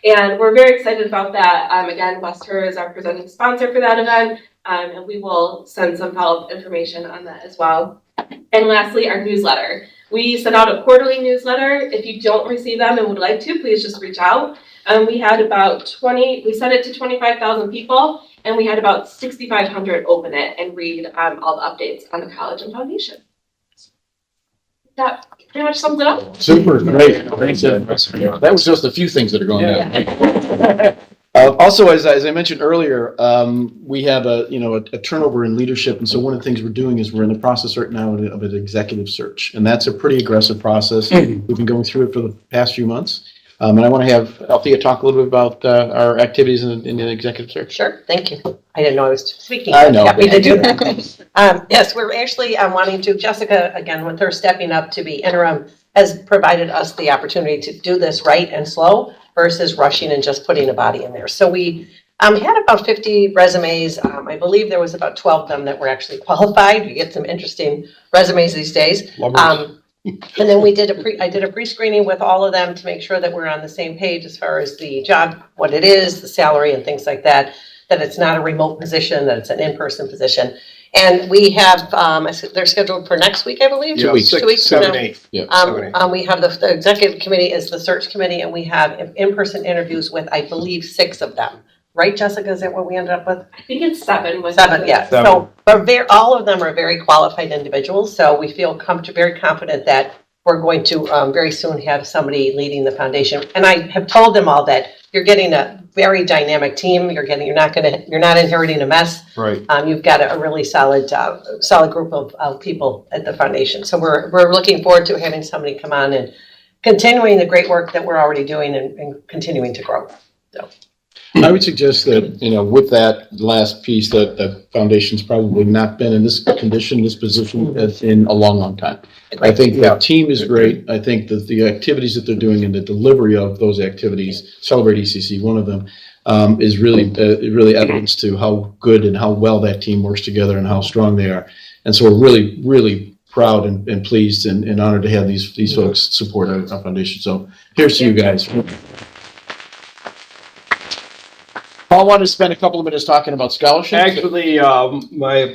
And we're very excited about that. Again, Wester is our presenting sponsor for that event, and we will send some follow-up information on that as well. And lastly, our newsletter. We send out a quarterly newsletter. If you don't receive them and would like to, please just reach out. We had about we sent it to 25,000 people, and we had about 6,500 open it and read all the updates on the college and foundation. That pretty much sums it up. Super, great. Thanks. That was just a few things that are going on. Also, as I mentioned earlier, we have a turnover in leadership, and so one of the things we're doing is we're in the process right now of an executive search, and that's a pretty aggressive process. We've been going through it for the past few months, and I want to have Althea talk a little bit about our activities in the executive search. Sure, thank you. I didn't know I was speaking. I know. Happy to do that. Yes, we're actually wanting to. Jessica, again, with her stepping up to be interim, has provided us the opportunity to do this right and slow versus rushing and just putting a body in there. So we had about 50 resumes. I believe there was about 12 of them that were actually qualified. You get some interesting resumes these days. And then I did a pre-screening with all of them to make sure that we're on the same page as far as the job, what it is, the salary and things like that, that it's not a remote position, that it's an in-person position. And we have, they're scheduled for next week, I believe. Yeah, 2 weeks. 7, 8. Yeah. We have the executive committee is the search committee, and we have in-person interviews with, I believe, 6 of them. Right, Jessica? Is that what we ended up with? I think it's 7. 7, yeah. 7. So, but all of them are very qualified individuals, so we feel very confident that we're going to very soon have somebody leading the foundation. And I have told them all that you're getting a very dynamic team. You're not inheriting a mess. Right. You've got a really solid group of people at the foundation. So we're looking forward to having somebody come on and continuing the great work that we're already doing and continuing to grow. So. I would suggest that, with that last piece, that the foundation's probably not been in this condition, this position in a long, long time. I think the team is great. I think that the activities that they're doing and the delivery of those activities, Celebrate ECC, one of them, is really evidence to how good and how well that team works together and how strong they are. And so we're really, really proud and pleased and honored to have these folks support our foundation. So here's to you guys. Paul wanted to spend a couple of minutes talking about scholarships. Actually,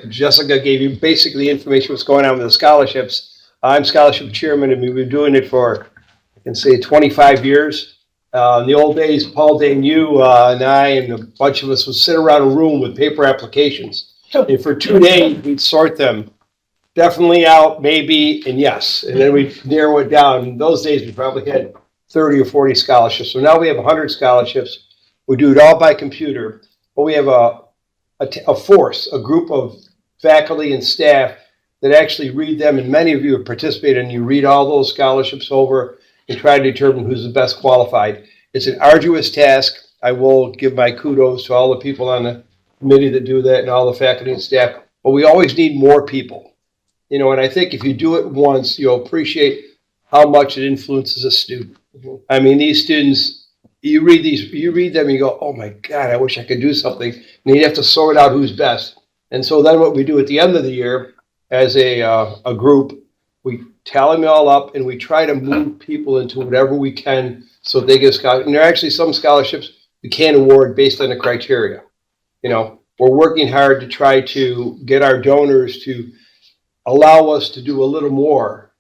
Jessica gave you basically information what's going on with the scholarships. I'm scholarship chairman, and we've been doing it for, I can say, 25 years. In the old days, Paul Dane, you and I and a bunch of us would sit around a room with paper applications. And for 2 days, we'd sort them. Definitely out, maybe, and yes. And then we'd narrow it down. In those days, we probably had 30 or 40 scholarships. So now we have 100 scholarships. We do it all by computer, but we have a group of faculty and staff that actually read them, and many of you have participated, and you read all those scholarships over and try to determine who's the best qualified. It's an arduous task. I will give my kudos to all the people on the committee that do that and all the faculty and staff, but we always need more people. And I think if you do it once, you'll appreciate how much it influences a student. I mean, these students, you read them and you go, oh my God, I wish I could do something. And you have to sort out who's best. And so then what we do at the end of the year as a group, we tally them all up and we try to move people into whatever we can so they get scholarships. And there are actually some scholarships we can't award based on the criteria. We're working hard to try to get our donors to allow us to do a little more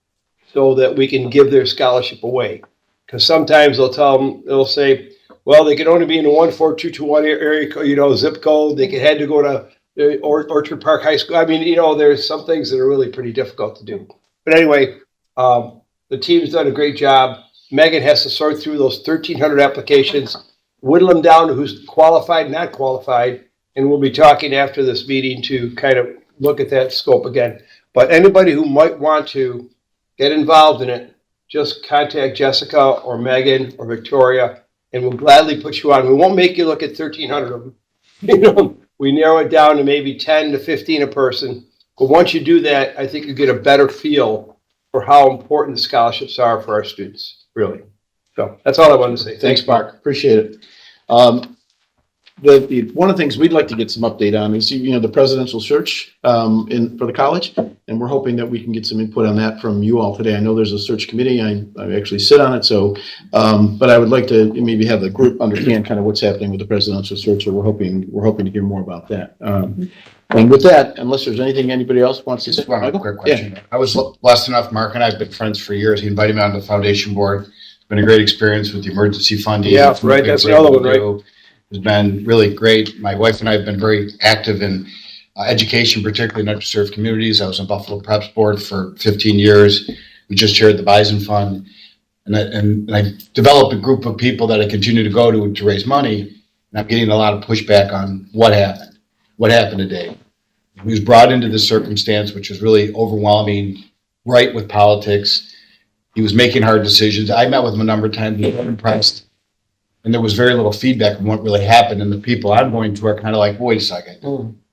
so that we can give their scholarship away. Because sometimes they'll say, well, they can only be in the 14221 area, zip code. They had to go to Orchard Park High School. I mean, there's some things that are really pretty difficult to do. But anyway, the team's done a great job. Megan has to sort through those 1,300 applications, whittle them down to who's qualified, not qualified, and we'll be talking after this meeting to kind of look at that scope again. But anybody who might want to get involved in it, just contact Jessica or Megan or Victoria, and we'll gladly put you on. We won't make you look at 1,300 of them. We narrow it down to maybe 10 to 15 a person. But once you do that, I think you get a better feel for how important the scholarships are for our students, really. So that's all I wanted to say. Thanks, Mark. Appreciate it. one of the things we'd like to get some update on is, the presidential search for the college. And we're hoping that we can get some input on that from you all today. I know there's a search committee. I actually sit on it. So, but I would like to maybe have the group understand kind of what's happening with the presidential search. So we're hoping to hear more about that. And with that, unless there's anything anybody else wants to say. Just one Michael? quick question. I was blessed enough, Mark and I have been friends for years. He invited me onto the foundation board. It's been a great experience with the emergency funding. Yeah, right, that's the other one, right? It's been really great. My wife and I have been very active in education, particularly in underserved communities. I was on Buffalo Preps board for 15 years. We just chaired the Bison Fund. And I developed a group of people that I continue to go to raise money. And I'm getting a lot of pushback on what happened. What happened today? He was brought into this circumstance, which was really overwhelming, right with politics. He was making hard decisions. I met with him a number of times. He was impressed. And there was very little feedback on what really happened. And the people I'm going to are kind of like, wait a second.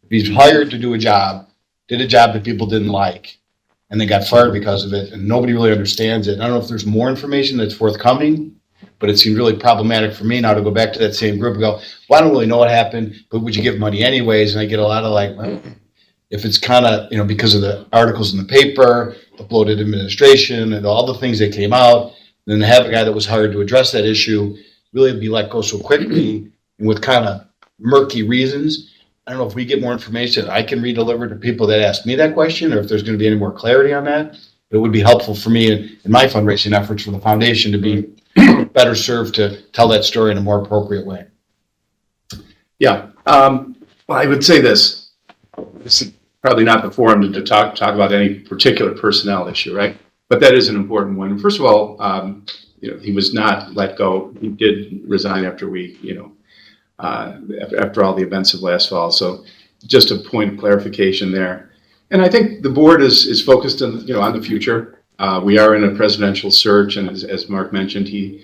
If he's hired to do a job, did a job that people didn't like, and they got fired because of it, and nobody really understands it. I don't know if there's more information that's forthcoming, but it seemed really problematic for me now to go back to that same group and go, well, I don't really know what happened, but would you give money anyways? And I get a lot of like, well, if it's kind of, because of the articles in the paper, the bloated administration, and all the things that came out, then to have a guy that was hired to address that issue really be let go so quickly and with kind of murky reasons. I don't know if we get more information I can redeliver to people that ask me that question, or if there's going to be any more clarity on that. It would be helpful for me in my fundraising efforts for the foundation to be better served to tell that story in a more appropriate way. Yeah, well, I would say this is probably not the forum to talk about any particular personnel issue, right? But that is an important one. First of all, he was not let go. He did resign after after all the events of last fall. So just a point of clarification there. And I think the board is focused on the future. We are in a presidential search, and as Mark mentioned, he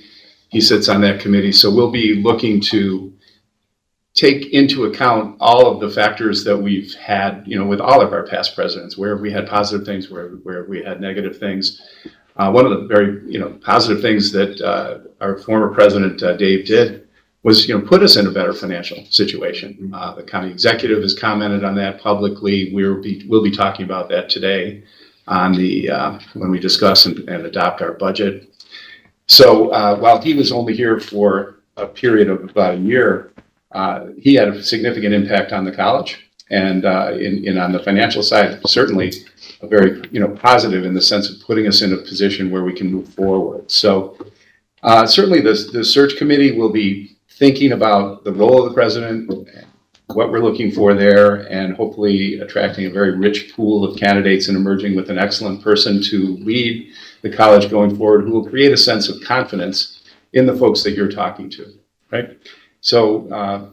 sits on that committee. So we'll be looking to take into account all of the factors that we've had, with all of our past presidents, where we had positive things, where we had negative things. One of the very, positive things that our former president, Dave, did was, put us in a better financial situation. The county executive has commented on that publicly. We'll be talking about that today on when we discuss and adopt our budget. So while he was only here for a period of about a year, he had a significant impact on the college, and on the financial side, certainly a very positive in the sense of putting us in a position where we can move forward. So certainly the search committee will be thinking about the role of the president, what we're looking for there, and hopefully attracting a very rich pool of candidates and emerging with an excellent person to lead the college going forward, who will create a sense of confidence in the folks that you're talking to, right? So,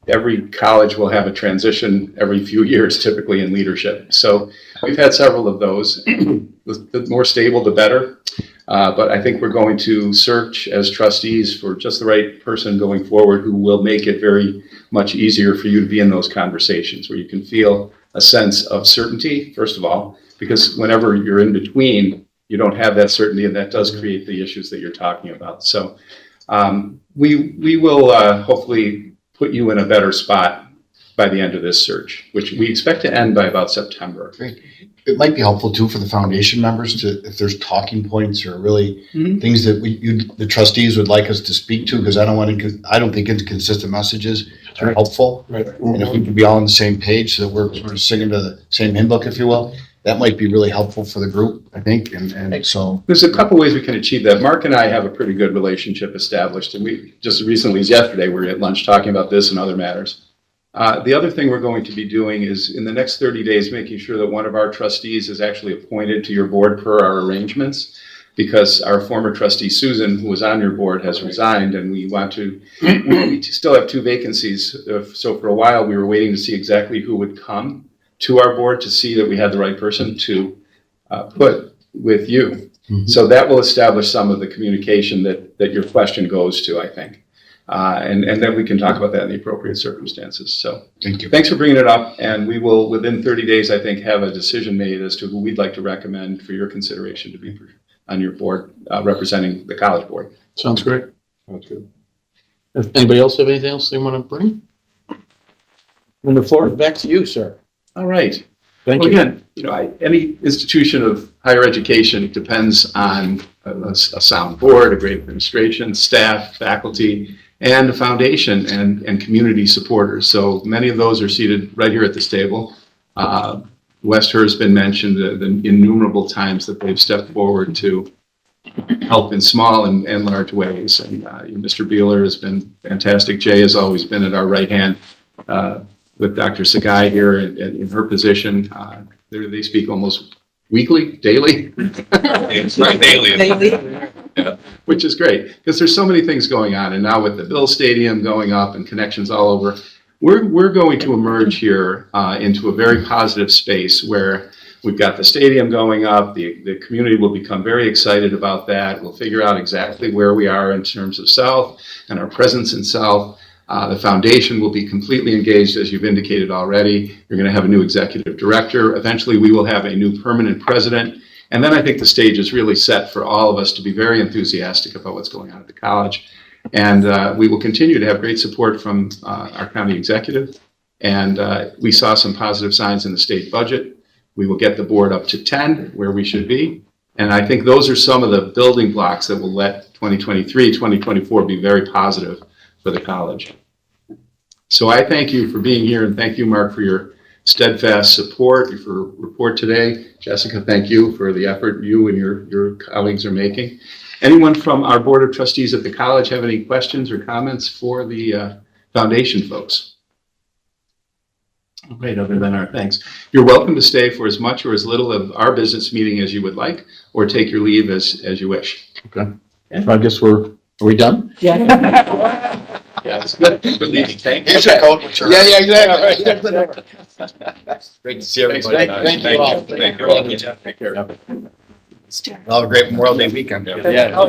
every college will have a transition every few years, typically in leadership. So we've had several of those. The more stable, the better. But I think we're going to search as trustees for just the right person going forward, who will make it very much easier for you to be in those conversations where you can feel a sense of certainty, first of all, because whenever you're in between, you don't have that certainty, and that does create the issues that you're talking about. So we will hopefully put you in a better spot by the end of this search, which we expect to end by about September. Great. It might be helpful too for the foundation members if there's talking points or really things that the trustees would like us to speak to, because I don't think inconsistent messages are helpful. Right. And if we can be all on the same page so that we're sort of singing to the same hymn book, if you will, that might be really helpful for the group, I think. And so There's a couple ways we can achieve that. Mark and I have a pretty good relationship established, and we just as recently as yesterday, we were at lunch talking about this and other matters. The other thing we're going to be doing is in the next 30 days, making sure that one of our trustees is actually appointed to your board per our arrangements, because our former trustee, Susan, who was on your board, has resigned, and we still have 2 vacancies. So for a while, we were waiting to see exactly who would come to our board to see that we had the right person to put with you. Mm-hmm. So that will establish some of the communication that your question goes to, I think. And then we can talk about that in the appropriate circumstances. So thank you. thanks for bringing it up. And we will, within 30 days, I think, have a decision made as to who we'd like to recommend for your consideration to be on your board, representing the college board. Sounds great. Sounds good. Does anybody else have anything else they want to bring? And the floor is back to you, sir. All right. Thank Well, you. again, any institution of higher education depends on a sound board, a great administration, staff, faculty, and a foundation and community supporters. So many of those are seated right here at this table. Wester has been mentioned the innumerable times that they've stepped forward to help in small and large ways. And Mr. Beeler has been fantastic. Jay has always been at our right hand with Dr. Sagai here in her position. They speak almost weekly, daily. It's right, daily. Yeah, which is great because there's so many things going on. And now with the Bill Stadium going up and connections all over, we're going to emerge here into a very positive space where we've got the stadium going up. The community will become very excited about that. We'll figure out exactly where we are in terms of South and our presence in South. The foundation will be completely engaged, as you've indicated already. You're going to have a new executive director. Eventually, we will have a new permanent president. And then I think the stage is really set for all of us to be very enthusiastic about what's going on at the college. And we will continue to have great support from our county executive. And we saw some positive signs in the state budget. We will get the board up to 10, where we should be. And I think those are some of the building blocks that will let 2023, 2024 be very positive for the college. So I thank you for being here, and thank you, Mark, for your steadfast support, for your report today. Jessica, thank you for the effort you and your colleagues are making. Anyone from our Board of Trustees at the college have any questions or comments for the foundation folks? All right, other than our thanks. You're welcome to stay for as much or as little of our business meeting as you would like, or take your leave as you wish. Okay. So I guess are we done? Yeah, it's good. Thank you. Here's your coat. Sure. Yeah, exactly. Great to see everybody. Thank you all. Thank you all. Take care. Have a great Memorial Day weekend. Yeah. How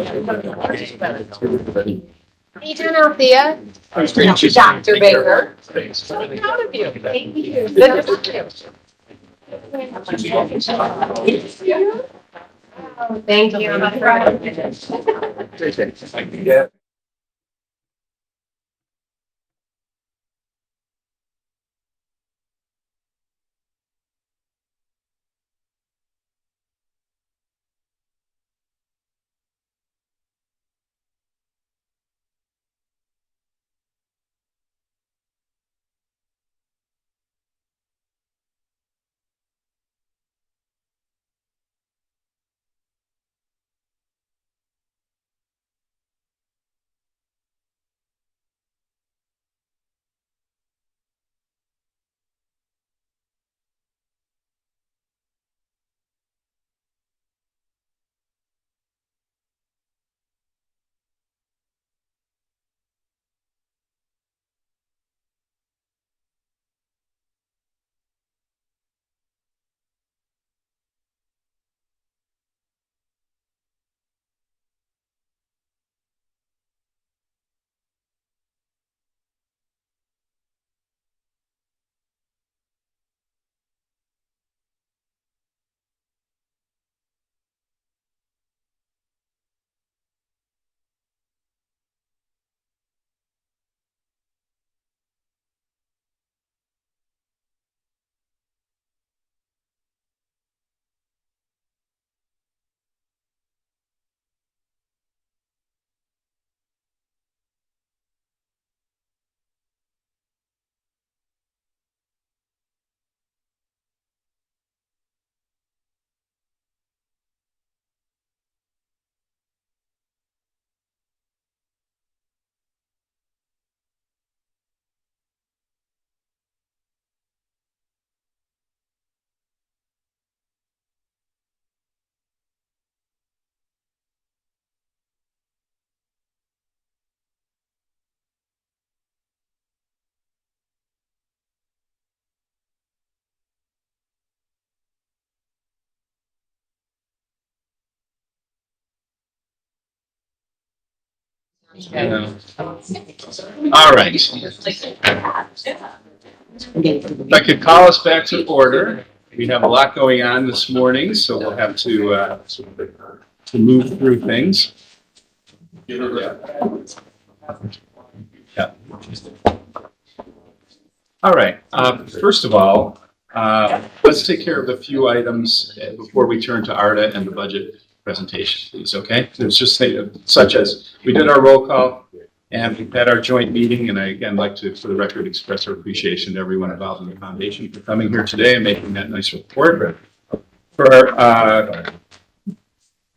you doing, Althea? Dr. Baker. So proud of you. Thank you. Good to see you. Oh, thank you. I'm proud of you. All right. If I could call us back to order. We have a lot going on this morning, so we'll have to move through things. All right, first of all, let's take care of a few items before we turn to Arda and the budget presentation, please, okay? There's just such as, we did our roll call and we've had our joint meeting, and I again like to, for the record, express our appreciation to everyone involved in the foundation for coming here today and making that nice report.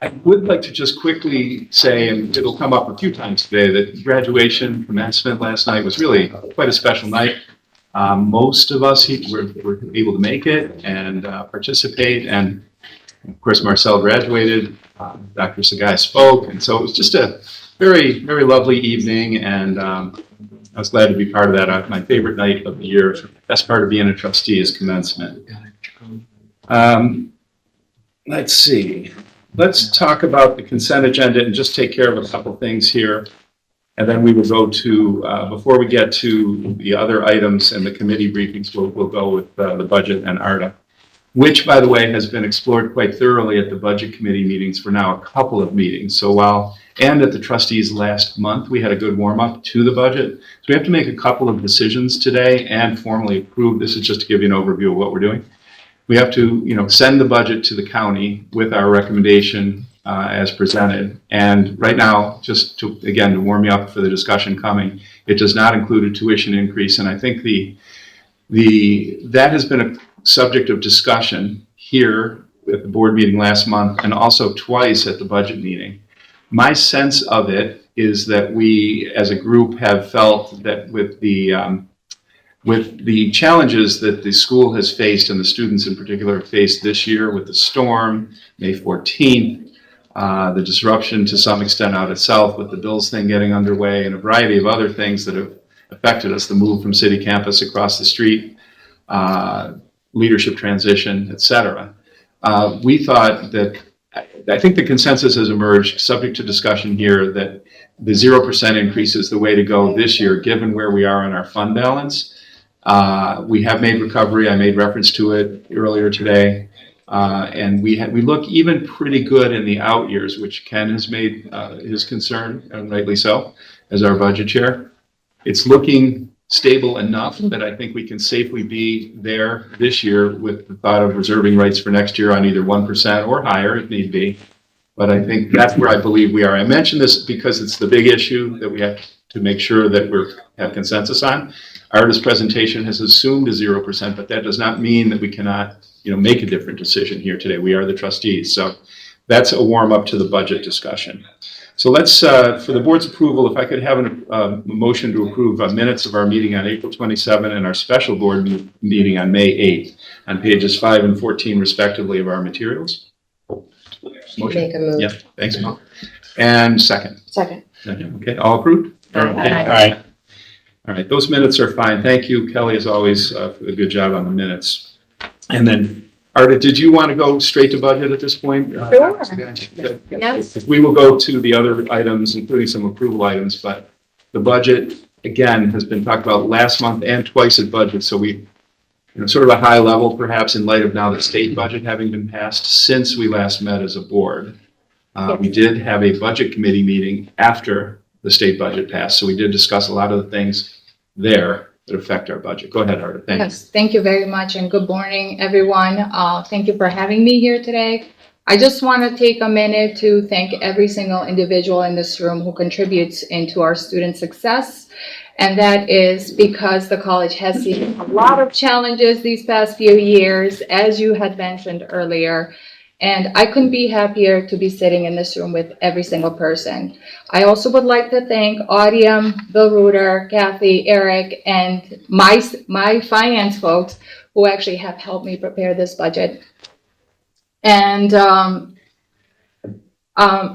I would like to just quickly say, and it'll come up a few times today, that graduation commencement last night was really quite a special night. Most of us were able to make it and participate, and of course Marcel graduated, Dr. Sagai spoke, and so it was just a very, very lovely evening, and I was glad to be part of that. My favorite night of the year, best part of being a trustee is commencement. Let's see. Let's talk about the consent agenda and just take care of a couple things here. And then we will go to, before we get to the other items and the committee briefings, we'll go with the budget and ARDA, which, by the way, has been explored quite thoroughly at the budget committee meetings for now a couple of meetings. So and at the trustees last month, we had a good warm up to the budget. So we have to make a couple of decisions today and formally approve. This is just to give you an overview of what we're doing. We have to, send the budget to the county with our recommendation as presented. And right now, just to warm you up for the discussion coming, it does not include a tuition increase. And I think that has been a subject of discussion here at the board meeting last month and also twice at the budget meeting. My sense of it is that we as a group have felt that with the challenges that the school has faced and the students in particular have faced this year with the storm, May 14th, the disruption to some extent out at South with the Bills thing getting underway and a variety of other things that have affected us, the move from city campus across the street, leadership transition, et cetera. We thought that, I think the consensus has emerged, subject to discussion here, that the 0% increase is the way to go this year, given where we are in our fund balance. We have made recovery. I made reference to it earlier today. And we look even pretty good in the out years, which Ken has made his concern, and rightly so, as our budget chair. It's looking stable enough that I think we can safely be there this year with the thought of reserving rights for next year on either 1% or higher if need be. But I think that's where I believe we are. I mention this because it's the big issue that we have to make sure that we have consensus on. Arda's presentation has assumed a 0%, but that does not mean that we cannot, make a different decision here today. We are the trustees. So that's a warm up to the budget discussion. So let's, for the board's approval, if I could have a motion to approve minutes of our meeting on April 27 and our special board meeting on May 8th on pages 5 and 14 respectively of our materials. Motion? Make a move. Yeah, thanks, Mel. And second. Second. Okay, all approved? Aye. All right, those minutes are fine. Thank you, Kelly, as always, for the good job on the minutes. And then, Arda, did you want to go straight to budget at this point? Sure. Yes. We will go to the other items, including some approval items, but the budget, again, has been talked about last month and twice at budget. So we, sort of a high level, perhaps in light of now the state budget having been passed since we last met as a board. We did have a budget committee meeting after the state budget passed. So we did discuss a lot of the things there that affect our budget. Go ahead, Arda. Thank you. Yes, thank you very much and good morning, everyone. Thank you for having me here today. I just want to take a minute to thank every single individual in this room who contributes into our student success. And that is because the college has seen a lot of challenges these past few years, as you had mentioned earlier. And I couldn't be happier to be sitting in this room with every single person. I also would like to thank Audium, Bill Reuter, Kathy, Eric, and my finance folks who actually have helped me prepare this budget. And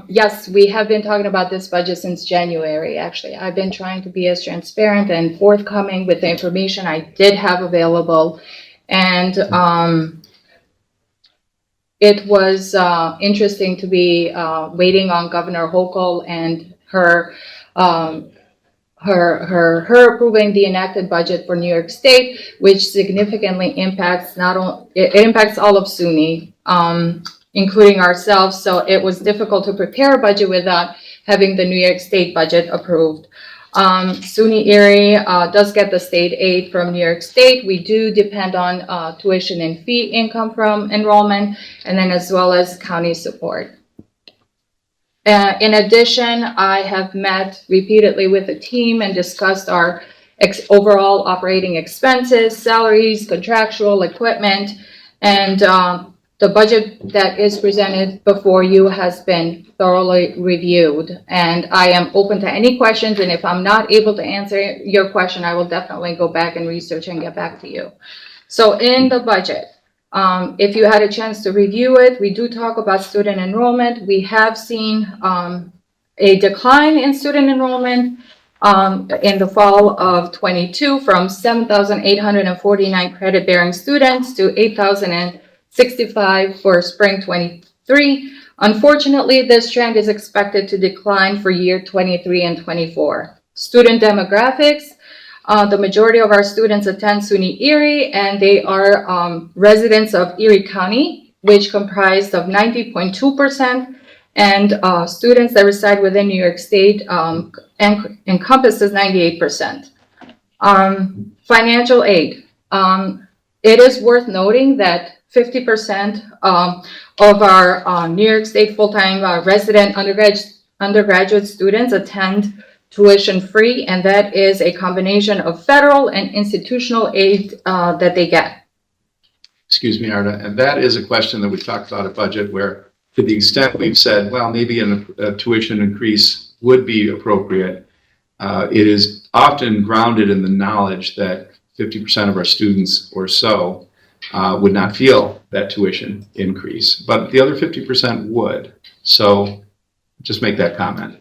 yes, we have been talking about this budget since January, actually. I've been trying to be as transparent and forthcoming with the information I did have available. And it was interesting to be waiting on Governor Hochul and her approving the enacted budget for New York State, which significantly impacts impacts all of SUNY, including ourselves. So it was difficult to prepare a budget without having the New York State budget approved. SUNY Erie does get the state aid from New York State. We do depend on tuition and fee income from enrollment, and then as well as county support. In addition, I have met repeatedly with the team and discussed our overall operating expenses, salaries, contractual equipment, and the budget that is presented before you has been thoroughly reviewed. And I am open to any questions, and if I'm not able to answer your question, I will definitely go back and research and get back to you. So in the budget, if you had a chance to review it, we do talk about student enrollment. We have seen a decline in student enrollment in the fall of 22 from 7,849 credit-bearing students to 8,065 for spring 23. Unfortunately, this trend is expected to decline for year 23 and 24. Student demographics. The majority of our students attend SUNY Erie, and they are residents of Erie County, which comprised of 90.2%, and students that reside within New York State encompasses 98%. Financial aid. It is worth noting that 50% of our New York State full-time resident undergraduate students attend tuition-free, and that is a combination of federal and institutional aid that they get. Excuse me, Arda, and that is a question that we talked about at budget where, to the extent we've said, well, maybe a tuition increase would be appropriate, it is often grounded in the knowledge that 50% of our students or so would not feel that tuition increase, but the other 50% would. So just make that comment.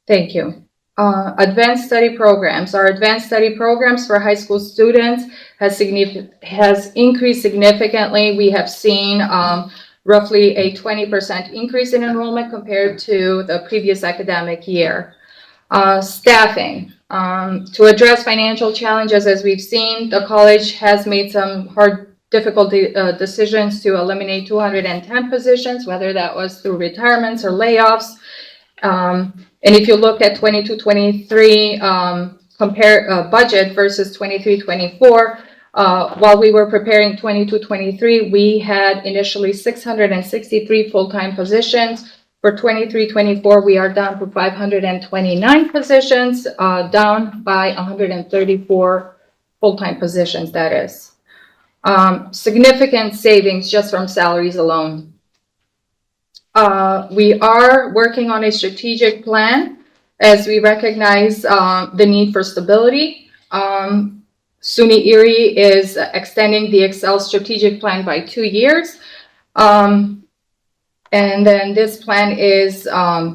Thank you. Advanced study programs. Our advanced study programs for high school students has increased significantly. We have seen roughly a 20% increase in enrollment compared to the previous academic year. Staffing. To address financial challenges, as we've seen, the college has made some hard, difficult decisions to eliminate 210 positions, whether that was through retirements or layoffs. And if you look at 22-23 budget versus 23-24, while we were preparing 22-23, we had initially 663 full-time positions. For 23-24, we are down to 529 positions, down by 134 full-time positions, that is. Significant savings just from salaries alone. We are working on a strategic plan as we recognize the need for stability. SUNY Erie is extending the Excel strategic plan by 2 years. And then this plan is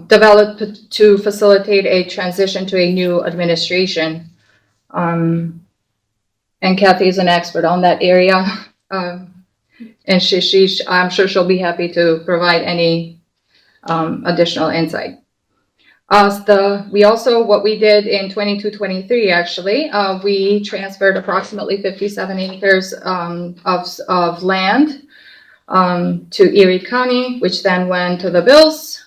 developed to facilitate a transition to a new administration. And Kathy is an expert on that area. And I'm sure she'll be happy to provide any additional insight. We also, what we did in 22-23, actually, we transferred approximately 57 acres of land to Erie County, which then went to the Bills.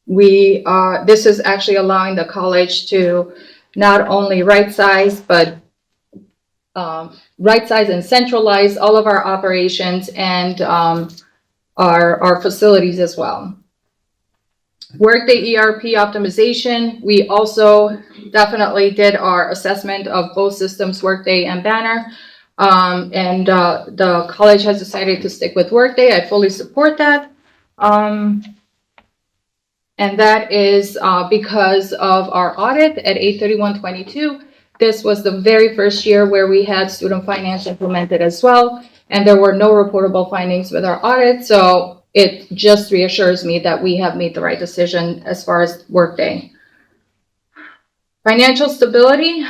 This is actually allowing the college to not only right-size, but right-size and centralize all of our operations and our facilities as well. Workday ERP optimization. We also definitely did our assessment of both systems, Workday and Banner. And the college has decided to stick with Workday. I fully support that. And that is because of our audit at 8/31/22. This was the very first year where we had student finance implemented as well, and there were no reportable findings with our audit. So it just reassures me that we have made the right decision as far as Workday. Financial stability.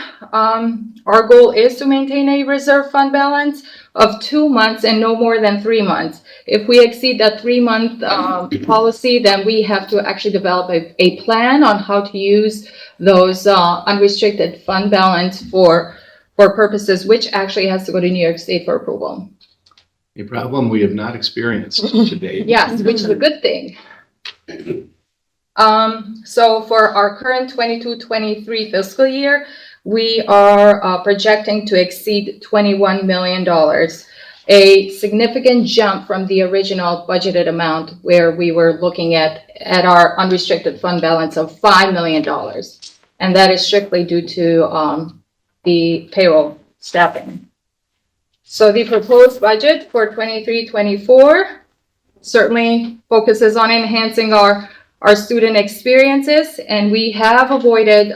Our goal is to maintain a reserve fund balance of 2 months and no more than 3 months. If we exceed that 3-month policy, then we have to actually develop a plan on how to use those unrestricted fund balance for purposes, which actually has to go to New York State for approval. A problem we have not experienced to date. Yes, which is a good thing. So for our current 22-23 fiscal year, we are projecting to exceed $21 million, a significant jump from the original budgeted amount where we were looking at our unrestricted fund balance of $5 million. And that is strictly due to the payroll staffing. So the proposed budget for 23-24 certainly focuses on enhancing our student experiences, and we have avoided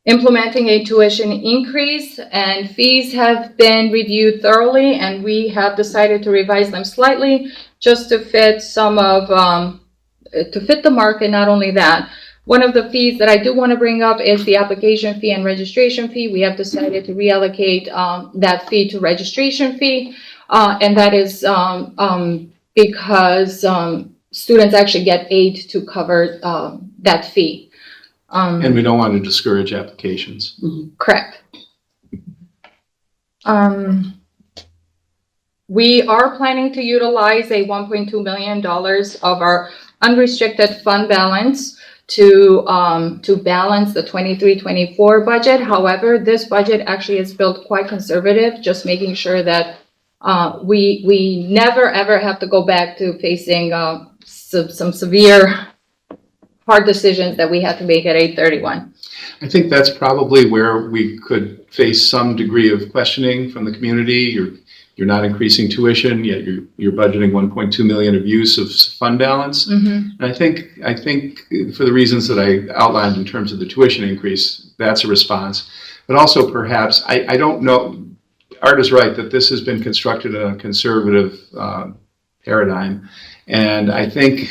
implementing a tuition increase, and fees have been reviewed thoroughly, and we have decided to revise them slightly just to fit to fit the market. Not only that, one of the fees that I do want to bring up is the application fee and registration fee. We have decided to reallocate that fee to registration fee, and that is because students actually get aid to cover that fee. And we don't want to discourage applications. Correct. We are planning to utilize a $1.2 million of our unrestricted fund balance to balance the 23-24 budget. However, this budget actually is built quite conservative, just making sure that we never ever have to go back to facing some severe hard decisions that we had to make at 8/31. I think that's probably where we could face some degree of questioning from the community. You're not increasing tuition, yet you're budgeting 1.2 million of use of fund balance. And I think for the reasons that I outlined in terms of the tuition increase, that's a response. But also perhaps, I don't know, Art is right that this has been constructed in a conservative paradigm. And I think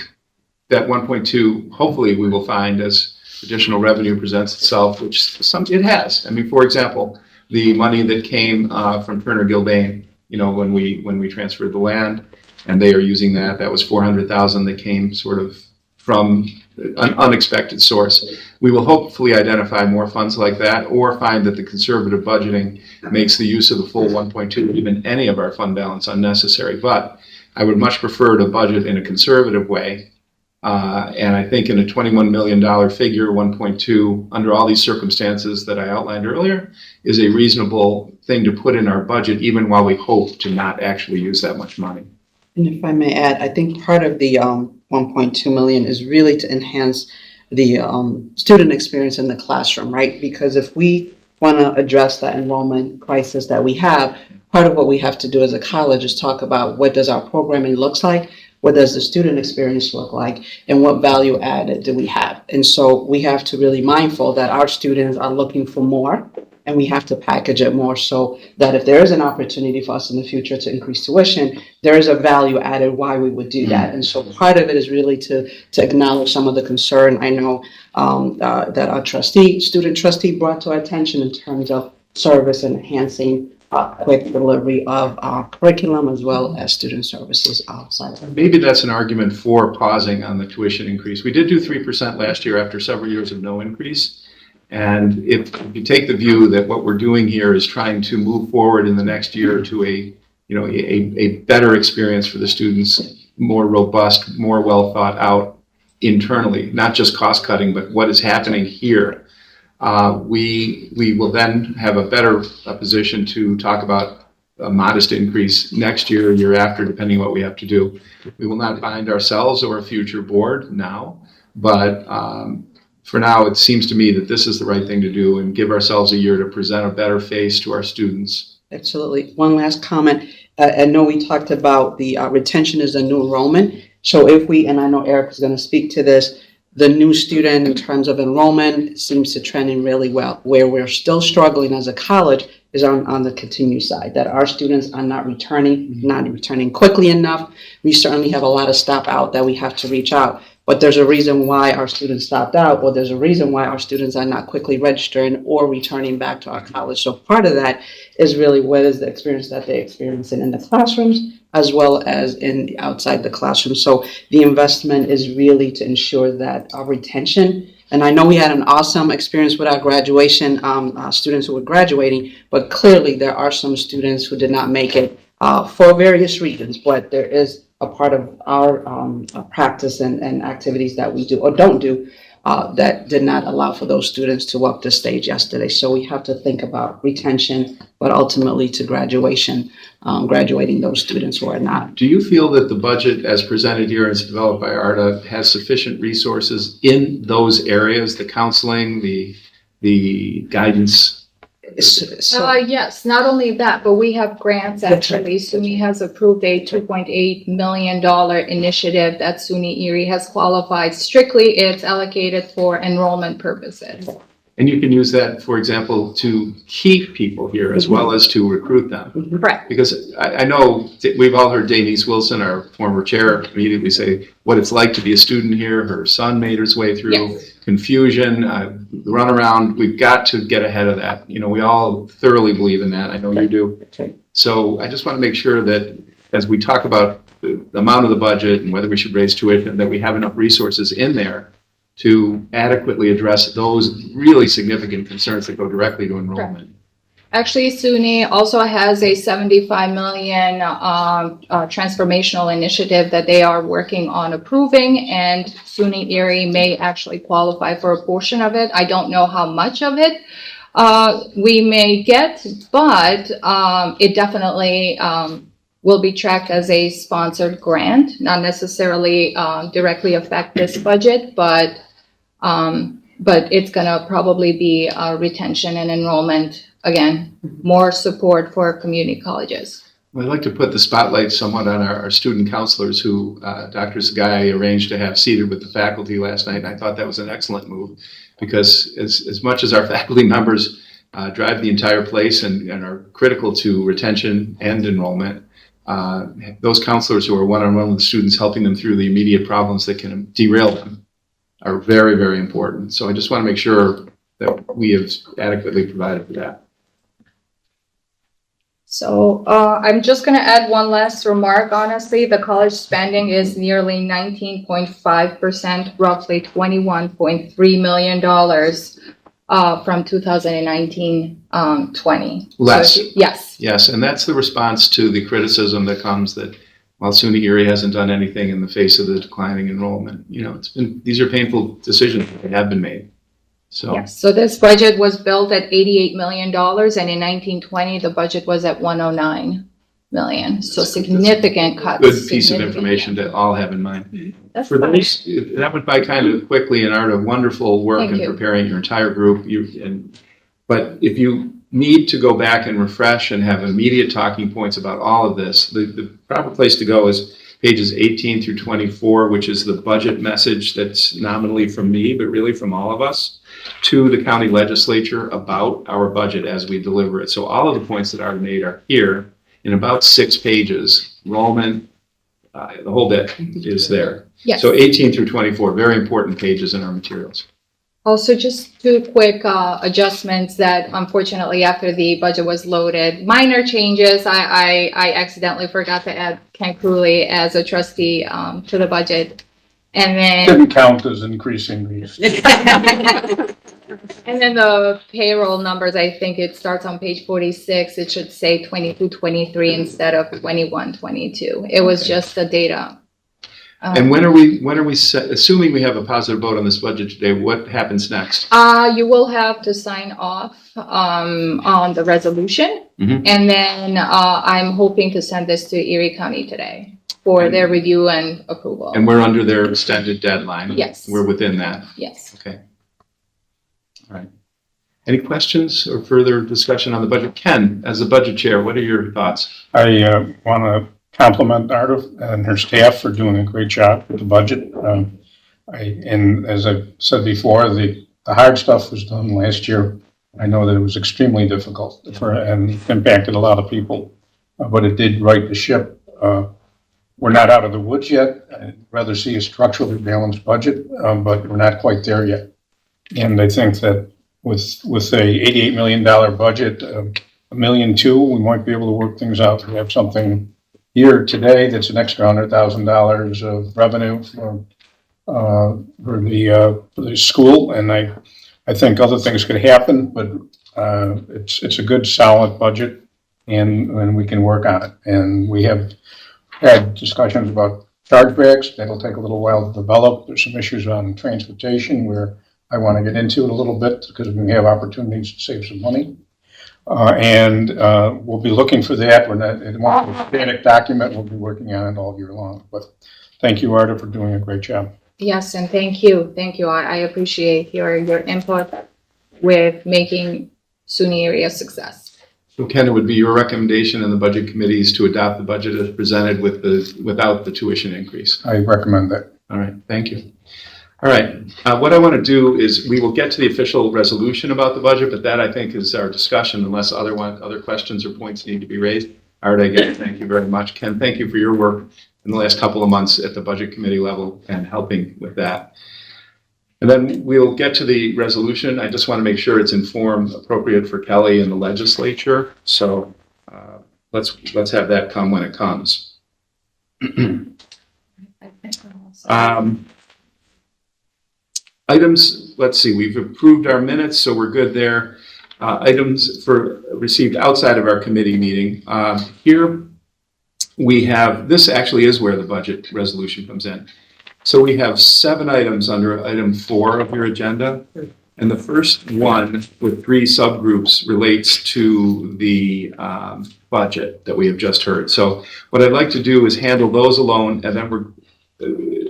that 1.2, hopefully we will find as additional revenue presents itself, which it has. I mean, for example, the money that came from Turner Gilbane, when we transferred the land, and they are using that was $400,000 that came sort of from an unexpected source. We will hopefully identify more funds like that, or find that the conservative budgeting makes the use of the full 1.2, even any of our fund balance, unnecessary. But I would much prefer to budget in a conservative way. And I think in a $21 million figure, 1.2, under all these circumstances that I outlined earlier, is a reasonable thing to put in our budget, even while we hope to not actually use that much money. And if I may add, I think part of the 1.2 million is really to enhance the student experience in the classroom, right? Because if we want to address that enrollment crisis that we have, part of what we have to do as a college is talk about what does our programming looks like, what does the student experience look like, and what value added do we have? And so we have to really mindful that our students are looking for more, and we have to package it more so that if there is an opportunity for us in the future to increase tuition, there is a value added why we would do that. And so part of it is really to acknowledge some of the concern I know that our student trustee brought to our attention in terms of service and enhancing quick delivery of our curriculum as well as student services outside. Maybe that's an argument for pausing on the tuition increase. We did do 3% last year after several years of no increase. And if you take the view that what we're doing here is trying to move forward in the next year to a better experience for the students, more robust, more well thought out internally, not just cost cutting, but what is happening here. We will then have a better position to talk about a modest increase next year, year after, depending on what we have to do. We will not bind ourselves or a future board now, but for now, it seems to me that this is the right thing to do and give ourselves a year to present a better face to our students. Absolutely. One last comment. I know we talked about the retention is a new enrollment. So if we, and I know Eric is going to speak to this, the new student in terms of enrollment seems to trending really well. Where we're still struggling as a college is on the continued side, that our students are not returning quickly enough. We certainly have a lot of stop out that we have to reach out. But there's a reason why our students stopped out, or there's a reason why our students are not quickly registering or returning back to our college. So part of that is really what is the experience that they're experiencing in the classrooms as well as outside the classroom. So the investment is really to ensure that our retention, and I know we had an awesome experience with our graduation, students who were graduating, but clearly there are some students who did not make it for various reasons, but there is a part of our practice and activities that we do or don't do that did not allow for those students to walk the stage yesterday. So we have to think about retention, but ultimately to graduation, graduating those students who are not. Do you feel that the budget as presented here as developed by ARDA has sufficient resources in those areas, the counseling, the guidance? So, Yes, not only that, but we have grants That's right. actually. SUNY has approved a $2.8 million initiative that SUNY Erie has qualified. Strictly, it's allocated for enrollment purposes. And you can use that, for example, to keep people here as well as to recruit them. Correct. Because I know we've all heard Denise Wilson, our former chair, immediately say what it's like to be a student here. Her son made his way through. Yes. Confusion, run around. We've got to get ahead of that. You know, we all thoroughly believe in that. I know you do. So I just want to make sure that as we talk about the amount of the budget and whether we should raise tuition, that we have enough resources in there to adequately address those really significant concerns that go directly to enrollment. Actually, SUNY also has a $75 million transformational initiative that they are working on approving, and SUNY Erie may actually qualify for a portion of it. I don't know how much of it we may get, but it definitely will be tracked as a sponsored grant, not necessarily directly affect this budget, but it's gonna probably be retention and enrollment. Again, more support for community colleges. Well, I'd like to put the spotlight somewhat on our student counselors who Dr. Sagai arranged to have seated with the faculty last night. And I thought that was an excellent move because as much as our faculty members drive the entire place and are critical to retention and enrollment, those counselors who are one-on-one with the students, helping them through the immediate problems that can derail them, are very, very important. So I just want to make sure that we have adequately provided for that. So I'm just going to add one last remark. Honestly, the college spending is nearly 19.5%, roughly $21.3 million from 2019-20. Less. So yes. Yes, and that's the response to the criticism that comes that while SUNY Erie hasn't done anything in the face of the declining enrollment, you know, these are painful decisions that have been made. So, Yes. So this budget was built at $88 million, and in 1920, the budget was at $109 million. So significant cuts. good piece of significant- information to all have in mind. That's For fine. those, that went by kind of quickly and Art, wonderful work Thank in you. preparing your entire group. But if you need to go back and refresh and have immediate talking points about all of this, the proper place to go is pages 18 through 24, which is the budget message that's nominally from me, but really from all of us, to the county legislature about our budget as we deliver it. So all of the points that Art made are here in about 6 pages. Enrollment, the whole bit is there. Yes. So 18 through 24, very important pages in our materials. Also, just 2 quick adjustments that unfortunately after the budget was loaded, minor changes. I accidentally forgot to add Ken Cooley as a trustee to the budget. And then Didn't count as increasing these. And then the payroll numbers, I think it starts on page 46. It should say 22-23 instead of 21-22. It was just the data. And when are we assuming we have a positive vote on this budget today, what happens next? You will have to sign off on the resolution. Mhm. And then I'm hoping to send this to Erie County today for their review and approval. And we're under their extended deadline. Yes. We're within that. Yes. Okay. All right. Any questions or further discussion on the budget? Ken, as the budget chair, what are your thoughts? I want to compliment Arda and her staff for doing a great job with the budget. And as I've said before, the hard stuff was done last year. I know that it was extremely difficult and impacted a lot of people, but it did right the ship. We're not out of the woods yet. I'd rather see a structurally balanced budget, but we're not quite there yet. And I think that with a $88 million budget, $1.2 million, we might be able to work things out. We have something here today that's an extra $100,000 of revenue for the school, and I think other things could happen, but it's a good solid budget, and we can work on it. And we have had discussions about chargebacks. That'll take a little while to develop. There's some issues on transportation where I want to get into it a little bit because we have opportunities to save some money. We'll be looking for that when it won't be a static document. We'll be working on it all year long. But thank you, Arda, for doing a great job. Yes, and thank you. Thank you. I appreciate your input with making SUNY area a success. So Ken, it would be your recommendation in the budget committees to adopt the budget as presented without the tuition increase? I recommend that. All right, thank you. All right, what I want to do is we will get to the official resolution about the budget, but that I think is our discussion unless other questions or points need to be raised. Arda, again, thank you very much. Ken, thank you for your work in the last couple of months at the budget committee level and helping with that. And then we'll get to the resolution. I just want to make sure it's informed, appropriate for Kelly and the legislature. So let's have that come when it comes. Items, let's see, we've approved our minutes, so we're good there. Items received outside of our committee meeting. Here we have, this actually is where the budget resolution comes in. So we have 7 items under item 4 of your agenda. And the first one with 3 subgroups relates to the budget that we have just heard. So what I'd like to do is handle those alone, and then we're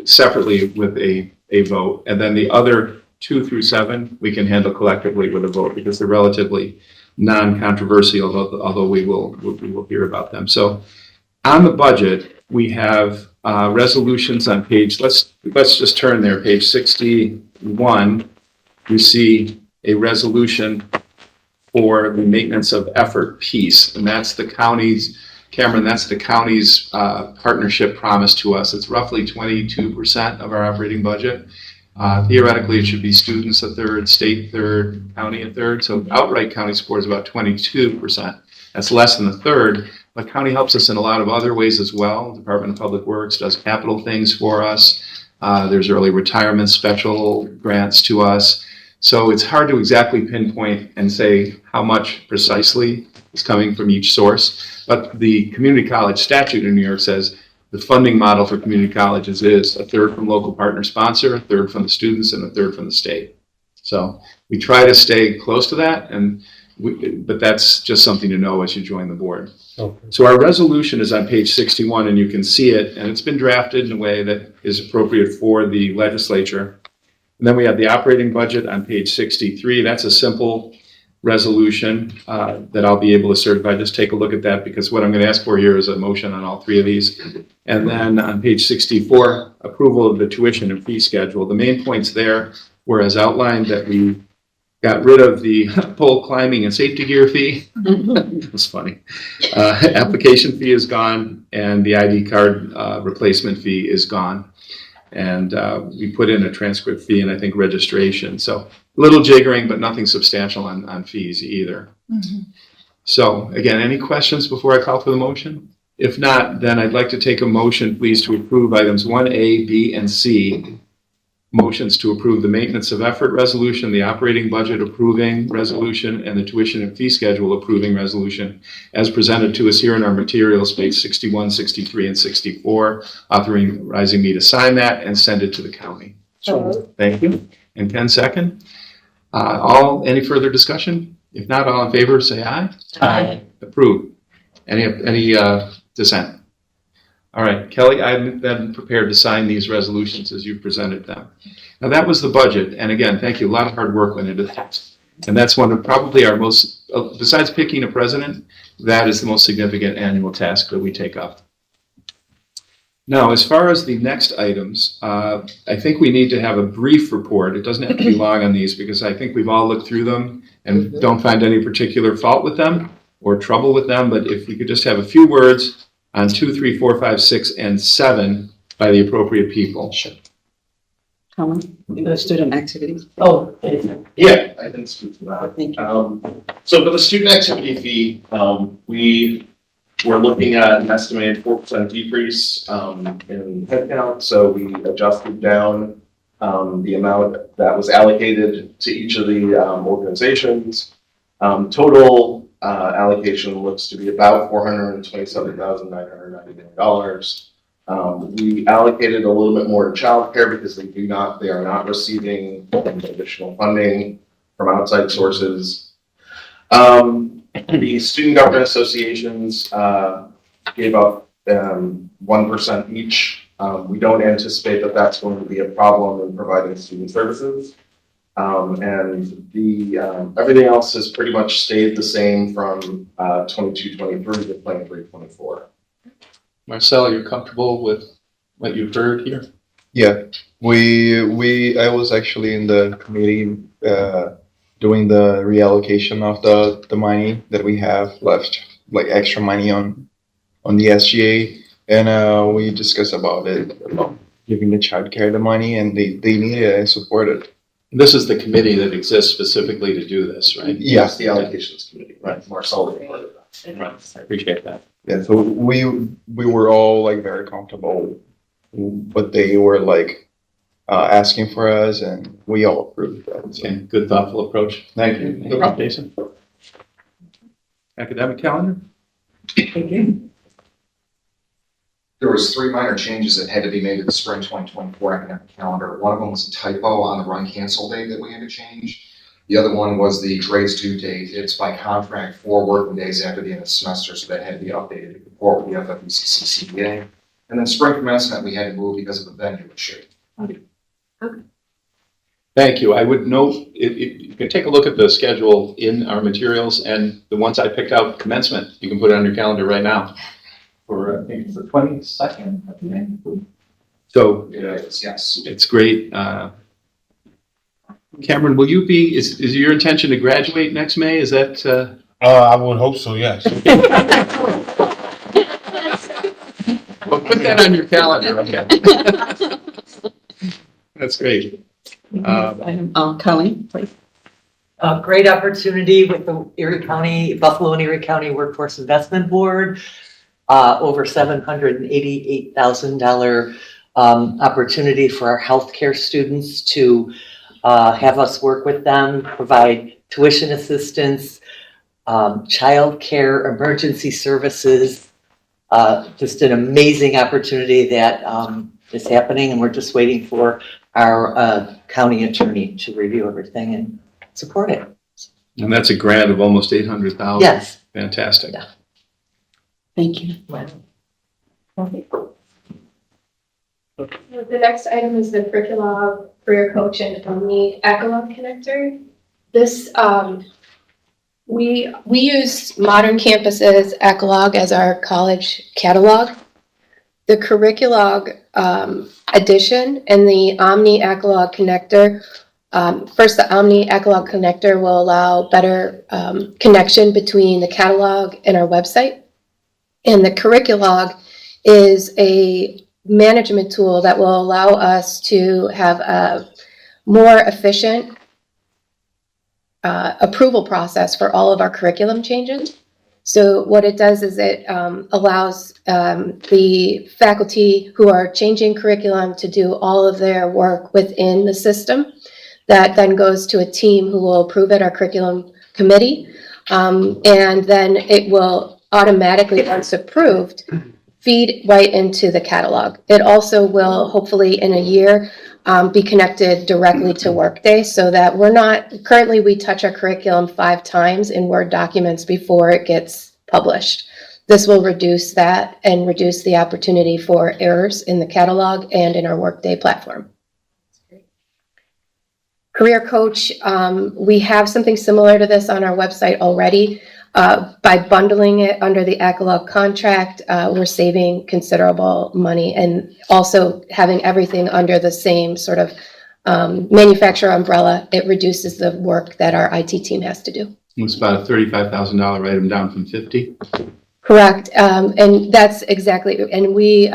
separately with a vote. And then the other 2 through 7, we can handle collectively with a vote because they're relatively non-controversial, although we will hear about them. So on the budget, we have resolutions on page, let's just turn there, page 61. You see a resolution for the maintenance of effort piece, and that's the county's, Cameron, that's the county's partnership promise to us. It's roughly 22% of our operating budget. Theoretically, it should be students a third, state third, county a third. So outright county support is about 22%. That's less than a third, but county helps us in a lot of other ways as well. Department of Public Works does capital things for us. There's early retirement special grants to us. So it's hard to exactly pinpoint and say how much precisely is coming from each source. But the community college statute in New York says the funding model for community colleges is a third from local partner sponsor, a third from the students, and a third from the state. So we try to stay close to that, but that's just something to know as you join the board. Okay. So our resolution is on page 61, and you can see it, and it's been drafted in a way that is appropriate for the legislature. And then we have the operating budget on page 63. That's a simple resolution that I'll be able to certify. Just take a look at that because what I'm going to ask for here is a motion on all 3 of these. And then on page 64, approval of the tuition and fee schedule. The main points there were as outlined that we got rid of the pole climbing and safety gear fee. That's funny. Application fee is gone and the ID card replacement fee is gone. And we put in a transcript fee and I think registration. So a little jiggering, but nothing substantial on fees either. Mm-hmm. So again, any questions before I call for the motion? If not, then I'd like to take a motion, please, to approve items 1A, B, and C. Motions to approve the maintenance of effort resolution, the operating budget approving resolution, and the tuition and fee schedule approving resolution as presented to us here in our materials, page 61, 63, and 64, authorizing me to sign that and send it to the county. So, Thank you. And Ken, second. Any further discussion? If not, all in favor, say aye. Aye. Approved. Any dissent? All right, Kelly, I've been prepared to sign these resolutions as you presented them. Now that was the budget, and again, thank you. A lot of hard work went into that. And that's one of probably our most, besides picking a president, that is the most significant annual task that we take up. Now, as far as the next items, I think we need to have a brief report. It doesn't have to be long on these because I think we've all looked through them and don't find any particular fault with them or trouble with them, but if we could just have a few words on 2, 3, 4, 5, 6, and 7 by the appropriate people. Sure. The student activities. Oh, Yeah, I can speak to that. Thank you. So for the student activity fee, we were looking at an estimated 4% decrease in headcount. So we adjusted down the amount that was allocated to each of the organizations. Total allocation looks to be about $427,999. We allocated a little bit more to childcare because they are not receiving additional funding from outside sources. The student government associations gave up 1% each. We don't anticipate that that's going to be a problem in providing student services. And everything else has pretty much stayed the same from 22-23 to 23-24. Marcel, you're comfortable with what you've heard here? Yeah, I was actually in the committee, doing the reallocation of the money that we have left, like extra money on the SGA. And, we discussed about it, about giving the childcare the money, and they need it and support it. This is the committee that exists specifically to do this, right? Yeah. That's the allocations committee, right? Marcel will be part of that. Right, I appreciate that. Yeah, so we were all like very comfortable, but they were like, asking for us, and we all approved that. So. Okay, good thoughtful approach. Thank you. No problem, Jason. Academic calendar? There was 3 minor changes that had to be made to the spring 2024 academic calendar. One of them was a typo on the run cancel date that we had to change. The other one was the grades due date. It's by contract 4 working days after the end of the semester, so that had to be updated to comport with the FFECC CBA. And then spring commencement we had to move because of the venue issue. Thank you. I would note, you can take a look at the schedule in our materials, and the ones I picked out commencement, you can put it on your calendar right now. For, I think it's the 22nd of May. So, Yes. it's great. Cameron, will you be, is your intention to graduate next May? Is that, I would hope so, yes. well, put that on your calendar. Okay. That's great. Colleen, please. A great opportunity with the Buffalo and Erie County Workforce Investment Board. Over $788,000 opportunity for our healthcare students to have us work with them, provide tuition assistance, childcare, emergency services. Just an amazing opportunity that is happening, and we're just waiting for our county attorney to review everything and support it. And that's a grant of almost 800,000. Yes. Fantastic. Yeah. Thank you. The next item is the curriculum, career coach, and Omni Echelon connector. This, we use Modern Campus's Echelog as our college catalog. The curriculum addition and the Omni Echelog connector. First, the Omni Echelog connector will allow better connection between the catalog and our website. And the curriculum is a management tool that will allow us to have a more efficient approval process for all of our curriculum changes. So what it does is it allows the faculty who are changing curriculum to do all of their work within the system. That then goes to a team who will approve it, our curriculum committee. And then it will automatically, once approved, feed right into the catalog. It also will, hopefully in a year, be connected directly to Workday, so that we're not, currently we touch our curriculum 5 times in Word documents before it gets published. This will reduce that and reduce the opportunity for errors in the catalog and in our Workday platform. Career Coach, we have something similar to this on our website already. By bundling it under the Echelog contract, we're saving considerable money, and also having everything under the same sort of manufacturer umbrella, it reduces the work that our IT team has to do. It's about a $35,000 item down from 50. Correct, and that's exactly, and we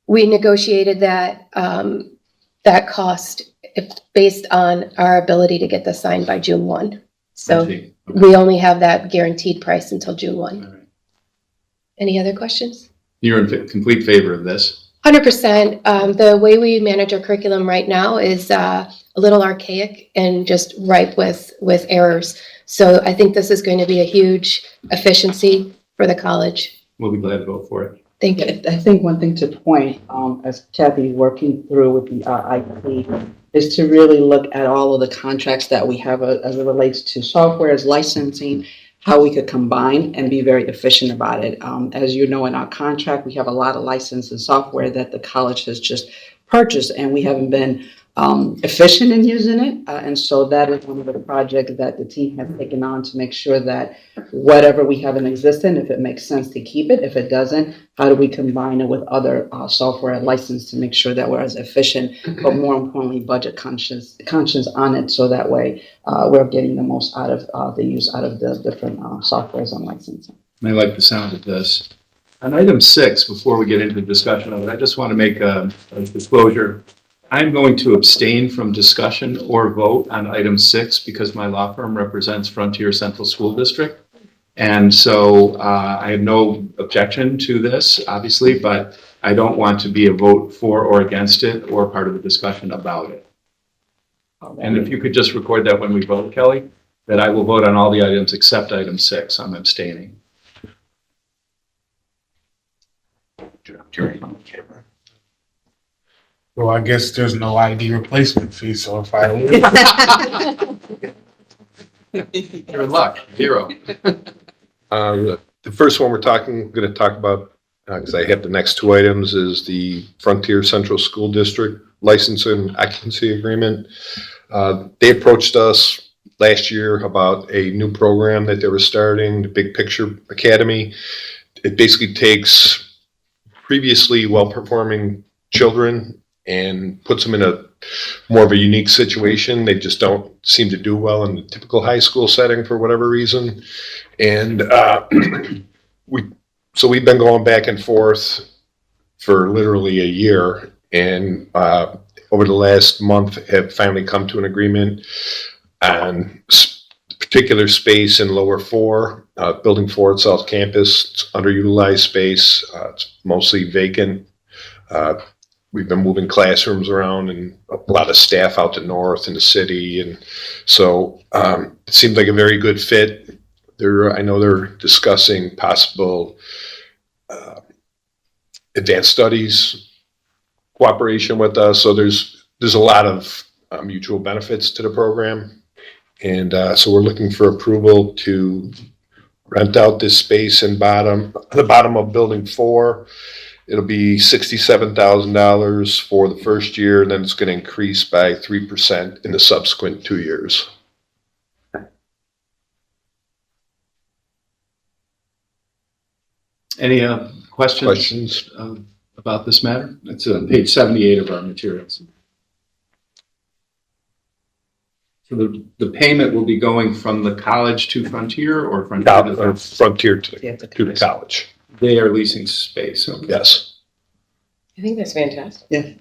negotiated that cost based on our ability to get this signed by June 1. So we only have that guaranteed price until June 1. All right. Any other questions? You're in complete favor of this. 100%. The way we manage our curriculum right now is a little archaic and just ripe with errors. So I think this is going to be a huge efficiency for the college. We'll be glad to vote for it. Thank you. I think one thing to point, as Kathy working through with the IT, is to really look at all of the contracts that we have as it relates to software, as licensing, how we could combine and be very efficient about it. As you know, in our contract, we have a lot of licensed software that the college has just purchased, and we haven't been efficient in using it. And so that is one of the projects that the team has taken on to make sure that whatever we have in existence, if it makes sense to keep it, if it doesn't, how do we combine it with other software license to make sure that we're as efficient, but more importantly, budget conscious on it, so that way we're getting the most out of the use out of the different softwares and licensing. I like the sound of this. On item 6, before we get into the discussion of it, I just want to make a disclosure. I'm going to abstain from discussion or vote on item 6 because my law firm represents Frontier Central School District. And so I have no objection to this, obviously, but I don't want to be a vote for or against it or part of the discussion about it. And if you could just record that when we vote, Kelly, that I will vote on all the items except item 6. I'm abstaining. Well, I guess there's no ID replacement fee, so if I lose. You're in luck. 0. The first one we're going to talk about, because I have the next 2 items, is the Frontier Central School District License and Occupancy Agreement. They approached us last year about a new program that they were starting, the Big Picture Academy. It basically takes previously well-performing children and puts them in a more of a unique situation. They just don't seem to do well in the typical high school setting for whatever reason. And we've been going back and forth for literally a year, and over the last month have finally come to an agreement on particular space in lower 4, building 4 at South Campus. It's underutilized space. It's mostly vacant. We've been moving classrooms around and a lot of staff out to north in the city. And so it seems like a very good fit. I know they're discussing possible advanced studies cooperation with us. So there's a lot of mutual benefits to the program. And so we're looking for approval to rent out this space in the bottom of building 4. It'll be $67,000 for the first year, and then it's going to increase by 3% in the subsequent 2 years. Any questions about this matter? It's on page 78 of our materials. So the payment will be going from the college to Frontier, or Frontier to Frontier to the college. They are leasing space. Okay. Yes. I think that's fantastic. Yeah.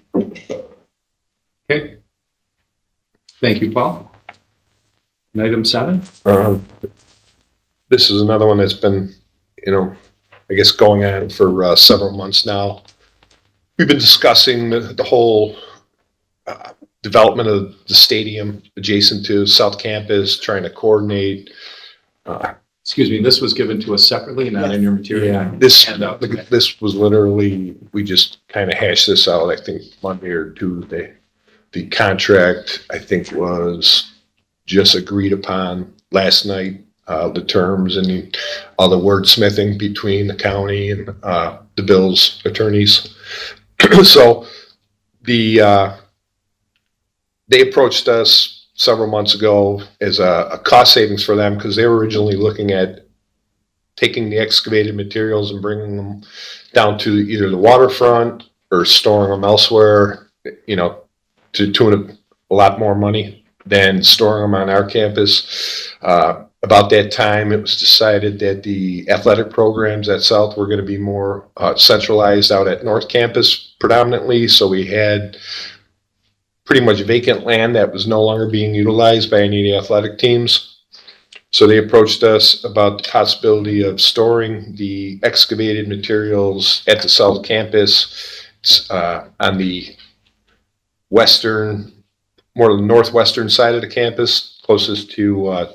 Okay. Thank you, Paul. And item 7. This is another one that's been, I guess going on for several months now. We've been discussing the whole development of the stadium adjacent to South Campus, trying to coordinate. Excuse me, this was given to us separately, not in your material? Yeah, this was literally, we just kind of hashed this out, I think Monday or Tuesday. The contract, I think, was just agreed upon last night, the terms and all the wordsmithing between the county and the Bill's attorneys. So they approached us several months ago as a cost savings for them, because they were originally looking at taking the excavated materials and bringing them down to either the waterfront or storing them elsewhere, to tune a lot more money than storing them on our campus. About that time, it was decided that the athletic programs at South were going to be more centralized out at North Campus predominantly. So we had pretty much vacant land that was no longer being utilized by any of the athletic teams. So they approached us about the possibility of storing the excavated materials at the South Campus It's on the more the northwestern side of the campus, closest to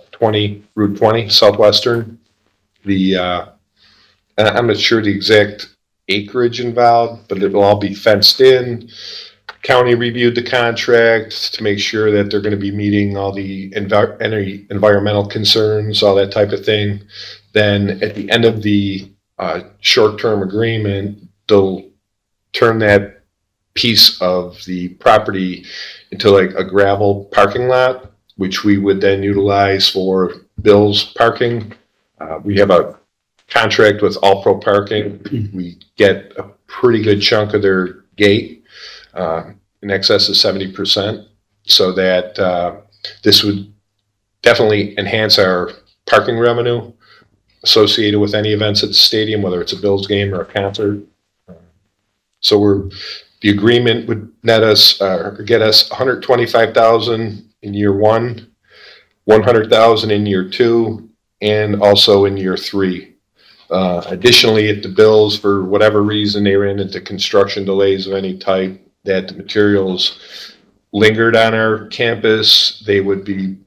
Route 20, southwestern. I'm not sure the exact acreage involved, but it'll all be fenced in. County reviewed the contract to make sure that they're going to be meeting all the any environmental concerns, all that type of thing. Then at the end of the short-term agreement, they'll turn that piece of the property into like a gravel parking lot, which we would then utilize for Bill's parking. We have a contract with All Pro Parking. We get a pretty good chunk of their gate. In excess of 70%, so that this would definitely enhance our parking revenue associated with any events at the stadium, whether it's a Bills game or a concert. So the agreement would net us or get us $125,000 in year one, $100,000 in year two, and also in year three. Additionally, if the Bills, for whatever reason, they ran into construction delays of any type, that the materials lingered on our campus, they would be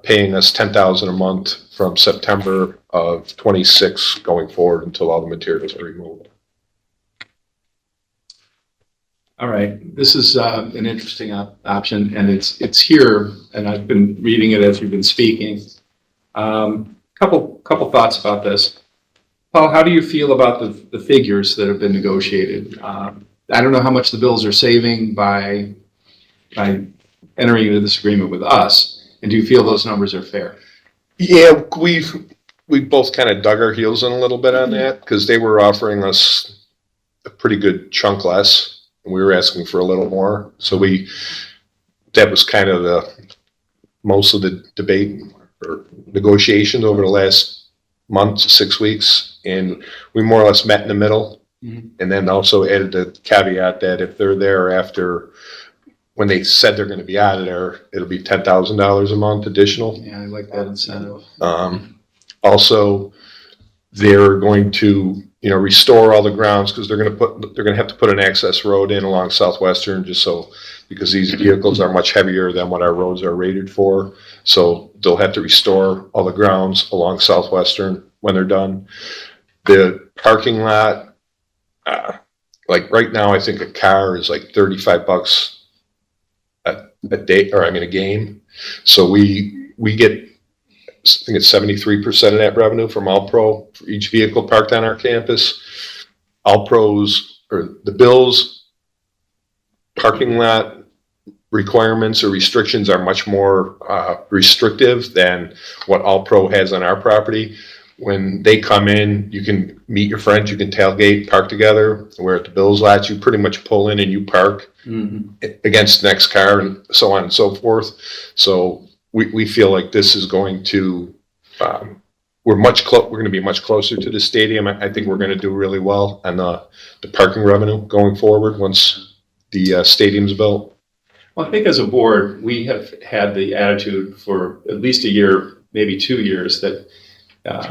paying us $10,000 a month from September of 26 going forward until all the materials are removed. All right, this is an interesting option, and it's here, and I've been reading it as you've been speaking. Couple thoughts about this. Paul, how do you feel about the figures that have been negotiated? I don't know how much the Bills are saving by entering into this agreement with us, and do you feel those numbers are fair? Yeah, we both kind of dug our heels in a little bit on that because they were offering us a pretty good chunk less, and we were asking for a little more. So that was kind of most of the debate or negotiations over the last month to 6 weeks, and we more or less met in the middle. And then also added the caveat that if they're there after, when they said they're going to be out of there, it'll be $10,000 a month additional. Yeah, I like that incentive. Also, they're going to, restore all the grounds because they're going to have to put an access road in along Southwestern because these vehicles are much heavier than what our roads are rated for. So they'll have to restore all the grounds along Southwestern when they're done. The parking lot, like right now, I think a car is like $35 a day, or a game. So we get, I think it's 73% of that revenue from All Pro for each vehicle parked on our campus. All Pros or the Bills parking lot requirements or restrictions are much more restrictive than what All Pro has on our property. When they come in, you can meet your friends, you can tailgate, park together. Where at the Bills lots, you pretty much pull in and you park against the next car and so on and so forth. So we feel like this is going to, we're going to be much closer to the stadium. I think we're going to do really well on the parking revenue going forward once the stadium's built. Well, I think as a board, we have had the attitude for at least a year, maybe 2 years, that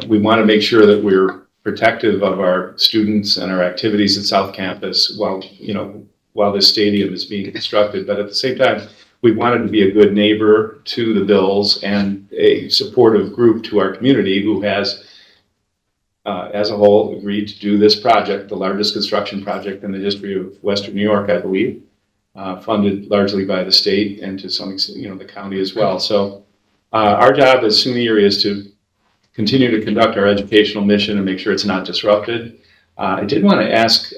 we want to make sure that we're protective of our students and our activities at South Campus while this stadium is being constructed. But at the same time, we wanted to be a good neighbor to the Bills and a supportive group to our community who has, as a whole, agreed to do this project, the largest construction project in the history of Western New York, I believe, funded largely by the state and to some extent, the county as well. So our job as SUNY area is to continue to conduct our educational mission and make sure it's not disrupted. I did want to ask,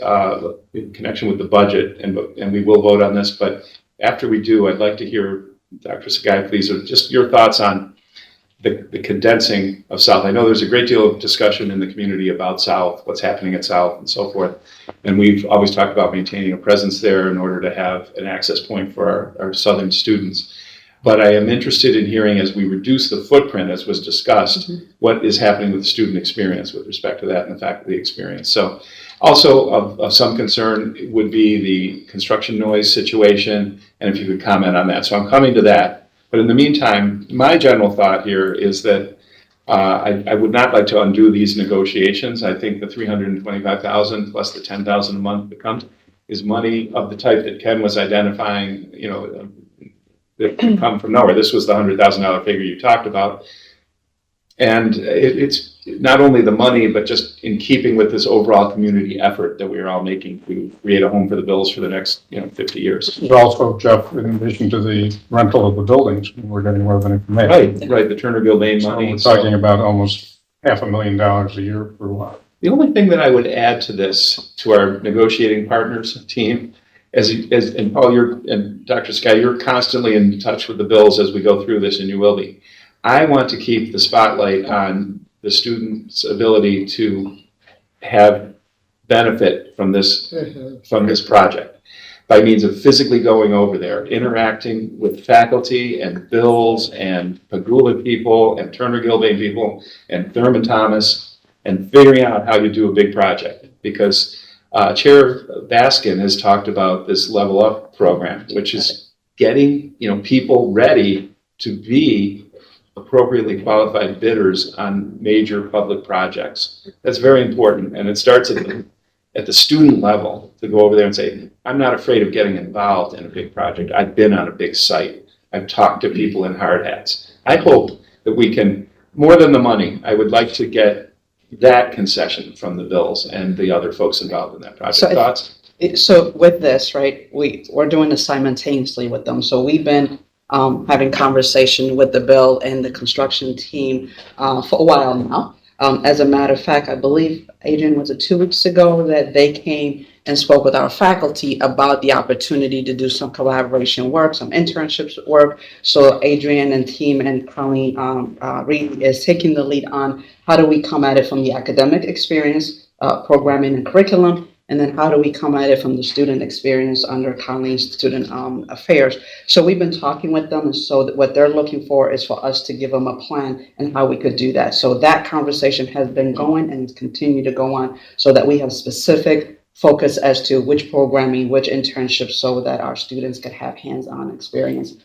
in connection with the budget, and we will vote on this, but after we do, I'd like to hear, Dr. Sagai, please, just your thoughts on the condensing of South. I know there's a great deal of discussion in the community about South, what's happening at South and so forth. And we've always talked about maintaining a presence there in order to have an access point for our Southern students. But I am interested in hearing, as we reduce the footprint, as was discussed, what is happening with the student experience with respect to that and the faculty experience. So also of some concern would be the construction noise situation, and if you could comment on that. So I'm coming to that. But in the meantime, my general thought here is that I would not like to undo these negotiations. I think the $325,000 plus the $10,000 a month that comes is money of the type that Ken was identifying, that can come from nowhere. This was the $100,000 figure you talked about. And it's not only the money, but just in keeping with this overall community effort that we are all making to create a home for the Bills for the next, 50 years. There's also, Jeff, in addition to the rental of the buildings, we're getting revenue from that. Right, the Turner Gilbane So money. we're talking about almost $500,000 a year for a while. The only thing that I would add to this, to our negotiating partners team, and Paul, and Dr. Sky, you're constantly in touch with the Bills as we go through this, and you will be. I want to keep the spotlight on the student's ability to have benefit from this project by means of physically going over there, interacting with faculty and Bills and Pagula people and Turner Gilbane people and Thurman Thomas, and figuring out how you do a big project. Because Chair Baskin has talked about this Level Up program, which is getting people ready to be appropriately qualified bidders on major public projects. That's very important, and it starts at the student level to go over there and say, I'm not afraid of getting involved in a big project. I've been on a big site. I've talked to people in hard hats. I hope that we can, more than the money, I would like to get that concession from the Bills and the other folks involved in that project. Thoughts? So with this, right, we're doing this simultaneously with them. So we've been having conversation with the Bill and the construction team for a while now. As a matter of fact, I believe, Adrian, was it 2 weeks ago that they came and spoke with our faculty about the opportunity to do some collaboration work, some internships work. So Adrian and team and Crowley Reed is taking the lead on how do we come at it from the academic experience, programming and curriculum, and then how do we come at it from the student experience under Colleen's student affairs. So we've been talking with them, and so what they're looking for is for us to give them a plan and how we could do that. So that conversation has been going and continue to go on so that we have specific focus as to which programming, which internships, so that our students could have hands-on experience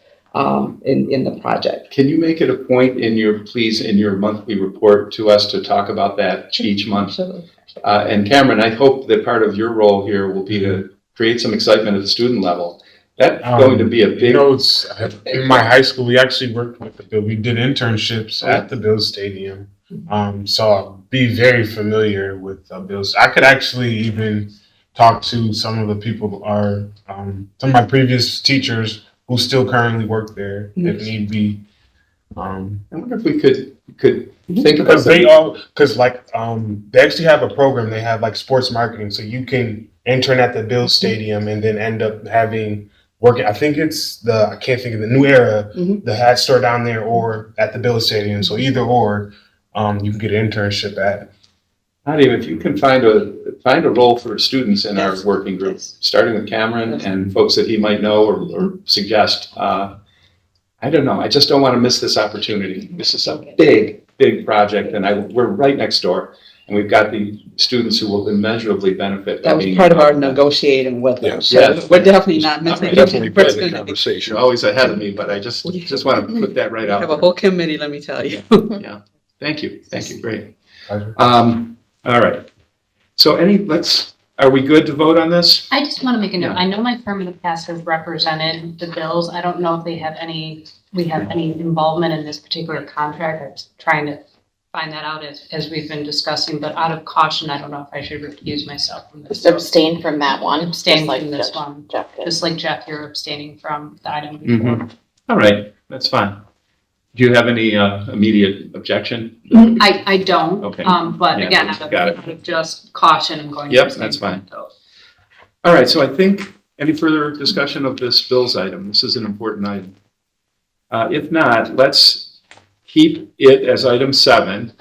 in the project. Can you make it a point in your monthly report to us to talk about that each month? Absolutely. And Cameron, I hope that part of your role here will be to create some excitement at the student level. That's going to be a big. In my high school, we actually worked with the Bill. We did internships at the Bill Stadium. So I'll be very familiar with Bills. I could actually even talk to some of the people, some of my previous teachers who still currently work there, if need be. I wonder if we could think about they actually have a program. They have like sports marketing, so you can intern at the Bill Stadium and then end up working. I think it's I can't think of the New Era, the hat store down there, or at the Bill Stadium. So either or, you can get an internship at. Nadia, if you can find a role for students in our working group, starting with Cameron and folks that he might know or suggest. I don't know. I just don't want to miss this opportunity. This is a big project, and we're right next door, and we've got the students who will immeasurably benefit. That was part of our negotiating with them. So we're definitely not missing. Definitely part of the conversation. You're always ahead of me, but I just want to put that right out. We have a whole committee, let me tell you. Yeah. Thank you. Great. All right. So are we good to vote on this? I just want to make a note. Yeah. I know my firm in the past has represented the Bills. I don't know if we have any involvement in this particular contract. I'm trying to find that out as we've been discussing, but out of caution, I don't know if I should recuse myself from this. Just abstain from that one. Abstain just from this one. Jeff did. Just like Jeff, you're abstaining from the item before. All right. That's fine. Do you have any immediate objection? I don't. Okay. But Yeah, again, got out of just caution, I'm going to Yep, abstain. that's fine. from those. All right, so I think any further discussion of this Bills item? This is an important item. If not, let's keep it as item 7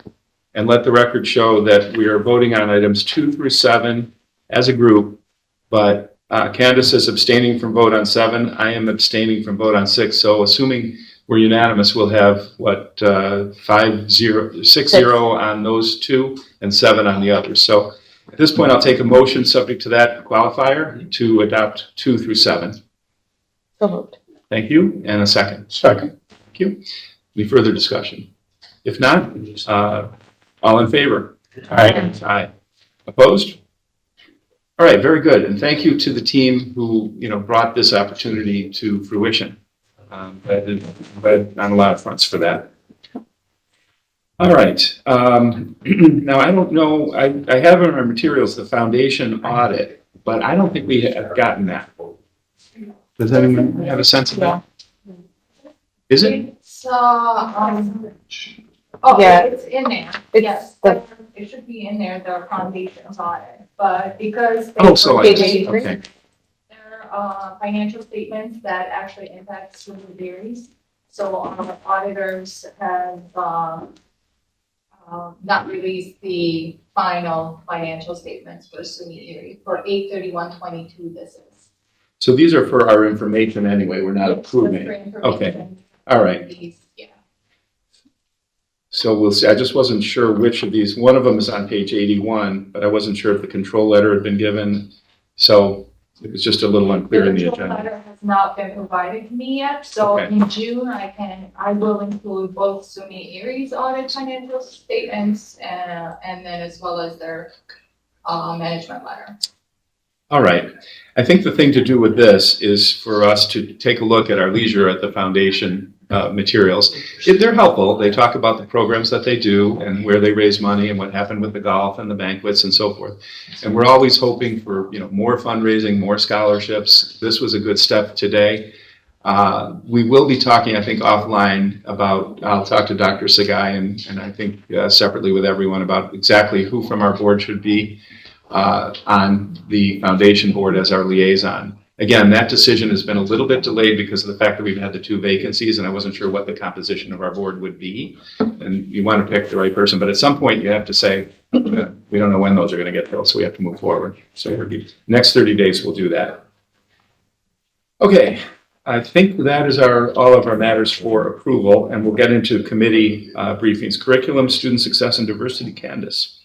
and let the record show that we are voting on items 2 through 7 as a group, but Candace is abstaining from vote on 7. I am abstaining from vote on 6. So assuming we're unanimous, we'll have 6-0 on those 2 and 7 on the others. So at this point, I'll take a motion subject to that qualifier to adopt 2 through 7. So moved. Thank you. And a second. Second. Thank you. Any further discussion? If not, all in favor? Aye. Aye. Opposed? All right, very good. And thank you to the team who, brought this opportunity to fruition. But on a lot of fronts for that. All right. Now, I don't know, I have in our materials the foundation audit, but I don't think we have gotten that. Does anyone have a sense of that? Is it? It's, it's in there, yes. It should be in there, the foundations audit, but because. So okay. There are financial statements that actually impact subsidiaries. So our auditors have, not released the final financial statements for SUNY Erie for 8/31/22 this is. So these are for our information anyway, we're not approving. Okay, all right. Yeah. So we'll see, I just wasn't sure which of these, one of them is on page 81, but I wasn't sure if the control letter had been given. So it was just a little unclear in the control agenda. letter has not been provided to me yet, so Okay. in June, I will include both SUNY Erie's audit financial statements, and then as well as their, management letter. All right. I think the thing to do with this is for us to take a look at our leisure at the foundation materials. They're helpful. They talk about the programs that they do and where they raise money and what happened with the golf and the banquets and so forth. And we're always hoping for, more fundraising, more scholarships. This was a good step today. We will be talking, I think, offline about, I'll talk to Dr. Sagai and I think separately with everyone about exactly who from our board should be on the foundation board as our liaison. Again, that decision has been a little bit delayed because of the fact that we've had the 2 vacancies and I wasn't sure what the composition of our board would be. And you want to pick the right person, but at some point you have to say, we don't know when those are going to get filled, so we have to move forward. So next 30 days we'll do that. Okay, I think that is all of our matters for approval, and we'll get into committee briefings. Curriculum, Student Success and Diversity, Candace.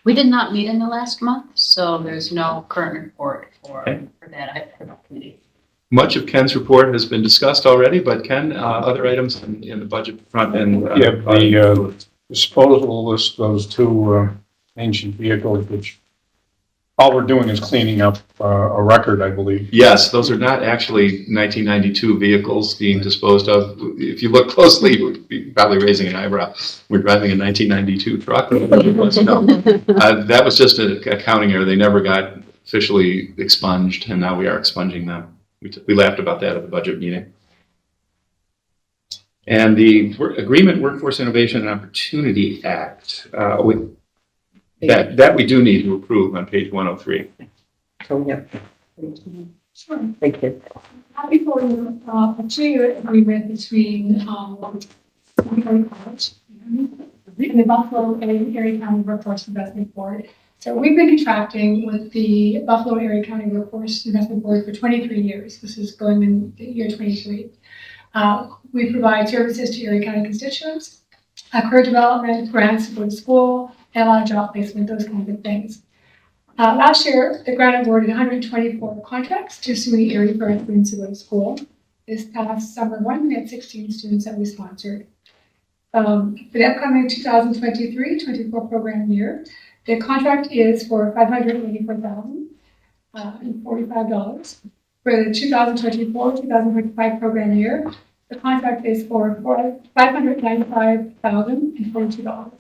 We did not meet in the last month, so there's no current report for that committee. Much of Ken's report has been discussed already, but Ken, other items in the budget front end? The disposal list, those 2 ancient vehicles, which all we're doing is cleaning up a record, I believe. Yes, those are not actually 1992 vehicles being disposed of. If you look closely, you'd be probably raising an eyebrow. We're driving a 1992 truck. No, that was just an accounting error. They never got officially expunged, and now we are expunging them. We laughed about that at the budget meeting. And the Agreement Workforce Innovation and Opportunity Act, that we do need to approve on page 103. So, yeah. Sure. Thank you. Happy for you, a 2-year agreement between, Erie College and the Buffalo Area County Workforce Investment Board. So we've been contracting with the Buffalo Area County Workforce Investment Board for 23 years. This is going in the year 23. We provide services to Erie County constituents, career development, grants to go to school, and a lot of job placement, those kinds of things. Last year, the grant awarded 124 contracts to SUNY Erie for students to go to school. This past summer one, we had 16 students that we sponsored. For the upcoming 2023-24 program year, the contract is for $584,045. For the 2024-2025 program year, the contract is for $595,042.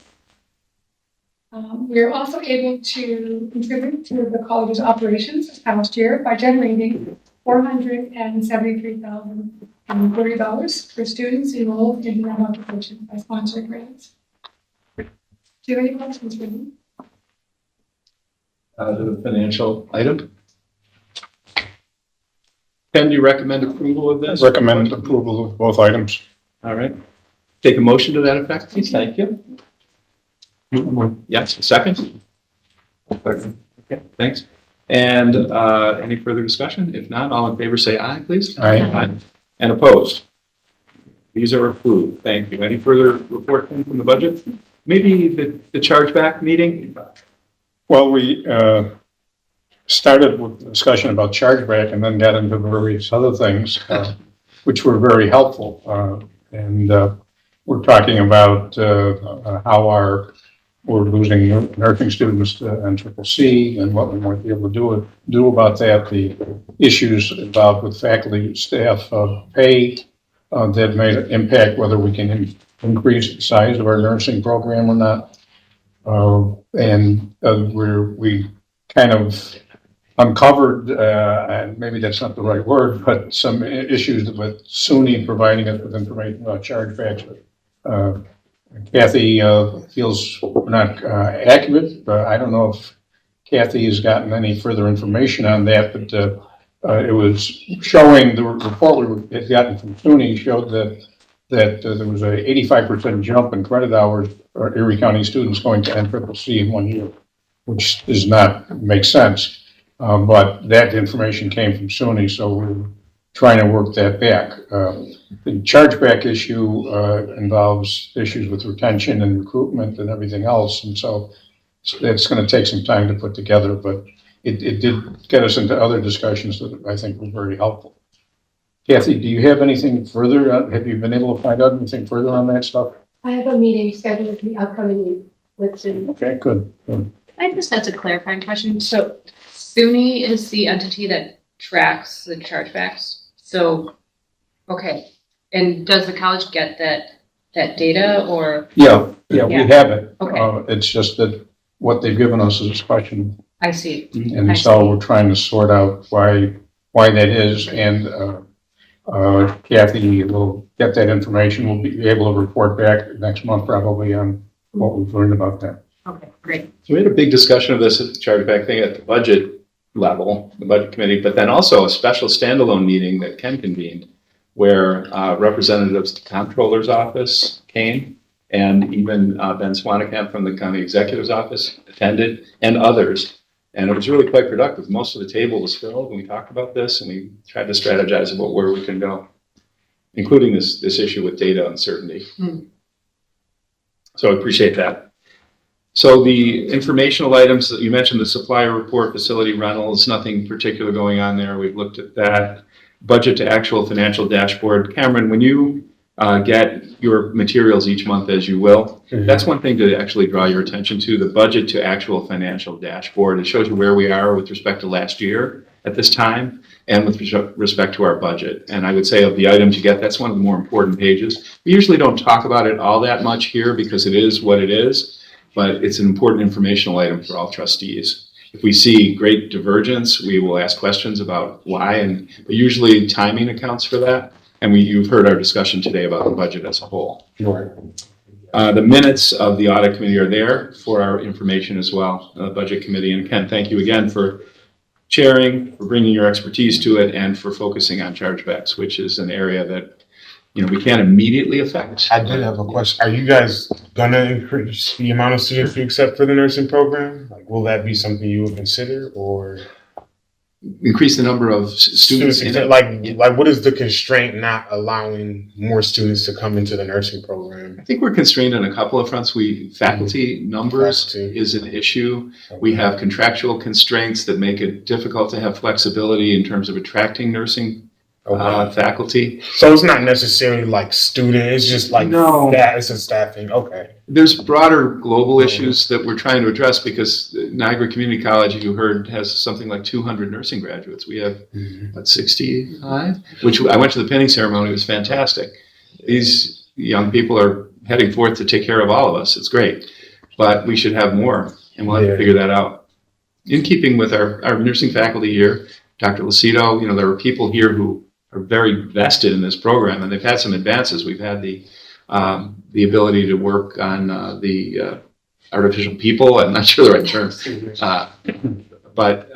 We are also able to contribute to the college's operations this past year by generating $473,030 for students enrolled in grant applications by sponsored grants. Do you have any questions for me? The financial item. Ken, do you recommend approval of this? Recommend approval of both items. All right. Take a motion to that effect, please. Thank you. Yes, second? Okay, thanks. And any further discussion? If not, all in favor say aye, please. Aye. And opposed? These are approved. Thank you. Any further report from the budget? Maybe the chargeback meeting? Well, we started with a discussion about chargeback and then got into various other things, which were very helpful. And we're talking about how our we're losing nursing students to NCCC and what we might be able to do about that, the issues involved with faculty, staff, pay, that may impact whether we can increase the size of our nursing program or not. We kind of uncovered, and maybe that's not the right word, but some issues with SUNY providing us with information about chargebacks. Kathy feels we're not accurate, but I don't know if Kathy has gotten any further information on that, but it was showing, the report we had gotten from SUNY showed that there was a 85% jump in credit hours for Erie County students going to NCCC in 1 year, which does not make sense. But that information came from SUNY, so we're trying to work that back. The chargeback issue involves issues with retention and recruitment and everything else, and so it's going to take some time to put together, but it did get us into other discussions that I think were very helpful. Kathy, do you have anything further? Have you been able to find out anything further on that stuff? I have a meeting scheduled the upcoming week with Zoom. Okay, good. I just, that's a clarifying question. So SUNY is the entity that tracks the chargebacks. So, okay. And does the college get that data or? Yeah, we have it. Okay. It's just that what they've given us is a question. I see. And so we're trying to sort out why that is, and Kathy will get that information. We'll be able to report back next month probably on what we've learned about that. Okay, great. So we had a big discussion of this at the chargeback thing at the budget level, the budget committee, but then also a special standalone meeting that Ken convened where representatives of the comptroller's office came, and even Ben Swanikamp from the county executive's office attended, and others. And it was really quite productive. Most of the table was filled, and we talked about this, and we tried to strategize about where we can go, including this issue with data uncertainty. So I appreciate that. So the informational items that you mentioned, the supplier report, facility rentals, nothing particular going on there. We've looked at that. Budget to actual financial dashboard. Cameron, when you get your materials each month, as you will, that's one thing to actually draw your attention to, the budget to actual financial dashboard. It shows you where we are with respect to last year at this time and with respect to our budget. And I would say of the items you get, that's one of the more important pages. We usually don't talk about it all that much here because it is what it is, but it's an important informational item for all trustees. If we see great divergence, we will ask questions about why, but usually timing accounts for that. And you've heard our discussion today about the budget as a whole. Right. The minutes of the audit committee are there for our information as well, budget committee. And Ken, thank you again for chairing, for bringing your expertise to it, and for focusing on chargebacks, which is an area that we can't immediately affect. I did have a question. Are you guys gonna increase the amount of students you accept for the nursing program? Like, will that be something you would consider, or increase the number of students in it? Like what is the constraint not allowing more students to come into the nursing program? I think we're constrained on a couple of fronts. Faculty numbers is an issue. We have contractual constraints that make it difficult to have flexibility in terms of attracting nursing faculty. So it's not necessarily like student, it's just like status and staffing. Okay. There's broader global issues that we're trying to address because Niagara Community College, you heard, has something like 200 nursing graduates. We have, 65? Which I went to the pinning ceremony, it was fantastic. These young people are heading forth to take care of all of us. It's great. But we should have more, and we'll have to figure that out. In keeping with our nursing faculty here, Dr. Lucido, there are people here who are very vested in this program, and they've had some advances. We've had the ability to work on the artificial people. I'm not sure the right term, but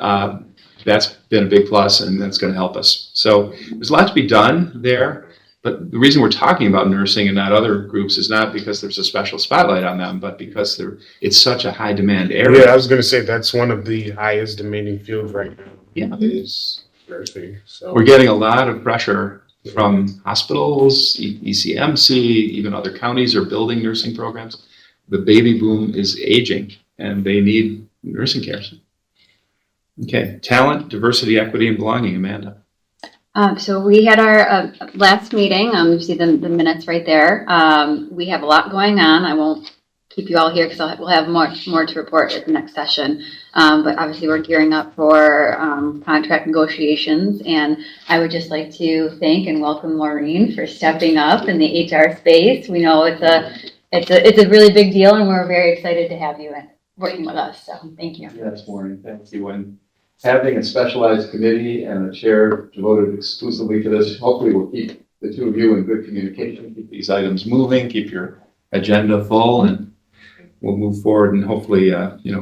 that's been a big plus, and that's going to help us. So there's a lot to be done there. But the reason we're talking about nursing and not other groups is not because there's a special spotlight on them, but because it's such a high demand area. Yeah, I was going to say that's one of the highest demanding fields right now. Yeah, is nursing. So we're getting a lot of pressure from hospitals, ECMC, even other counties are building nursing programs. The baby boom is aging, and they need nursing care. Okay, talent, diversity, equity, and belonging. Amanda. So we had our last meeting. You see the minutes right there. We have a lot going on. I won't keep you all here because we'll have more to report at the next session. But obviously we're gearing up for contract negotiations, and I would just like to thank and welcome Maureen for stepping up in the HR space. We know it's a really big deal, and we're very excited to have you working with us. So thank you. Yes, Maureen, thank you. And having a specialized committee and a chair devoted exclusively to this, hopefully will keep the two of you in good communication, keep these items moving, keep your agenda full, and we'll move forward and hopefully,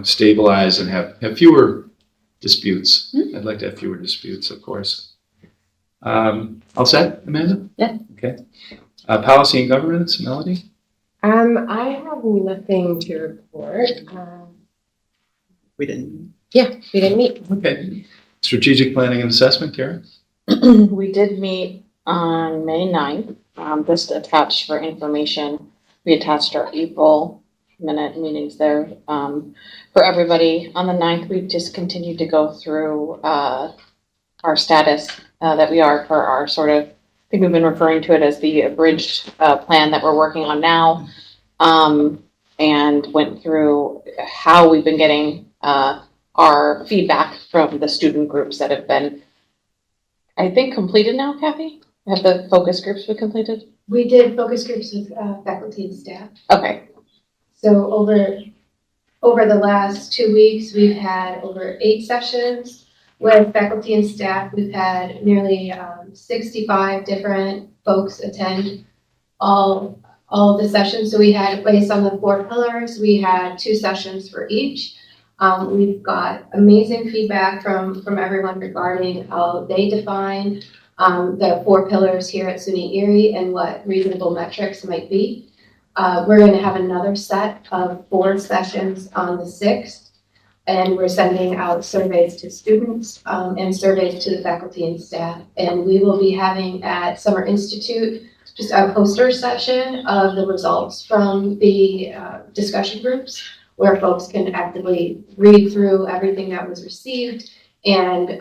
stabilize and have fewer disputes. I'd like to have fewer disputes, of course. All set, Amanda? Yeah. Okay. Policy and governance, Melody? I have nothing to report. We didn't. Yeah, we didn't meet. Okay. Strategic planning and assessment, Karen? We did meet on May 9th. Just attached for information. We attached our April minute meetings there for everybody. On the 9th, we've just continued to go through our status that we are for our sort of, I think we've been referring to it as the abridged plan that we're working on now, and went through how we've been getting our feedback from the student groups that have been, I think, completed now, Kathy? Have the focus groups been completed? We did focus groups with faculty and staff. Okay. So over the last 2 weeks, we've had over 8 sessions with faculty and staff. We've had nearly 65 different folks attend all the sessions. So we had, based on the 4 pillars, we had 2 sessions for each. We've got amazing feedback from everyone regarding how they define the 4 pillars here at SUNY Erie and what reasonable metrics might be. We're going to have another set of 4 sessions on the 6th, and we're sending out surveys to students and surveys to the faculty and staff. And we will be having at Summer Institute just a poster session of the results from the discussion groups, where folks can actively read through everything that was received and,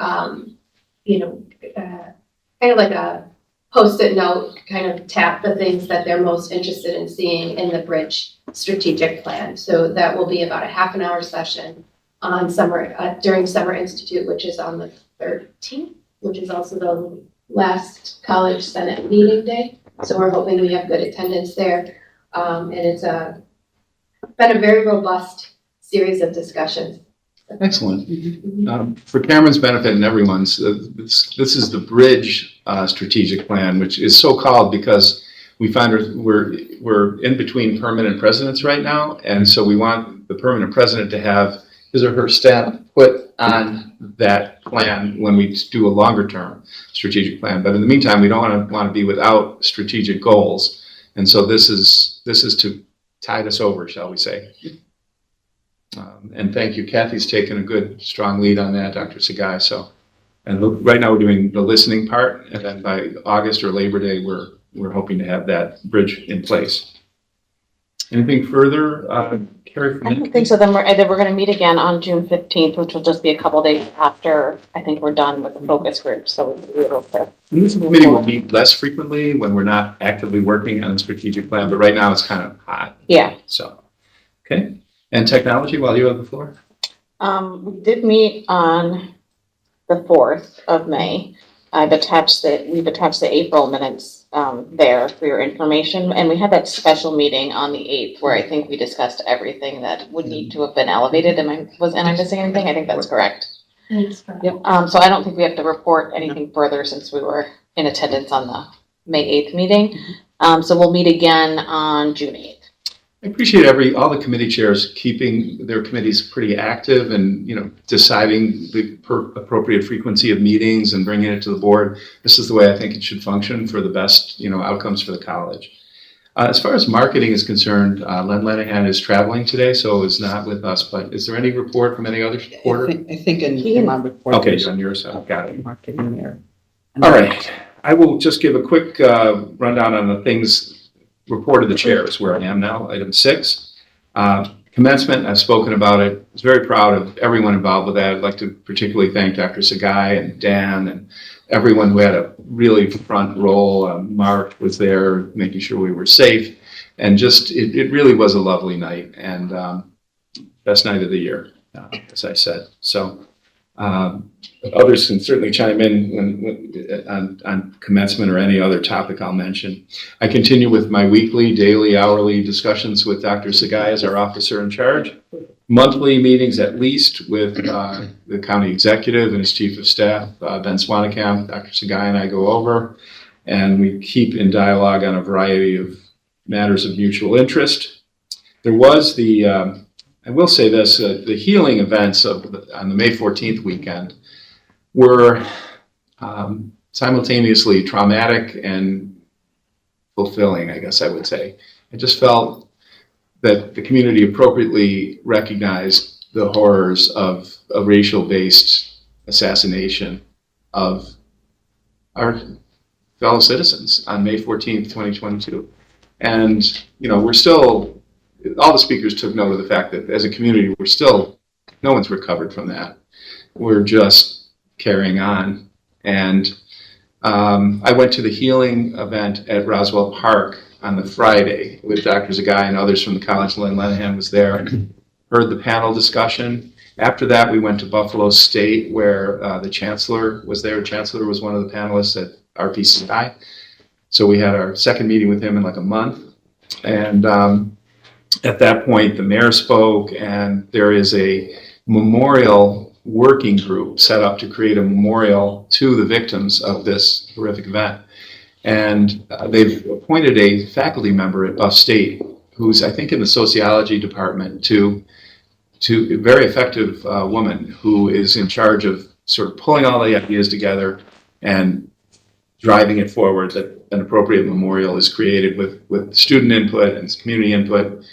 kind of like a Post-it note, kind of tap the things that they're most interested in seeing in the Bridge strategic plan. So that will be about a half an hour session on during Summer Institute, which is on the 13th, which is also the last College Senate meeting day. So we're hoping we have good attendance there. And it's been a very robust series of discussions. Excellent. For Cameron's benefit and everyone's, this is the Bridge strategic plan, which is so called because we find we're in between permanent presidents right now, and so we want the permanent president to have his or her stamp put on that plan when we do a longer term strategic plan. But in the meantime, we don't want to be without strategic goals, and so this is to tide us over, shall we say. And thank you. Kathy's taken a good, strong lead on that, Dr. Sagai. So, and right now we're doing the listening part, and then by August or Labor Day, we're hoping to have that Bridge in place. Anything further, Carrie? I don't think so. Then we're going to meet again on June 15th, which will just be a couple days after I think we're done with the focus group. So we'll be able to. This committee will meet less frequently when we're not actively working on the strategic plan, but right now it's kind of hot. Yeah. So, okay. And technology, while you have the floor? We did meet on the 4th of May. We've attached the April minutes there for your information. And we had that special meeting on the 8th where I think we discussed everything that would need to have been elevated. Am I missing anything? I think that's correct. Yep. So I don't think we have to report anything further since we were in attendance on the May 8th meeting. So we'll meet again on June 8th. I appreciate all the committee chairs keeping their committees pretty active and, deciding the appropriate frequency of meetings and bringing it to the board. This is the way I think it should function for the best, outcomes for the college. As far as marketing is concerned, Len Lenihan is traveling today, so is not with us, but is there any report from any other quarter? I think in my report. Okay, on your side, got it. Marketing there. All right, I will just give a quick rundown on the things report of the chairs, where I am now, item 6. Commencement, I've spoken about it. I was very proud of everyone involved with that. I'd like to particularly thank Dr. Sagai and Dan and everyone who had a really front role. Mark was there making sure we were safe. And just, it really was a lovely night, and best night of the year, as I said. So others can certainly chime in on commencement or any other topic I'll mention. I continue with my weekly, daily, hourly discussions with Dr. Sagai as our officer in charge. Monthly meetings at least with the county executive and his chief of staff, Ben Swanekamp. Dr. Sagai and I go over, and we keep in dialogue on a variety of matters of mutual interest. There was I will say this, the healing events on the May 14th weekend were simultaneously traumatic and fulfilling, I guess I would say. I just felt that the community appropriately recognized the horrors of a racial-based assassination of our fellow citizens on May 14th, 2022. And, we're still, all the speakers took note of the fact that as a community, no one's recovered from that. We're just carrying on. And I went to the healing event at Roswell Park on the Friday with Dr. Zagai and others from the college. Len Lenahan was there, heard the panel discussion. After that, we went to Buffalo State where the chancellor was there. The chancellor was one of the panelists at RPCI. So we had our second meeting with him in like a month. And at that point, the mayor spoke, and there is a memorial working group set up to create a memorial to the victims of this horrific event. And they've appointed a faculty member at Buff State who's, I think, in the sociology department to a very effective woman who is in charge of sort of pulling all the ideas together and driving it forward, that an appropriate memorial is created with student input and community input,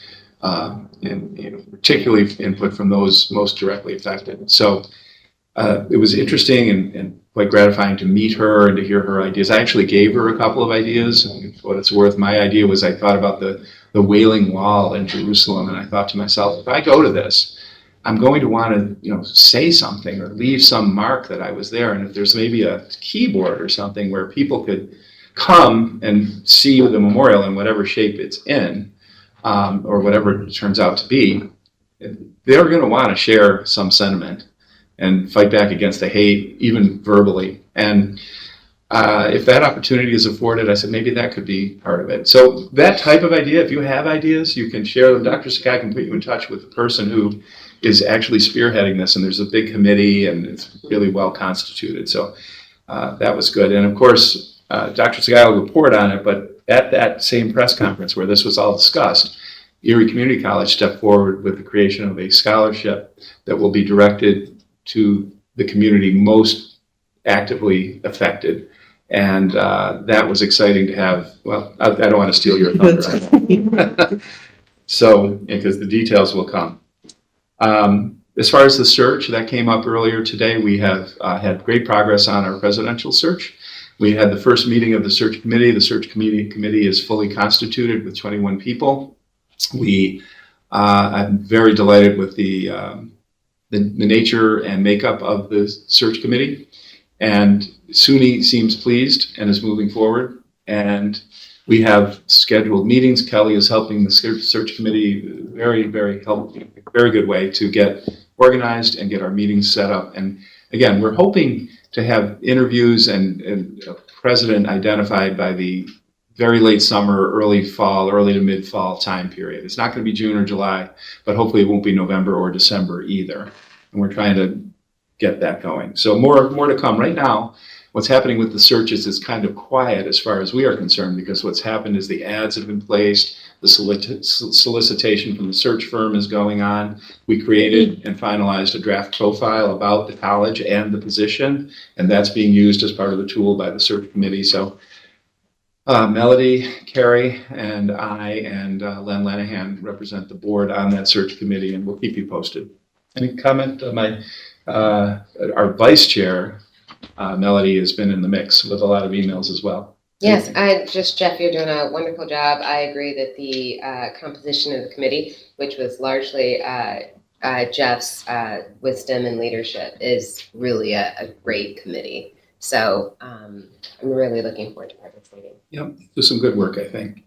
and particularly input from those most directly affected. So it was interesting and quite gratifying to meet her and to hear her ideas. I actually gave her a couple of ideas. And for what it's worth, my idea was I thought about the Wailing Wall in Jerusalem, and I thought to myself, if I go to this, I'm going to want to, say something or leave some mark that I was there. And if there's maybe a keyboard or something where people could come and see the memorial in whatever shape it's in, or whatever it turns out to be, they're going to want to share some sentiment and fight back against the hate, even verbally. And if that opportunity is afforded, I said maybe that could be part of it. So that type of idea, if you have ideas, you can share them. Dr. Sakai can put you in touch with the person who is actually spearheading this, and there's a big committee, and it's really well constituted. So that was good. And of course, Dr. Sakai will report on it, but at that same press conference where this was all discussed, Erie Community College stepped forward with the creation of a scholarship that will be directed to the community most actively affected. And that was exciting to have. Well, I don't want to steal your thunder. So, because the details will come. As far as the search, that came up earlier today, we have had great progress on our presidential search. We had the first meeting of the search committee. The search committee is fully constituted with 21 people. I'm very delighted with the nature and makeup of the search committee. And SUNY seems pleased and is moving forward. And we have scheduled meetings. Kelly is helping the search committee very good way to get organized and get our meetings set up. And again, we're hoping to have interviews and a president identified by the very late summer, early fall, early to mid fall time period. It's not going to be June or July, but hopefully it won't be November or December either. And we're trying to get that going. So more to come. Right now, what's happening with the searches is kind of quiet as far as we are concerned, because what's happened is the ads have been placed, the solicitation from the search firm is going on. We created and finalized a draft profile about the college and the position, and that's being used as part of the tool by the search committee. So Melody, Carrie, and I and Len Lenahan represent the board on that search committee, and we'll keep you posted. Any comment? Our vice chair, Melody, has been in the mix with a lot of emails as well. Yes, Jeff, you're doing a wonderful job. I agree that the composition of the committee, which was largely Jeff's wisdom and leadership, is really a great committee. So I'm really looking forward to participating. Yep, do some good work, I think.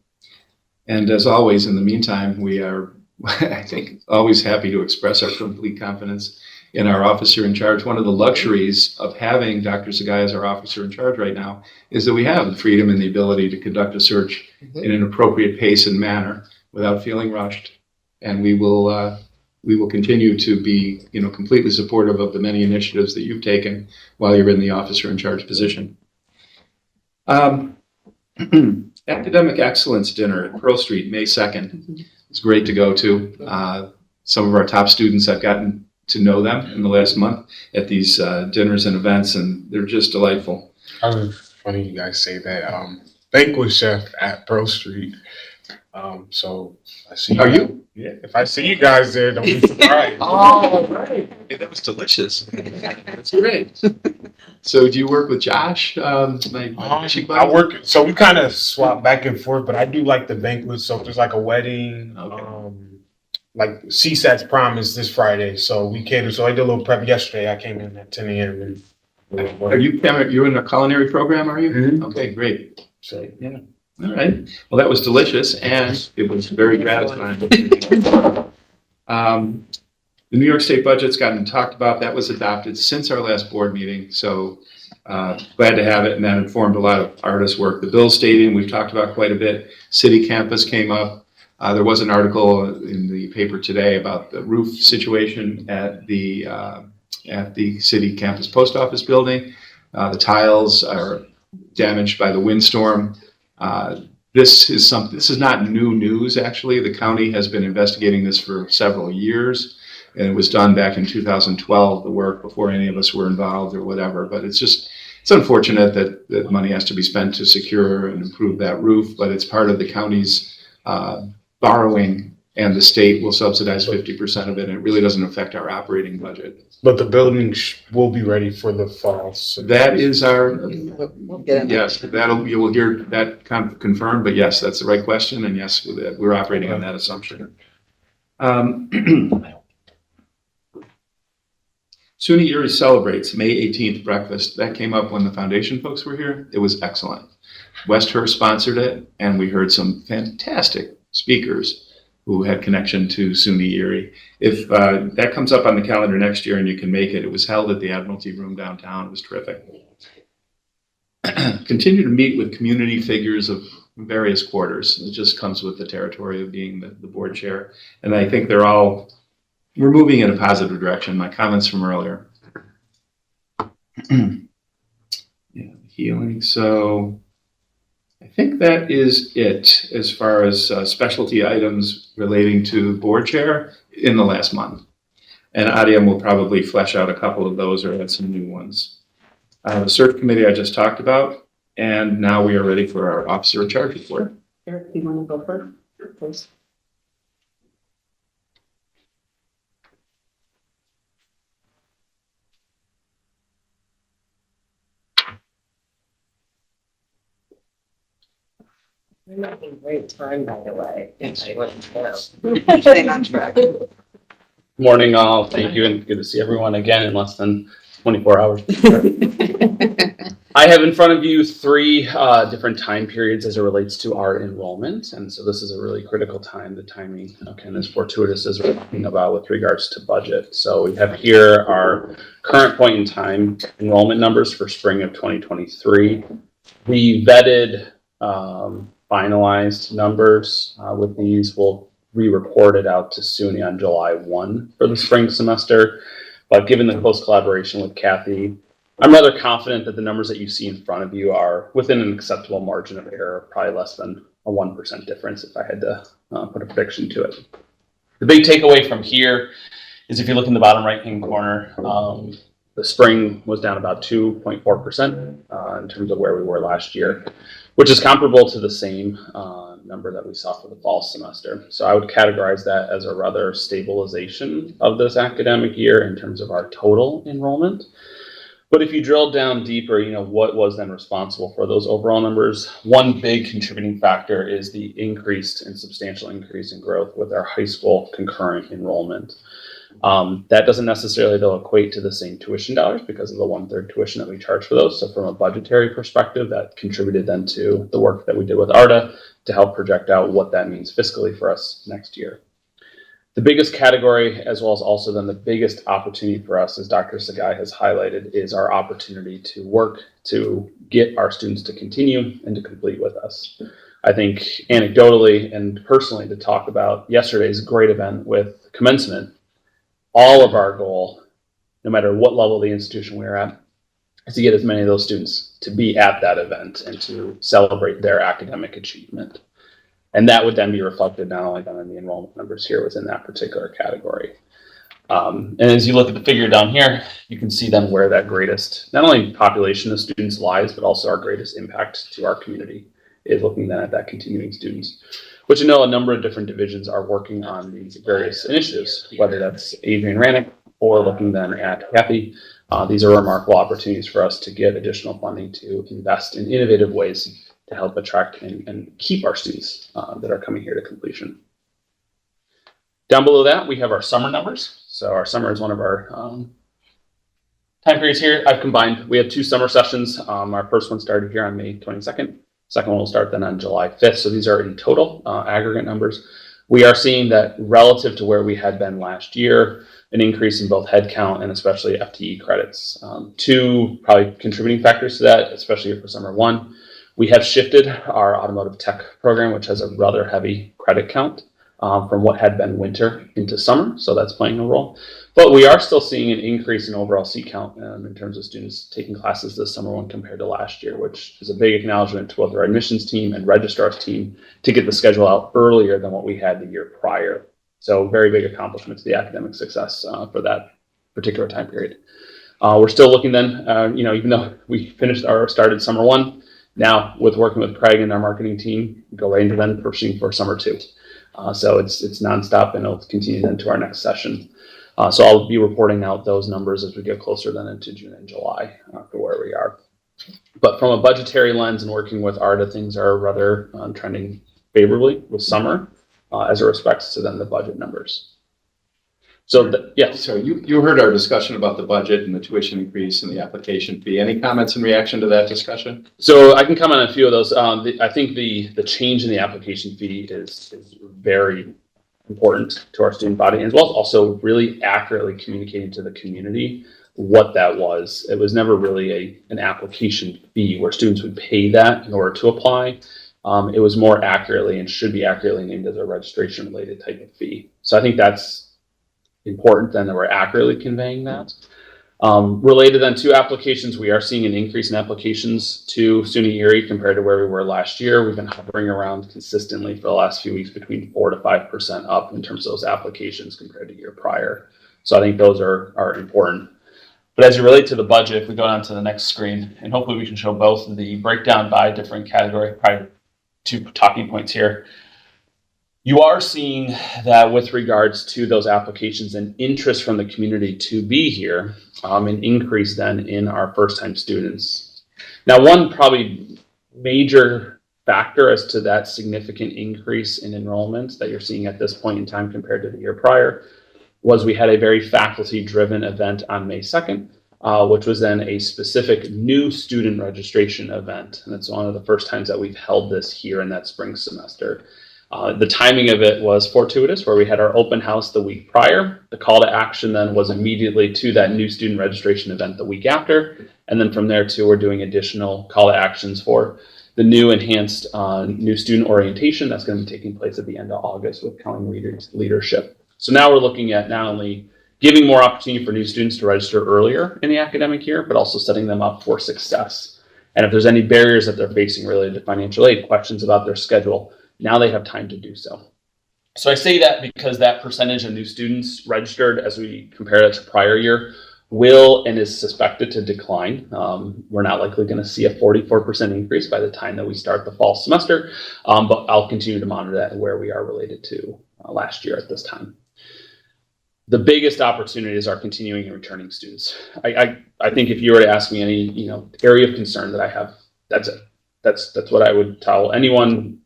And as always, in the meantime, we are, I think, always happy to express our complete confidence in our officer in charge. One of the luxuries of having Dr. Sagai as our officer in charge right now is that we have the freedom and the ability to conduct a search in an appropriate pace and manner without feeling rushed. And we will continue to be, completely supportive of the many initiatives that you've taken while you're in the officer in charge position. Academic Excellence Dinner at Pearl Street, May 2nd. It's great to go to. Some of our top students, I've gotten to know them in the last month at these dinners and events, and they're just delightful. Funny you guys say that. Banquet chef at Pearl Street. So I see. Are you? Yeah. If I see you guys there, don't be surprised. Oh, right. Hey, that was delicious. That's great. So do you work with Josh? I work, so we kind of swap back and forth, but I do like the banquet. So if there's like a wedding, like CSAT's prom is this Friday, so we cater. So I did a little prep yesterday. I came in at 10 a.m. Are you're in a culinary program, are you? Mm-hmm. Okay, great. So, yeah. All right. Well, that was delicious, and it was very gratifying. The New York State budget's gotten talked about. That was adopted since our last board meeting, so glad to have it, and that informed a lot of artist work. The Bill Stadium, we've talked about quite a bit. City campus came up. There was an article in the paper today about the roof situation at the city campus post office building. The tiles are damaged by the windstorm. This is not new news, actually. The county has been investigating this for several years, and it was done back in 2012, the work, before any of us were involved or whatever. But it's unfortunate that money has to be spent to secure and improve that roof, but it's part of the county's borrowing, and the state will subsidize 50% of it, and it really doesn't affect our operating budget. But the building will be ready for the fall. So that is our, yes, you will hear that confirmed, but yes, that's the right question, and yes, we're operating on that assumption. SUNY Erie celebrates May 18th breakfast. That came up when the foundation folks were here. It was excellent. Westhurst sponsored it, and we heard some fantastic speakers who had connection to SUNY Erie. If that comes up on the calendar next year and you can make it, it was held at the Admiralty Room downtown. It was terrific. Continue to meet with community figures of various quarters. It just comes with the territory of being the board chair. And I think we're moving in a positive direction. My comments from earlier. Yeah, healing. So I think that is it as far as specialty items relating to board chair in the last month. And Adiam will probably flesh out a couple of those or add some new ones. The search committee I just talked about, and now we are ready for our officer in charge report. Eric, do you want to go first, please? We're making great time, by the way. Yes. I wouldn't know. Staying on track. Morning all, thank you, and good to see everyone again in less than 24 hours. I have in front of you three different time periods as it relates to our enrollment, and so this is a really critical time. The timing, again, is fortuitous as we're talking about with regards to budget. So we have here our current point in time enrollment numbers for spring of 2023. We vetted finalized numbers with these. We'll re-report it out to SUNY on July 1 for the spring semester. But given the close collaboration with Kathy, I'm rather confident that the numbers that you see in front of you are within an acceptable margin of error, probably less than a 1% difference if I had to put a prediction to it. The big takeaway from here is if you look in the bottom right-hand corner, the spring was down about 2.4% in terms of where we were last year, which is comparable to the same number that we saw for the fall semester. So I would categorize that as a rather stabilization of this academic year in terms of our total enrollment. But if you drill down deeper, what was then responsible for those overall numbers? One big contributing factor is the increased and substantial increase in growth with our high school concurrent enrollment. That doesn't necessarily though equate to the same tuition dollars because of the 1/3 tuition that we charge for those. So from a budgetary perspective, that contributed then to the work that we did with ARDA to help project out what that means fiscally for us next year. The biggest category, as well as also then the biggest opportunity for us, as Dr. Sagai has highlighted, is our opportunity to work to get our students to continue and to complete with us. I think anecdotally and personally, to talk about yesterday's great event with commencement, all of our goal, no matter what level of the institution we're at, is to get as many of those students to be at that event and to celebrate their academic achievement. And that would then be reflected not only on the enrollment numbers here within that particular category. And as you look at the figure down here, you can see then where that greatest, not only population of students lies, but also our greatest impact to our community is looking then at that continuing students, which a number of different divisions are working on these various initiatives, whether that's Adrian Rannick or looking then at Kathy. These are remarkable opportunities for us to get additional funding to invest in innovative ways to help attract and keep our students that are coming here to completion. Down below that, we have our summer numbers. So our summer is one of our time periods here. I've combined, we have 2 summer sessions. Our first one started here on May 22nd. Second one will start then on July 5th. So these are in total aggregate numbers. We are seeing that relative to where we had been last year, an increase in both headcount and especially FTE credits. 2 probably contributing factors to that, especially for summer 1. We have shifted our automotive tech program, which has a rather heavy credit count from what had been winter into summer. So that's playing a role. But we are still seeing an increase in overall seat count in terms of students taking classes this summer when compared to last year, which is a big acknowledgement to both our admissions team and registrar's team to get the schedule out earlier than what we had the year prior. So very big accomplishment to the academic success for that particular time period. We're still looking then, even though we started summer 1, now with working with Craig and our marketing team, go right into then pushing for summer 2. So it's nonstop and it'll continue into our next session. So I'll be reporting out those numbers as we get closer then into June and July for where we are. But from a budgetary lens and working with ARDA, things are rather trending favorably with summer as it respects to then the budget numbers. So, yes. So you heard our discussion about the budget and the tuition increase and the application fee. Any comments in reaction to that discussion? So I can comment on a few of those. I think the change in the application fee is very important to our student body, as well as also really accurately communicating to the community what that was. It was never really an application fee where students would pay that in order to apply. It was more accurately and should be accurately named as a registration related type of fee. So I think that's important then that we're accurately conveying that. Related then to applications, we are seeing an increase in applications to SUNY Erie compared to where we were last year. We've been hovering around consistently for the last few weeks between 4 to 5% up in terms of those applications compared to year prior. So I think those are important. But as you relate to the budget, if we go on to the next screen, and hopefully we can show both the breakdown by different category, probably 2 talking points here. You are seeing that with regards to those applications and interest from the community to be here, an increase then in our first-time students. Now, one probably major factor as to that significant increase in enrollment that you're seeing at this point in time compared to the year prior was we had a very faculty-driven event on May 2nd, which was then a specific new student registration event. And it's one of the first times that we've held this here in that spring semester. The timing of it was fortuitous, where we had our open house the week prior. The call to action then was immediately to that new student registration event the week after. And then from there too, we're doing additional call to actions for the new enhanced new student orientation that's going to be taking place at the end of August with County leadership. So now we're looking at not only giving more opportunity for new students to register earlier in the academic year, but also setting them up for success. And if there's any barriers that they're facing related to financial aid, questions about their schedule, now they have time to do so. So I say that because that percentage of new students registered as we compare it to prior year will and is suspected to decline. We're not likely going to see a 44% increase by the time that we start the fall semester, but I'll continue to monitor that and where we are related to last year at this time. The biggest opportunities are continuing and returning students. I think if you were to ask me any area of concern that I have, that's it. That's what I would tell anyone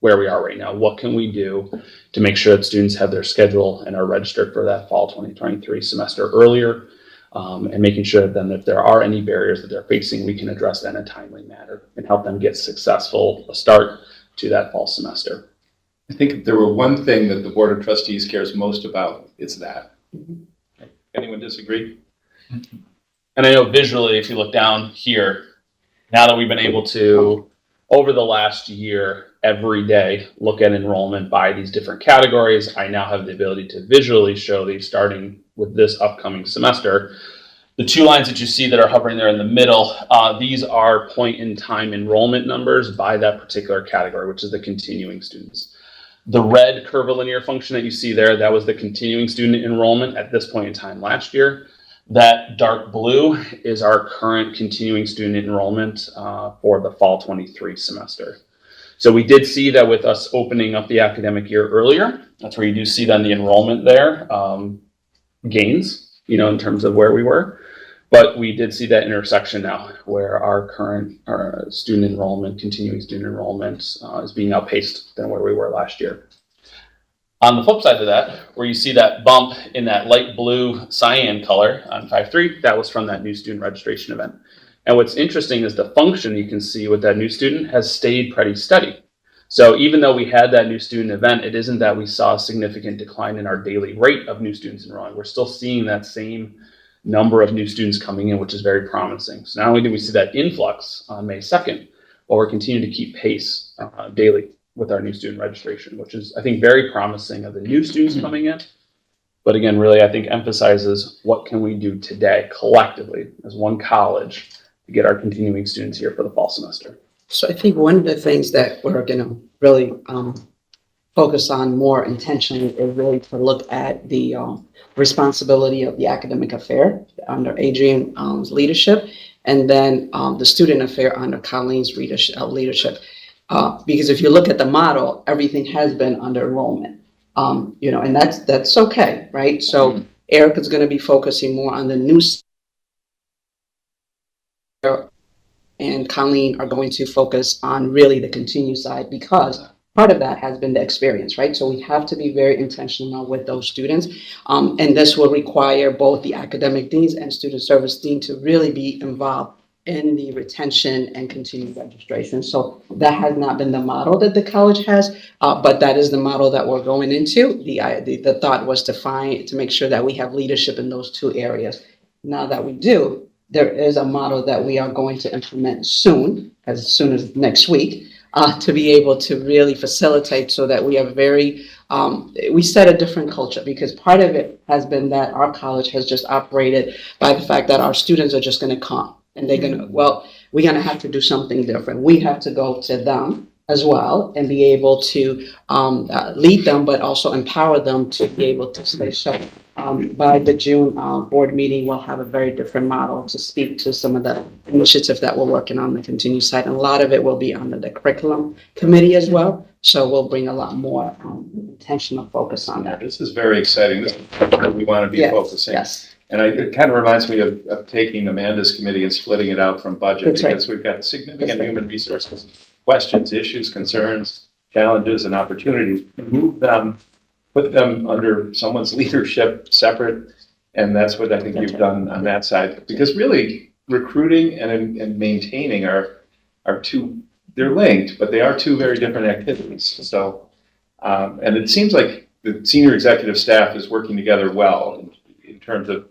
where we are right now. What can we do to make sure that students have their schedule and are registered for that fall 2023 semester earlier, and making sure that then if there are any barriers that they're facing, we can address that in a timely manner and help them get successful a start to that fall semester. I think if there were one thing that the Board of Trustees cares most about, it's that. Anyone disagree? And I know visually, if you look down here, now that we've been able to, over the last year, every day, look at enrollment by these different categories, I now have the ability to visually show these starting with this upcoming semester. The two lines that you see that are hovering there in the middle, these are point in time enrollment numbers by that particular category, which is the continuing students. The red curvilinear function that you see there, that was the continuing student enrollment at this point in time last year. That dark blue is our current continuing student enrollment for the fall 23 semester. So we did see that with us opening up the academic year earlier, that's where you do see then the enrollment there, gains, in terms of where we were. But we did see that intersection now where our current student enrollment, continuing student enrollment is being outpaced than where we were last year. On the flip side of that, where you see that bump in that light blue cyan color on 5.3, that was from that new student registration event. And what's interesting is the function you can see with that new student has stayed pretty steady. So even though we had that new student event, it isn't that we saw a significant decline in our daily rate of new students enrolling. We're still seeing that same number of new students coming in, which is very promising. So not only do we see that influx on May 2nd, but we're continuing to keep pace daily with our new student registration, which is, I think, very promising of the new students coming in. But again, really, I think emphasizes what can we do today collectively as one college to get our continuing students here for the fall semester. So I think one of the things that we're going to really focus on more intentionally is really to look at the responsibility of the academic affair under Adrian's leadership, and then the student affair under Colleen's leadership. Because if you look at the model, everything has been under enrollment, and that's okay, right? So Erica's going to be focusing more on the new, and Colleen are going to focus on really the continued side, because part of that has been the experience, right? So we have to be very intentional with those students. And this will require both the academic deans and student service dean to really be involved in the retention and continued registration. So that has not been the model that the college has, but that is the model that we're going into. The thought was to make sure that we have leadership in those two areas. Now that we do, there is a model that we are going to implement soon as next week, to be able to really facilitate so that we have we set a different culture, because part of it has been that our college has just operated by the fact that our students are just going to come and they're going to, we're going to have to do something different. We have to go to them as well and be able to lead them, but also empower them to be able to stay. So by the June board meeting, we'll have a very different model to speak to some of the initiatives that we're working on the continued side. And a lot of it will be under the curriculum committee as well. So we'll bring a lot more intentional focus on that. This is very exciting. This is where we want to be focusing. Yes. And it kind of reminds me of taking Amanda's committee and splitting it out from budget. That's because we've got significant human resources, questions, issues, concerns, challenges, and opportunities. Move them, put them under someone's leadership separate. And that's what I think you've done on that side. Because really, recruiting and maintaining are two, they're linked, but they are two very different activities. So, and it seems like the senior executive staff is working together well in terms of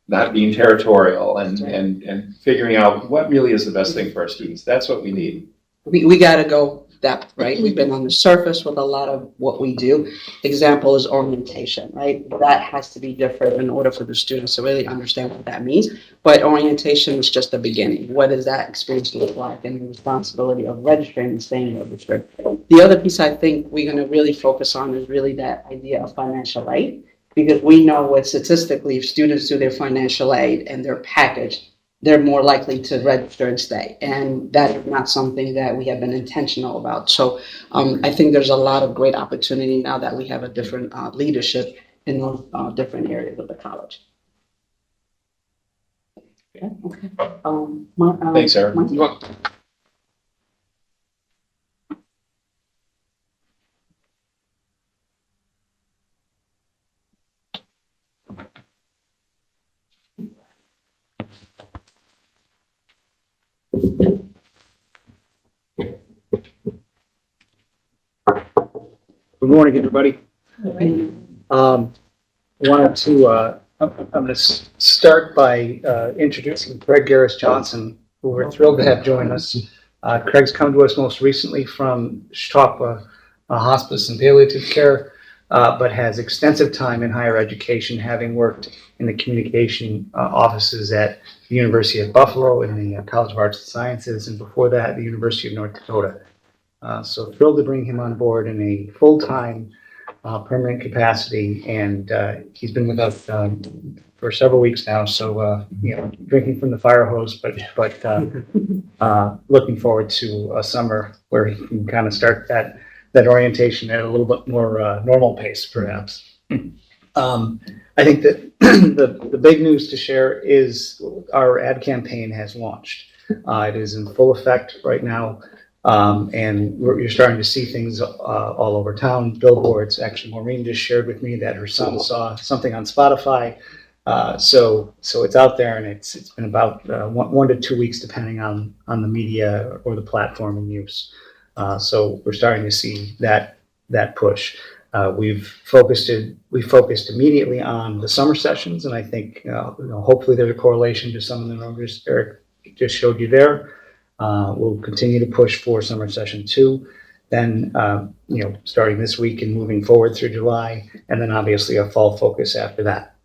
not being territorial and figuring out what really is the best thing for our students. That's what we need. We got to go depth, right? We've been on the surface with a lot of what we do. Example is orientation, right? That has to be different in order for the students to really understand what that means. But orientation is just the beginning. What does that experience look like, and the responsibility of registering and staying registered? The other piece I think we're going to really focus on is really that idea of financial aid, because we know what statistically, if students do their financial aid and their package, they're more likely to register and stay. And that is not something that we have been intentional about. So I think there's a lot of great opportunity now that we have a different leadership in those different areas of the college. Okay. Thanks, Eric. Good morning, everybody. Wanted to, I'm going to start by introducing Craig Garris Johnson, who we're thrilled to have join us. Craig's come to us most recently from Chautauqua Hospice and Palliative Care, but has extensive time in higher education, having worked in the communication offices at the University of Buffalo in the College of Arts and Sciences, and before that, the University of North Dakota. So thrilled to bring him on board in a full-time permanent capacity, and he's been with us for several weeks now. So drinking from the fire hose, but looking forward to a summer where he can kind of start that orientation at a little bit more normal pace, perhaps. I think that the big news to share is our ad campaign has launched. It is in full effect right now. And you're starting to see things all over town, billboards. Actually, Maureen just shared with me that her son saw something on Spotify. So it's out there, and it's been about 1 to 2 weeks, depending on the media or the platform in use. So we're starting to see that push. We focused immediately on the summer sessions, and I think hopefully there's a correlation to some of the numbers Eric just showed you there. We'll continue to push for summer session 2, then, starting this week and moving forward through July, and then obviously a fall focus after that.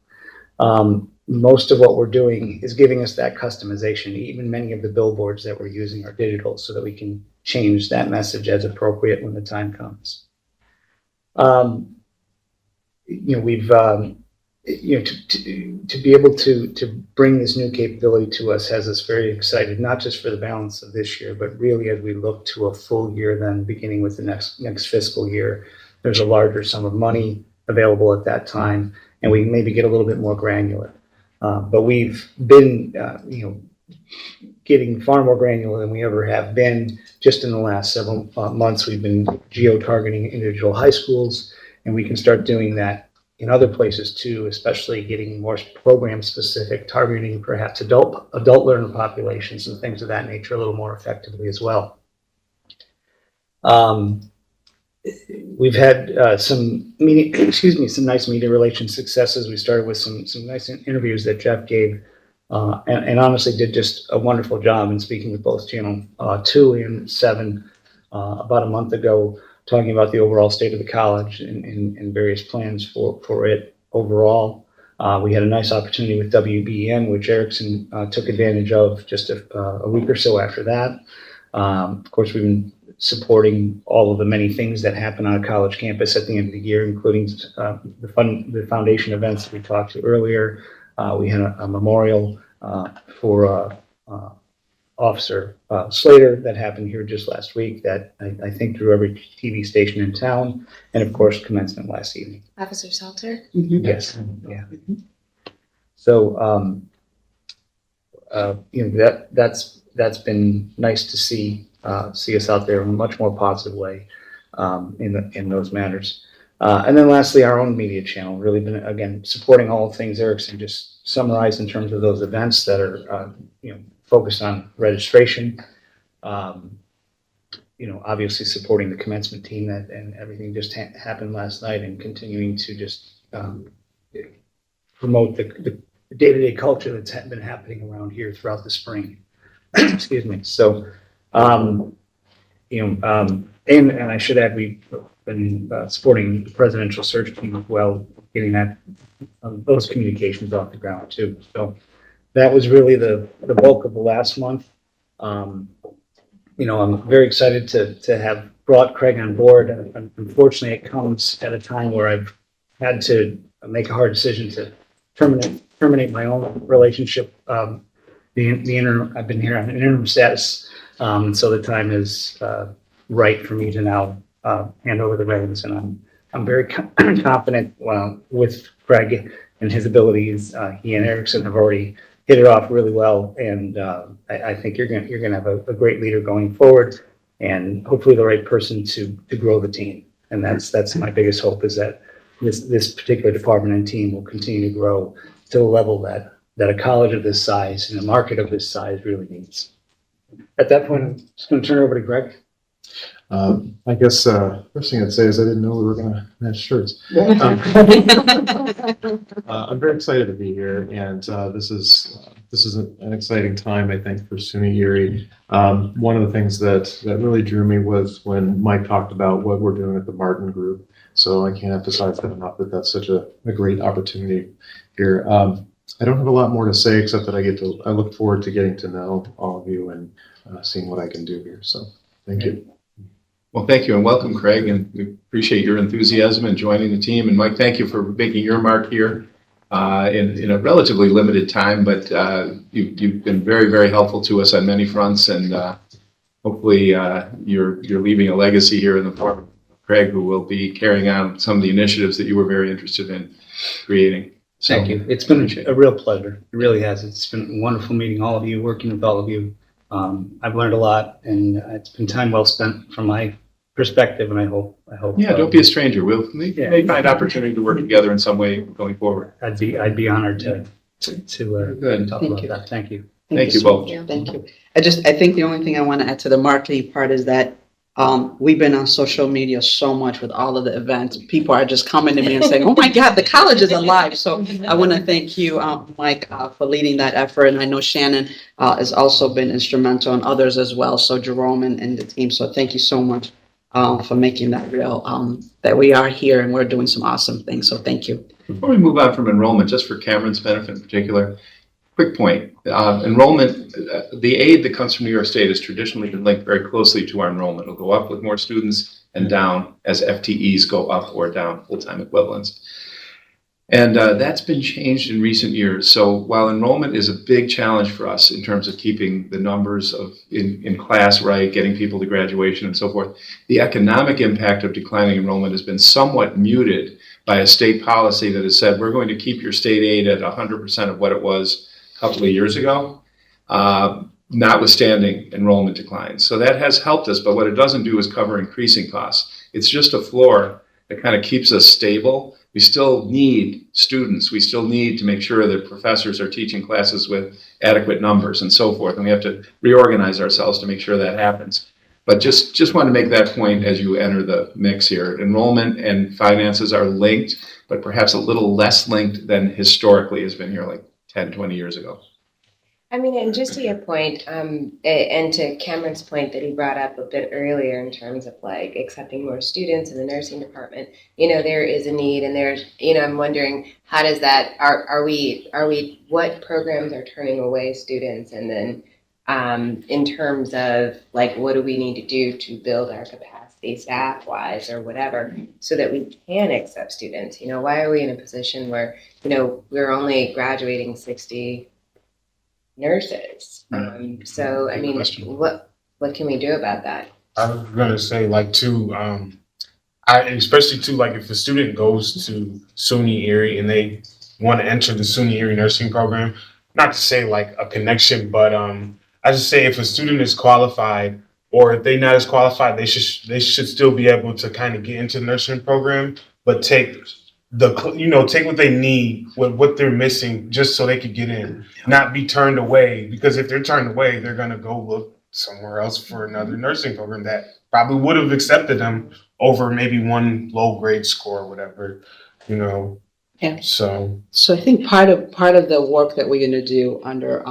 Most of what we're doing is giving us that customization. Even many of the billboards that we're using are digital so that we can change that message as appropriate when the time comes. We've to be able to bring this new capability to us has us very excited, not just for the balance of this year, but really as we look to a full year, then beginning with the next fiscal year. There's a larger sum of money available at that time, and we maybe get a little bit more granular. But we've been, getting far more granular than we ever have been. Just in the last several months, we've been geo-targeting individual high schools, and we can start doing that in other places too, especially getting more program specific, targeting perhaps adult learner populations and things of that nature a little more effectively as well. We've had some nice media relations successes. We started with some nice interviews that Jeff gave, and honestly did just a wonderful job in speaking with both Channel 2 and 7 about a month ago, talking about the overall state of the college and various plans for it overall. We had a nice opportunity with WBEN, which Erickson took advantage of just a week or so after that. Of course, we've been supporting all of the many things that happen on a college campus at the end of the year, including the foundation events that we talked to earlier. We had a memorial for Officer Slater that happened here just last week that I think drew every TV station in town, and of course commencement last evening. Officer Salter? Yes, yeah. So that's been nice to see us out there in a much more positive way in those matters. And then lastly, our own media channel, really been, again, supporting all things Erickson just summarized in terms of those events that are focused on registration, obviously supporting the commencement team and everything just happened last night, and continuing to just promote the day-to-day culture that's been happening around here throughout the spring. Excuse me. So, and I should add, we've been supporting the presidential search team as well, getting those communications off the ground too. So that was really the bulk of the last month. I'm very excited to have brought Craig on board. Unfortunately, it comes at a time where I've had to make a hard decision to terminate my own relationship. The interim, I've been here on an interim status, so the time is right for me to now hand over the reins, and I'm very confident with Craig and his abilities. He and Erickson have already hit it off really well, and I think you're gonna have a great leader going forward, and hopefully the right person to grow the team. And that's my biggest hope, is that this particular department and team will continue to grow to the level that a college of this size and a market of this size really needs. At that point, I'm just going to turn it over to Greg. I guess, first thing I'd say is I didn't know we were gonna match shirts. I'm very excited to be here, and this is an exciting time, I think, for SUNY Erie. One of the things that really drew me was when Mike talked about what we're doing at the Martin Group. So I can't emphasize that enough, that that's such a great opportunity here. I don't have a lot more to say except that I look forward to getting to know all of you and seeing what I can do here. So thank you. Well, thank you and welcome, Craig, and we appreciate your enthusiasm in joining the team. And Mike, thank you for making your mark here in a relatively limited time, but you've been very, very helpful to us on many fronts, and hopefully you're leaving a legacy here in the form of Craig, who will be carrying on some of the initiatives that you were very interested in creating. So, Thank you. It's been a real pleasure. It really has. It's been wonderful meeting all of you, working with all of you. I've learned a lot, and it's been time well spent from my perspective, and I hope. Yeah, don't be a stranger. We may find opportunity to work together in some way going forward. I'd be honored to talk about that. Thank you. Thank you both. Thank you. I think the only thing I want to add to the marketing part is that we've been on social media so much with all of the events. People are just coming to me and saying, "Oh my God, the college is alive!" So I want to thank you, Mike, for leading that effort, and I know Shannon has also been instrumental, and others as well. So Jerome and the team. So thank you so much for making that real. That we are here and we're doing some awesome things. So thank you. Before we move on from enrollment, just for Cameron's benefit in particular, quick point. Enrollment, the aid that comes from New York State has traditionally been linked very closely to our enrollment. It'll go up with more students and down as FTEs go up or down, full-time equivalents. And that's been changed in recent years. So while enrollment is a big challenge for us in terms of keeping the numbers in class right, getting people to graduation and so forth, the economic impact of declining enrollment has been somewhat muted by a state policy that has said, we're going to keep your state aid at 100% of what it was a couple of years ago, notwithstanding enrollment declines. So that has helped us, but what it doesn't do is cover increasing costs. It's just a floor that kind of keeps us stable. We still need students. We still need to make sure that professors are teaching classes with adequate numbers and so forth. And we have to reorganize ourselves to make sure that happens. But just want to make that point as you enter the mix here. Enrollment and finances are linked, but perhaps a little less linked than historically has been here like 10, 20 years ago. I mean, and just to your point, and to Cameron's point that he brought up a bit earlier in terms of like accepting more students in the nursing department, there is a need, and there's, I'm wondering, how does that, are we, what programs are turning away students? And then in terms of like, what do we need to do to build our capacity staff-wise or whatever so that we can accept students? Why are we in a position where, we're only graduating 60 nurses? So, I mean, what can we do about that? I was gonna say, like, too, especially too, like, if a student goes to SUNY Erie and they want to enter the SUNY Erie nursing program, not to say like a connection, but I just say if a student is qualified, or if they're not as qualified, they should still be able to kind of get into the nursing program, but take what they need, what they're missing, just so they could get in, not be turned away. Because if they're turned away, they're gonna go look somewhere else for another nursing program that probably would have accepted them over maybe one low grade score or whatever, Yeah. So I think part of the work that we're going to do under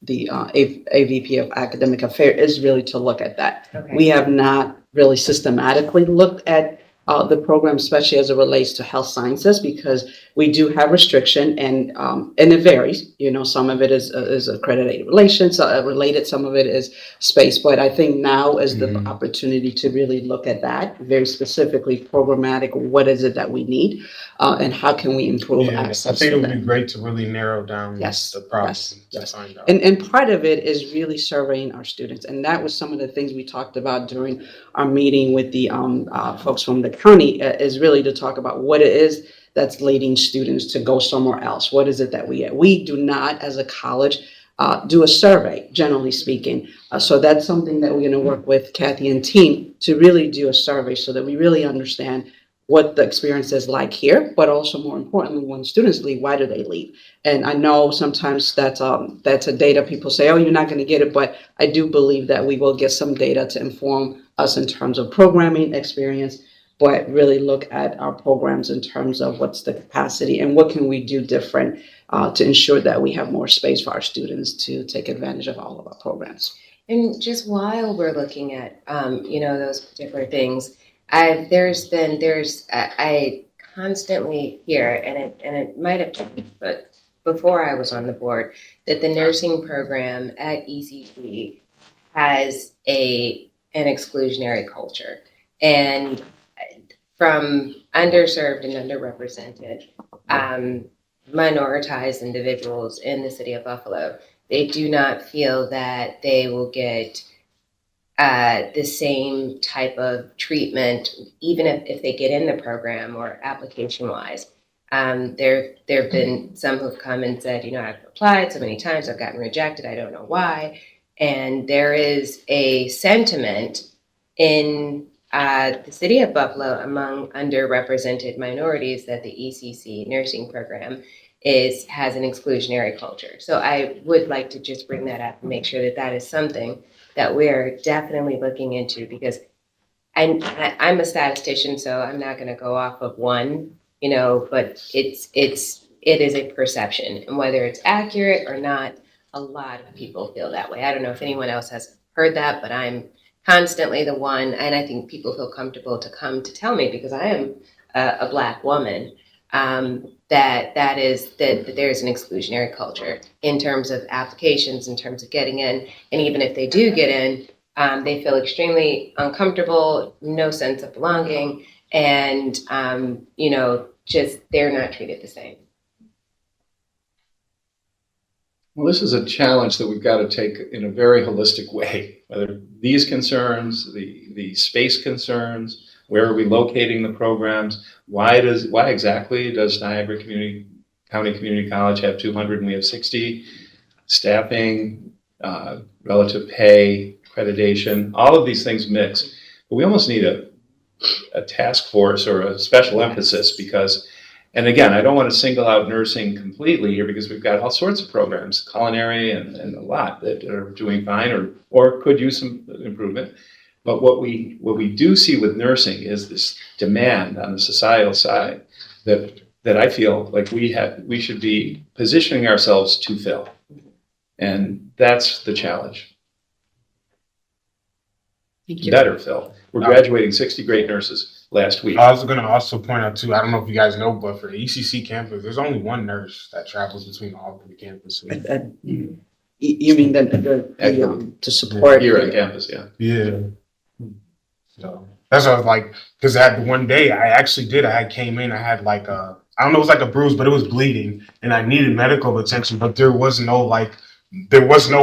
the AVP of Academic Affairs is really to look at that. Okay. We have not really systematically looked at the program, especially as it relates to health sciences, because we do have restriction, and it varies. Some of it is accredited relations related, some of it is space. But I think now is the opportunity to really look at that very specifically, programmatic. What is it that we need, and how can we improve access? I think it would be great to really narrow down the problem to find out. And part of it is really surveying our students, and that was some of the things we talked about during our meeting with the folks from the county, is really to talk about what it is that's leading students to go somewhere else. What is it that we do not, as a college, do a survey, generally speaking. So that's something that we're going to work with Kathy and team to really do a survey so that we really understand what the experience is like here, but also more importantly, when students leave, why do they leave? And I know sometimes that's a data people say, oh, you're not going to get it, but I do believe that we will get some data to inform us in terms of programming experience, but really look at our programs in terms of what's the capacity and what can we do different to ensure that we have more space for our students to take advantage of all of our programs. And just while we're looking at, those particular things, I constantly hear, and it might have changed, but before I was on the board, that the nursing program at ECC has an exclusionary culture. And from underserved and underrepresented, minoritized individuals in the city of Buffalo, they do not feel that they will get the same type of treatment, even if they get in the program or application-wise. There have been some who've come and said, I've applied so many times, I've gotten rejected, I don't know why. And there is a sentiment in the city of Buffalo among underrepresented minorities that the ECC nursing program has an exclusionary culture. So I would like to just bring that up and make sure that that is something that we're definitely looking into, because I'm a statistician, so I'm not going to go off of one, but it is a perception, and whether it's accurate or not, a lot of people feel that way. I don't know if anyone else has heard that, but I'm constantly the one, and I think people feel comfortable to come to tell me, because I am a Black woman, that there's an exclusionary culture in terms of applications, in terms of getting in, and even if they do get in, they feel extremely uncomfortable, no sense of belonging, and just they're not treated the same. Well, this is a challenge that we've got to take in a very holistic way, whether these concerns, the space concerns, where are we locating the programs, why exactly does Niagara County Community College have 200 and we have 60, staffing, relative pay, accreditation, all of these things mix. But we almost need a task force or a special emphasis, because, and again, I don't want to single out nursing completely here, because we've got all sorts of programs, culinary and a lot that are doing fine or could use some improvement. But what we do see with nursing is this demand on the societal side that I feel like we should be positioning ourselves to fill. And that's the challenge. Thank you. Better fill. We're graduating 60 great nurses last week. I was going to also point out too, I don't know if you guys know, but for the ECC campus, there's only one nurse that travels between all three campuses. You mean to support here on campus, yeah. Yeah. So that's what I was like, because I had one day I came in, I had like I don't know, it was like a bruise, but it was bleeding and I needed medical attention, but there was no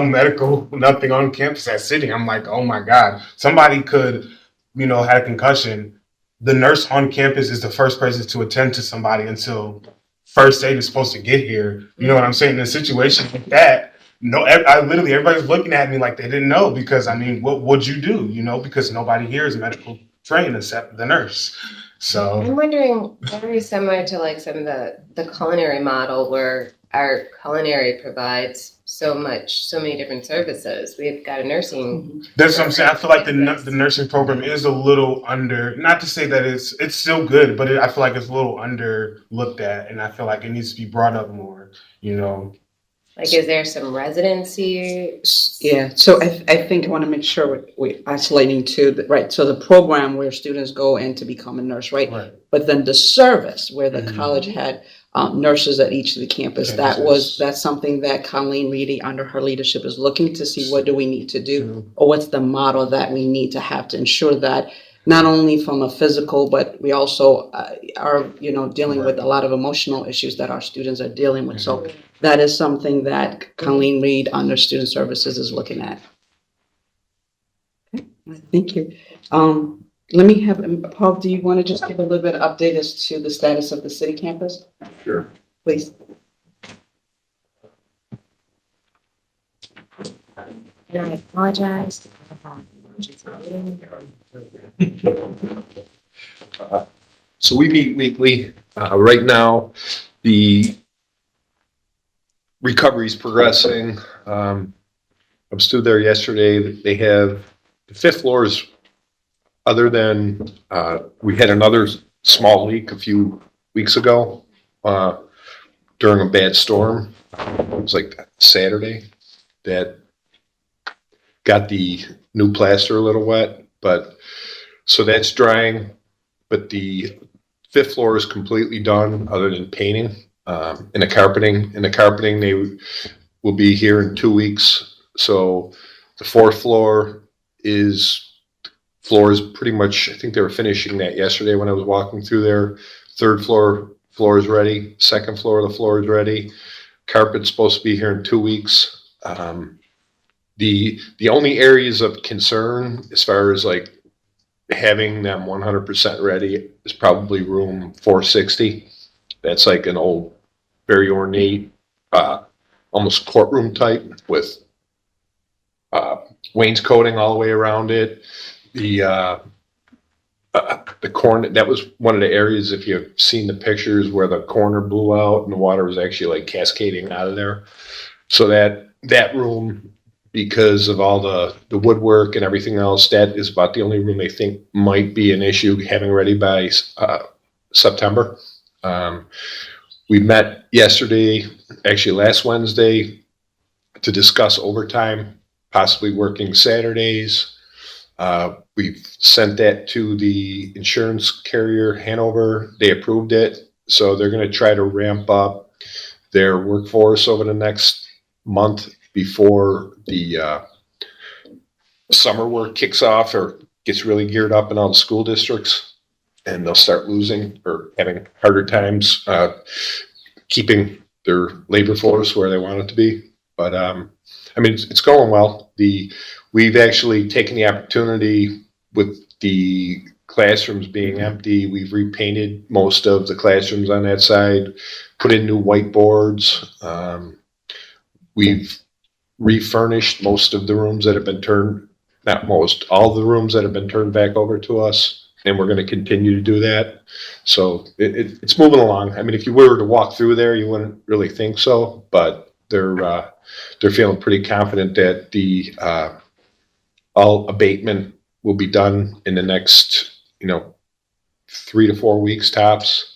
medical, nothing on campus at City. I'm like, oh my God, somebody could, had a concussion. The nurse on campus is the first person to attend to somebody until first aid is supposed to get here. You know what I'm saying? In a situation like that, everybody's looking at me like they didn't know, because what would you do? Because nobody here is medical trained except the nurse. So I'm wondering, very similar to like some of the culinary model, where our culinary provides so many different services. We've got a nursing. That's what I'm saying. I feel like the nursing program is a little under, not to say that it's still good, but I feel like it's a little under looked at, and I feel like it needs to be brought up more, Like, is there some residency? Yeah, so I think I want to make sure we're isolating too, right? So the program where students go in to become a nurse, right? But then the service where the college had nurses at each of the campus, that's something that Colleen Reedy, under her leadership, is looking to see what do we need to do, or what's the model that we need to have to ensure that not only from a physical, but we also are, dealing with a lot of emotional issues that our students are dealing with. So that is something that Colleen Reed under Student Services is looking at. Okay, thank you. Let me have, Paul, do you want to just give a little bit of update as to the status of the city campus? Sure. Please. And I apologize. So we meet weekly. Right now, the recovery is progressing. I stood there yesterday. They have the fifth floor is other than, we had another small leak a few weeks ago, during a bad storm. It was like Saturday that got the new plaster a little wet, but, so that's drying, but the 5th floor is completely done other than painting, and the carpeting, they will be here in 2 weeks. So the 4th floor is pretty much, I think they were finishing that yesterday when I was walking through there. 3rd floor is ready. 2nd floor, the floor is ready. Carpet's supposed to be here in 2 weeks. The only areas of concern as far as like having them 100% ready is probably room 460. That's like an old, very ornate, almost courtroom type with wainscoting all the way around it. The corner, that was one of the areas, if you've seen the pictures, where the corner blew out and the water was actually like cascading out of there. So that room, because of all the woodwork and everything else, that is about the only room they think might be an issue having ready by September. We met yesterday, actually last Wednesday, to discuss overtime, possibly working Saturdays. We've sent that to the insurance carrier, Hanover. They approved it. So they're going to try to ramp up their workforce over the next month before the summer work kicks off or gets really geared up in all the school districts, and they'll start losing or having harder times keeping their labor force where they want it to be. But I mean, it's going well. We've actually taken the opportunity with the classrooms being empty. We've repainted most of the classrooms on that side, put in new whiteboards. We've refurnished most of the rooms that have been turned, not most, all the rooms that have been turned back over to us, and we're going to continue to do that. So it's moving along. I mean, if you were to walk through there, you wouldn't really think so, but they're feeling pretty confident that the all abatement will be done in the next 3 to 4 weeks tops,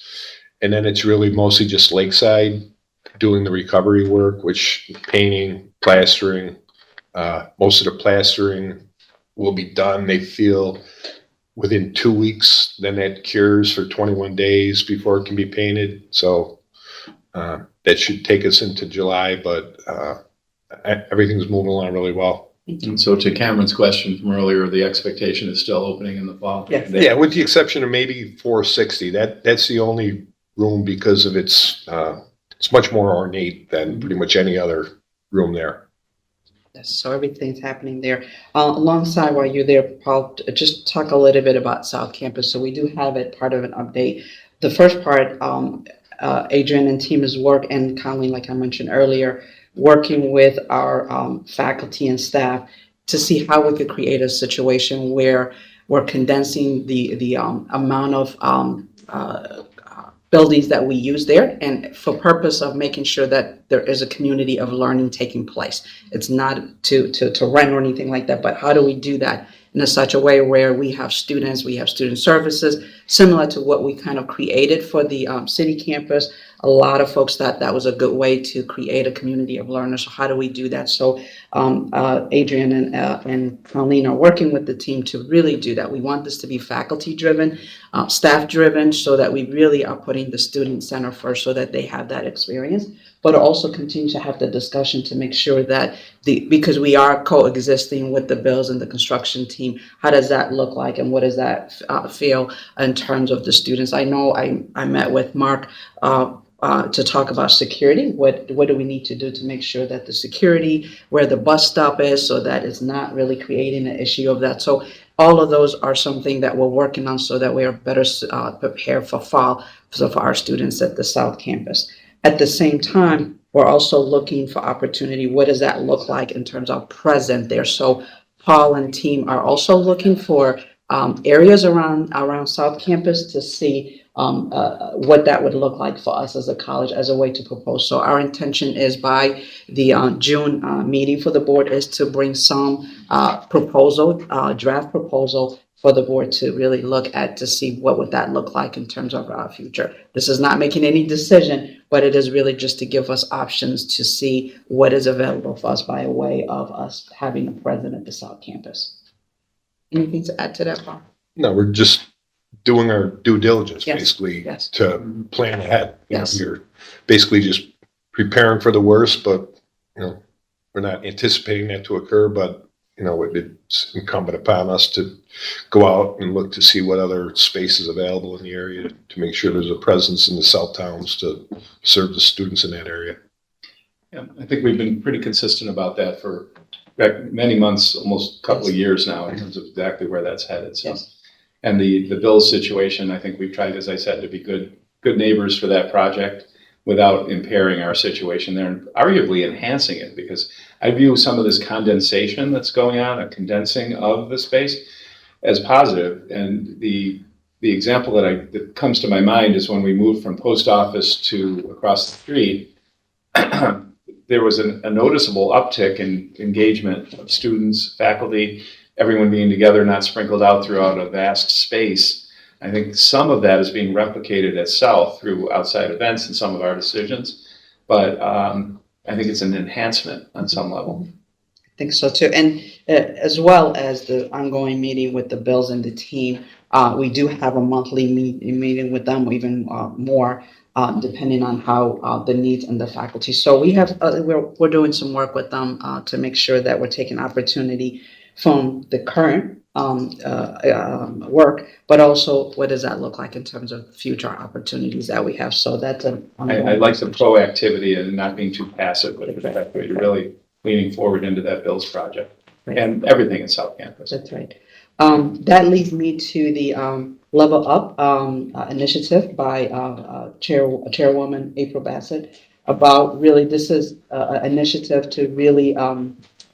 and then it's really mostly just Lakeside doing the recovery work, which painting, plastering. Most of the plastering will be done, they feel, within 2 weeks. Then that cures for 21 days before it can be painted. So that should take us into July, but everything's moving along really well. And so to Cameron's question from earlier, the expectation is still opening in the fall. Yeah, with the exception of maybe 460. That's the only room because of it's much more ornate than pretty much any other room there. So everything's happening there. Alongside while you're there, Paul, just talk a little bit about South Campus. So we do have it part of an update. The first part, Adrian and team is work, and Colleen, like I mentioned earlier, working with our faculty and staff to see how we could create a situation where we're condensing the amount of buildings that we use there, and for purpose of making sure that there is a community of learning taking place. It's not to rent or anything like that, but how do we do that in such a way where we have students, we have student services, similar to what we kind of created for the city campus. A lot of folks thought that was a good way to create a community of learners. So how do we do that? So Adrian and Colleen are working with the team to really do that. We want this to be faculty driven, staff driven, so that we really are putting the student center first so that they have that experience, but also continue to have the discussion to make sure that because we are coexisting with the bills and the construction team, how does that look like and what does that feel in terms of the students? I know I met with Mark to talk about security. What do we need to do to make sure that the security where the bus stop is, so that it's not really creating an issue of that. So all of those are something that we're working on so that we are better prepared for fall for our students at the South Campus. At the same time, we're also looking for opportunity. What does that look like in terms of present there? So Paul and team are also looking for areas around South Campus to see what that would look like for us as a college as a way to propose. So our intention is by the June meeting for the board is to bring some draft proposal for the board to really look at to see what would that look like in terms of our future. This is not making any decision, but it is really just to give us options to see what is available for us by way of us having a presence at the South Campus. Anything to add to that, Bob? No, we're just doing our due diligence, Yes, basically, yes. to plan ahead. You know, Yes. You're basically just preparing for the worst, but, we're not anticipating that to occur, but, it's incumbent upon us to go out and look to see what other space is available in the area to make sure there's a presence in the South Towns to serve the students in that area. Yeah, I think we've been pretty consistent about that for many months, almost a couple of years now, in terms of exactly where that's headed. So, Yes. and the Bills situation, I think we've tried, as I said, to be good neighbors for that project without impairing our situation there and arguably enhancing it, because I view some of this condensation that's going on, a condensing of the space, as positive. And the example that comes to my mind is when we moved from post office to across the street. There was a noticeable uptick in engagement of students, faculty, everyone being together, not sprinkled out throughout a vast space. I think some of that is being replicated at South through outside events and some of our decisions, but I think it's an enhancement on some level. I think so too. And as well as the ongoing meeting with the Bills and the team, we do have a monthly meeting with them, even more, depending on how the needs and the faculty. So we have we're doing some work with them to make sure that we're taking opportunity from the current work, but also what does that look like in terms of future opportunities that we have. So that's I like the proactivity and not being too passive, but the fact that you're really leaning forward into that Bills project and everything in South Campus. That's right. That leads me to the Level Up initiative by Chairwoman April Bassett about really, this is an initiative to really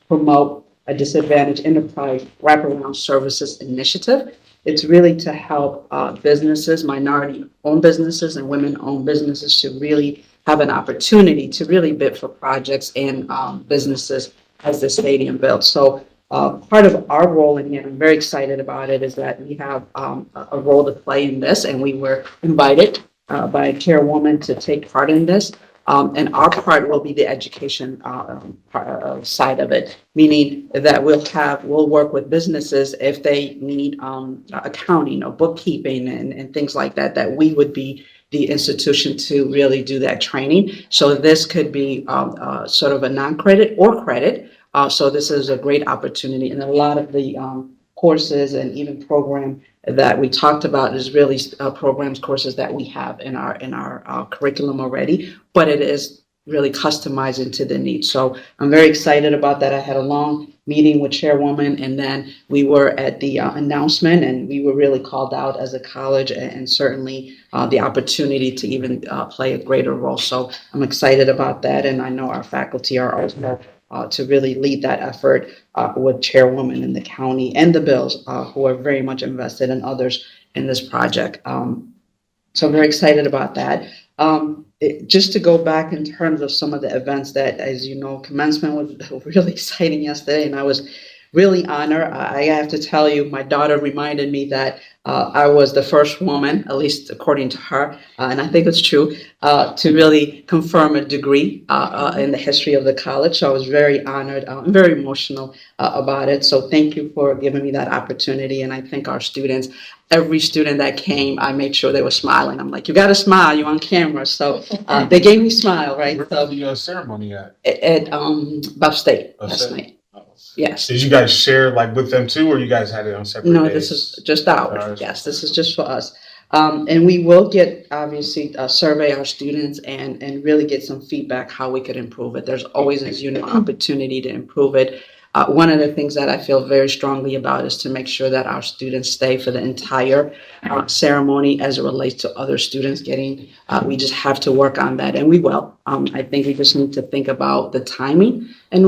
promote a disadvantaged enterprise wraparound services initiative. It's really to help businesses, minority-owned businesses and women-owned businesses to really have an opportunity to really bid for projects and businesses as the stadium builds. So part of our role in here, I'm very excited about it, is that we have a role to play in this, and we were invited by Chairwoman to take part in this. And our part will be the education side of it, meaning that we'll work with businesses if they need accounting or bookkeeping and things like that, that we would be the institution to really do that training. So this could be sort of a non-credit or credit. So this is a great opportunity, and a lot of the courses and even program that we talked about is really courses that we have in our curriculum already, but it is really customized into the needs. So I'm very excited about that. I had a long meeting with Chairwoman, and then we were at the announcement, and we were really called out as a college, and certainly the opportunity to even play a greater role. So I'm excited about that, and I know our faculty are also to really lead that effort with Chairwoman in the county and the Bills, who are very much invested in others in this project. So I'm very excited about that. Just to go back in terms of some of the events that, as you know, commencement was really exciting yesterday, and I was really honored. I have to tell you, my daughter reminded me that I was the first woman, at least according to her, and I think it's true, to really confirm a degree in the history of the college. So I was very honored and very emotional about it. So thank you for giving me that opportunity. And I thank our students. Every student that came, I made sure they were smiling. I'm like, you got to smile, you're on camera. So they gave me smile, right? Where was the ceremony at? At Buff State last night. Yes. Did you guys share like with them too, or you guys had it on separate No, days? this is just ours. Yes, this is just for us. And we will get, obviously, survey our students and really get some feedback how we could improve it. There's always, as you know, opportunity to improve it. One of the things that I feel very strongly about is to make sure that our students stay for the entire ceremony as it relates to other students getting, we just have to work on that, and we will. I think we just need to think about the timing and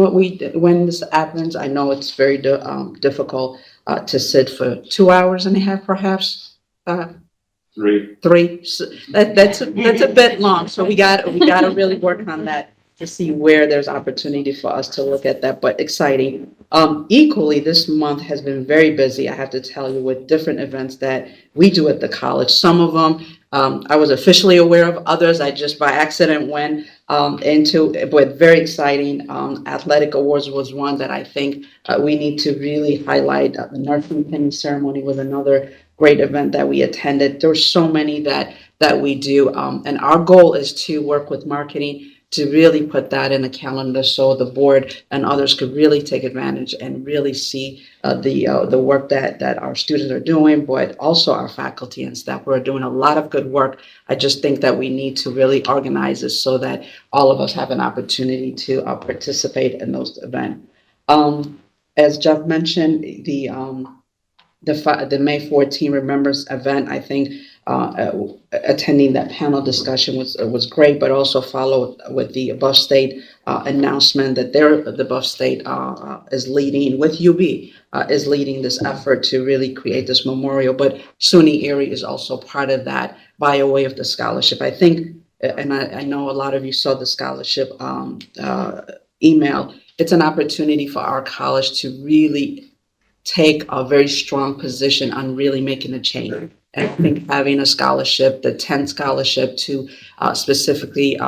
when this happens. I know it's very difficult to sit for 2.5 hours, perhaps. Three. So that's a bit long, so we gotta really work on that to see where there's opportunity for us to look at that, but exciting. Equally, this month has been very busy, I have to tell you, with different events that we do at the college. Some of them, I was officially aware of, others I just by accident went into, but very exciting. Athletic Awards was one that I think we need to really highlight. The Nursing Penny Ceremony was another great event that we attended. There were so many that we do, and our goal is to work with marketing to really put that in the calendar so the board and others could really take advantage and really see the work that our students are doing, but also our faculty and staff. We're doing a lot of good work. I just think that we need to really organize this so that all of us have an opportunity to participate in those events. As Jeff mentioned, the May 14 Remembers event, I think attending that panel discussion was great, but also followed with the Buff State announcement that the Buff State is leading with UB is leading this effort to really create this memorial. But SUNY Erie is also part of that by way of the scholarship. I think, and I know a lot of you saw the scholarship email. It's an opportunity for our college to really take a very strong position on really making a change. And I think having a scholarship, the 10 scholarship to specifically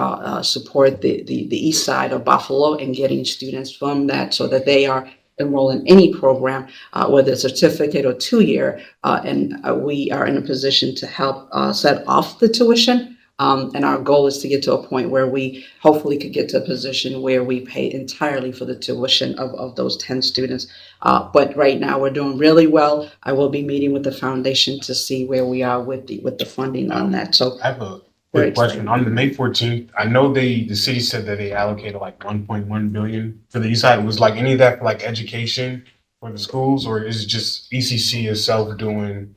support the east side of Buffalo and getting students from that so that they are enrolled in any program, whether it's a certificate or 2-year, and we are in a position to help set off the tuition. And our goal is to get to a point where we hopefully could get to a position where we pay entirely for the tuition of those 10 students. But right now we're doing really well. I will be meeting with the foundation to see where we are with the funding on that. So I have a quick question. On the May 14th, I know the city said that they allocated like 1.1 billion for the east side. Was like any of that for like education for the schools, or is it just ECC itself doing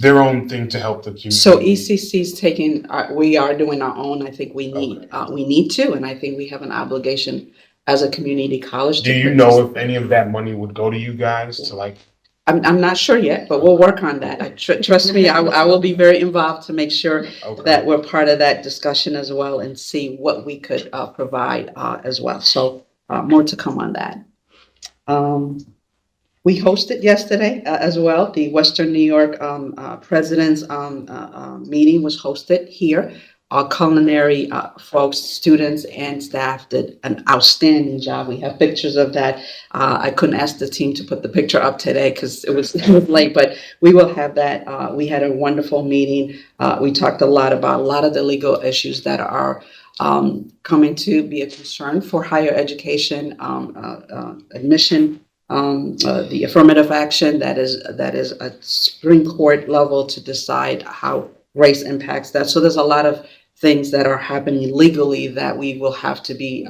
their own thing to help the community? So ECC's taking, we are doing our own. I think we need to, and I think we have an obligation as a community college. Do you know if any of that money would go to you guys to like? I'm not sure yet, but we'll work on that. Trust me, I will be very involved to make sure that we're part of that discussion as well and see what we could provide as well. So more to come on that. We hosted yesterday as well. The Western New York President's meeting was hosted here. Our culinary folks, students, and staff did an outstanding job. We have pictures of that. I couldn't ask the team to put the picture up today because it was late, but we will have that. We had a wonderful meeting. We talked a lot about a lot of the legal issues that are coming to be a concern for higher education, admission, the affirmative action that is a Supreme Court level to decide how race impacts that. So there's a lot of things that are happening legally that we will have to be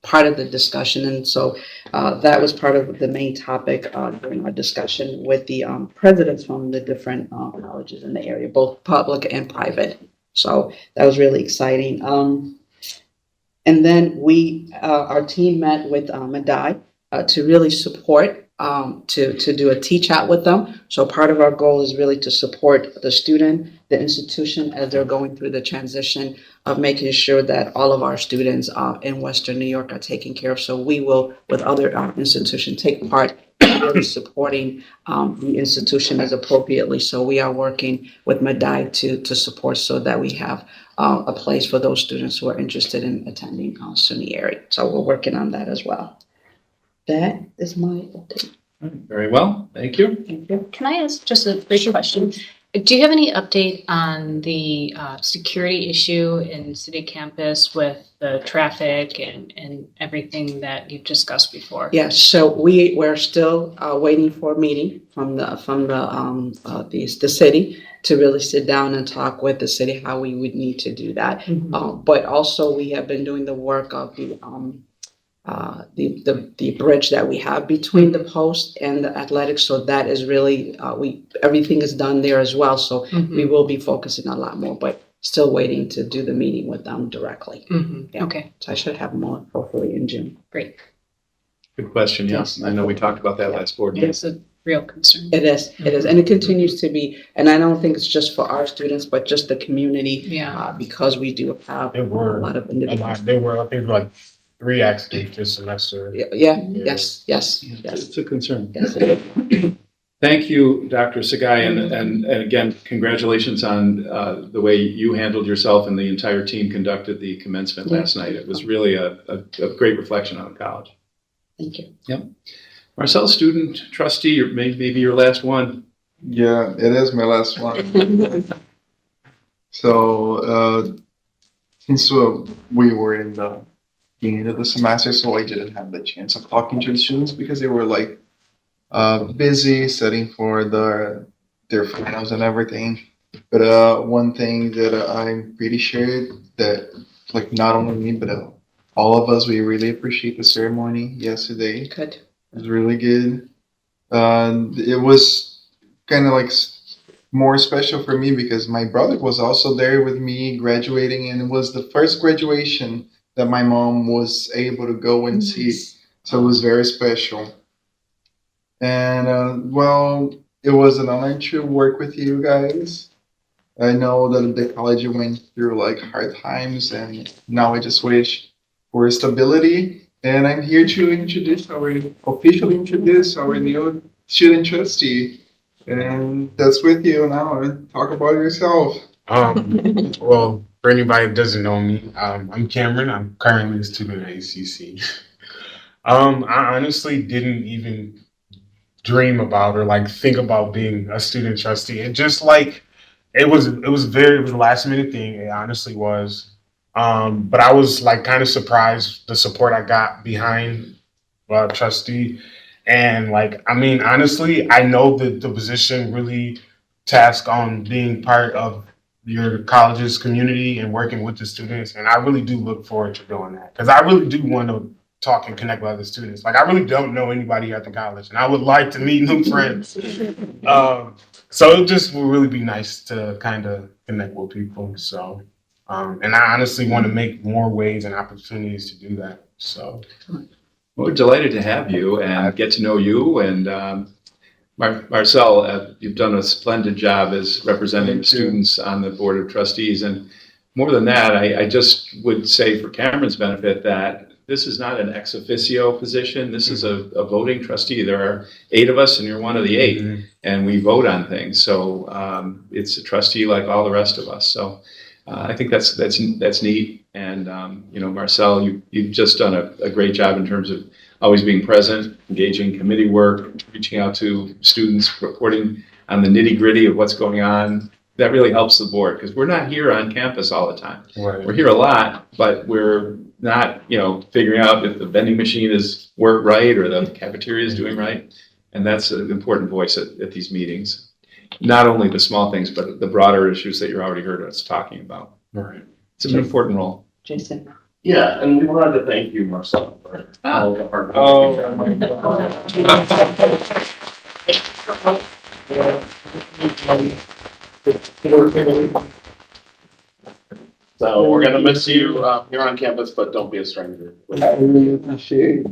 part of the discussion. And so that was part of the main topic during our discussion with the presidents from the different colleges in the area, both public and private. So that was really exciting. And then our team met with Madai to really support, to do a teach out with them. So part of our goal is really to support the student, the institution as they're going through the transition of making sure that all of our students in Western New York are taken care of. So we will, with other institutions, take part in really supporting the institution as appropriately. So we are working with Madai to support so that we have a place for those students who are interested in attending SUNY Erie. So we're working on that as well. That is my update. Very well, thank you. Thank you. Can I ask just a quick question? Do you have any update on the security issue in city campus with the traffic and everything that you've discussed before? Yes, so we're still waiting for a meeting from the city to really sit down and talk with the city how we would need to do that. But also we have been doing the work of the bridge that we have between the post and the athletics. So that is really, everything is done there as well. So we will be focusing a lot more, but still waiting to do the meeting with them directly. Yeah. Okay. So I should have more hopefully in June. Great. Good question, yes. I know we talked about that last board meeting. Yes, real concern. It is, and it continues to be, and I don't think it's just for our students, but just the community. Yeah. Because we do have There a were lot of a individuals. lot. There were, I think, like 3 accidents this semester. Yeah, yes. It's a concern. Yes. Thank you, Dr. Sagai, and again, congratulations on the way you handled yourself and the entire team conducted the commencement last night. It was really a great reflection on the college. Thank you. Yep. Marcel, student trustee, or maybe your last one. Yeah, it is my last one. So, since we were in the beginning of the semester, so I didn't have the chance of talking to the students because they were like busy studying for their finals and everything. But one thing that I'm pretty sure that like not only me but all of us, we really appreciate the ceremony yesterday. Good. It was really good. It was kind of like more special for me because my brother was also there with me graduating, and it was the first graduation that my mom was able to go and see. So it was very special. And well, it was an honor to work with you guys. I know that the college went through like hard times, and now I just wish for stability. And I'm here to officially introduce our new student trustee. And that's with you now. Talk about yourself. Well, for anybody that doesn't know me, I'm Cameron. I'm currently a student at ACC. I honestly didn't even dream about or like think about being a student trustee. And just like it was a last minute thing. It honestly was. But I was like kind of surprised the support I got behind trustee. And like, I mean, honestly, I know that the position really tasked on being part of your college's community and working with the students. And I really do look forward to doing that because I really do want to talk and connect with other students. Like I really don't know anybody at the college and I would like to meet new friends. So it just would really be nice to kind of connect with people. So, and I honestly want to make more ways and opportunities to do that. So. Well, we're delighted to have you and get to know you. And Marcel, you've done a splendid job as representing the students on the Board of Trustees. And more than that, I just would say for Cameron's benefit that this is not an ex officio position. This is a voting trustee. There are 8 of us and you're one of the 8, and we vote on things. So it's a trustee like all the rest of us. So I think that's neat. And Marcel, you've just done a great job in terms of always being present, engaging committee work, reaching out to students, reporting on the nitty gritty of what's going on. That really helps the board because we're not here on campus all the time. Right. We're here a lot, but we're not, figuring out if the vending machine is work right or the cafeteria is doing right. And that's an important voice at these meetings. Not only the small things, but the broader issues that you're already heard us talking about. Right. It's an important role. Jason. Yeah, and we wanted to thank you, Marcel, for all the hard work. So we're gonna miss you here on campus, but don't be a stranger. I really appreciate it.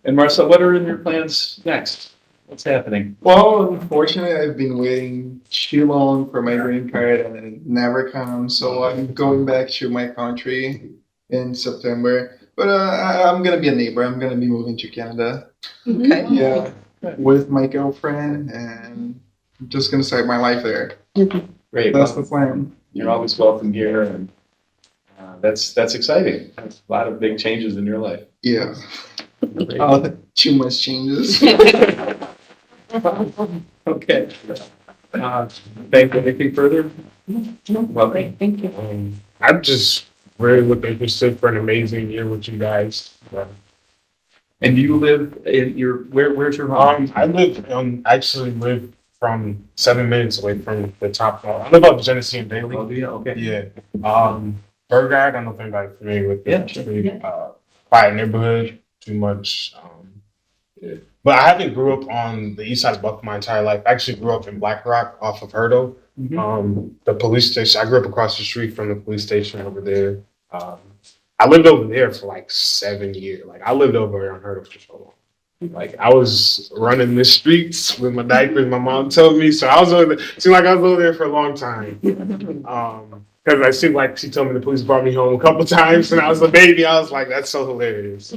And Marcel, what are in your plans next? What's happening? Well, unfortunately, I've been waiting too long for my green card and it never comes. So I'm going back to my country in September. But I'm gonna be a neighbor. I'm gonna be moving to Canada. Okay. Yeah, with my girlfriend, and I'm just gonna start my life there. Great. That's the plan. You're always welcome here, and that's exciting. That's a lot of big changes in your life. Yeah. Too much changes. Okay. Thank you. Anything further? Welcome. Thank you. I'm just really looking interested for an amazing year with you guys. And you live in where's your home? Actually live from 7 minutes away from the top. I live up Genesee and Bailey. Oh, yeah, okay. Yeah. Burgard, I don't know if anybody's familiar with it. Yeah. It's a pretty quiet neighborhood, too much. But I haven't grew up on the east side of Buffalo my entire life. I actually grew up in Black Rock off of Hurdle. The police station, I grew up across the street from the police station over there. I lived over there for like 7 years. Like I lived over on Hurdle for so long. Like I was running the streets with my diapers. My mom told me, so I was over there. Seemed like I was over there for a long time. Because I seemed like she told me the police brought me home a couple times, and I was a baby. I was like, that's so hilarious.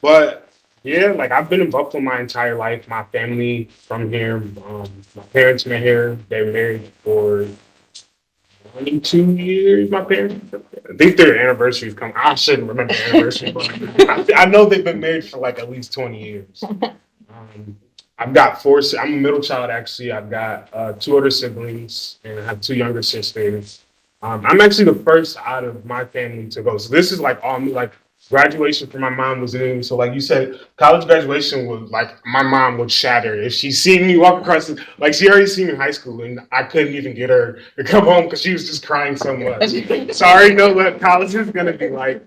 But yeah, like I've been in Buffalo my entire life. My family from here. My parents met here. They were married for 22 years. My parents. I think their anniversary is coming. I shouldn't remember the anniversary, but I know they've been married for like at least 20 years. I've got four. I'm a middle child actually. I've got two older siblings, and I have two younger sisters. I'm actually the first out of my family to go. So this is like all me. Like graduation for my mom was in. So like you said, college graduation was like my mom would shatter if she seen me walk across. Like she already seen me in high school, and I couldn't even get her to come home because she was just crying so much. So I already know what college is gonna be like.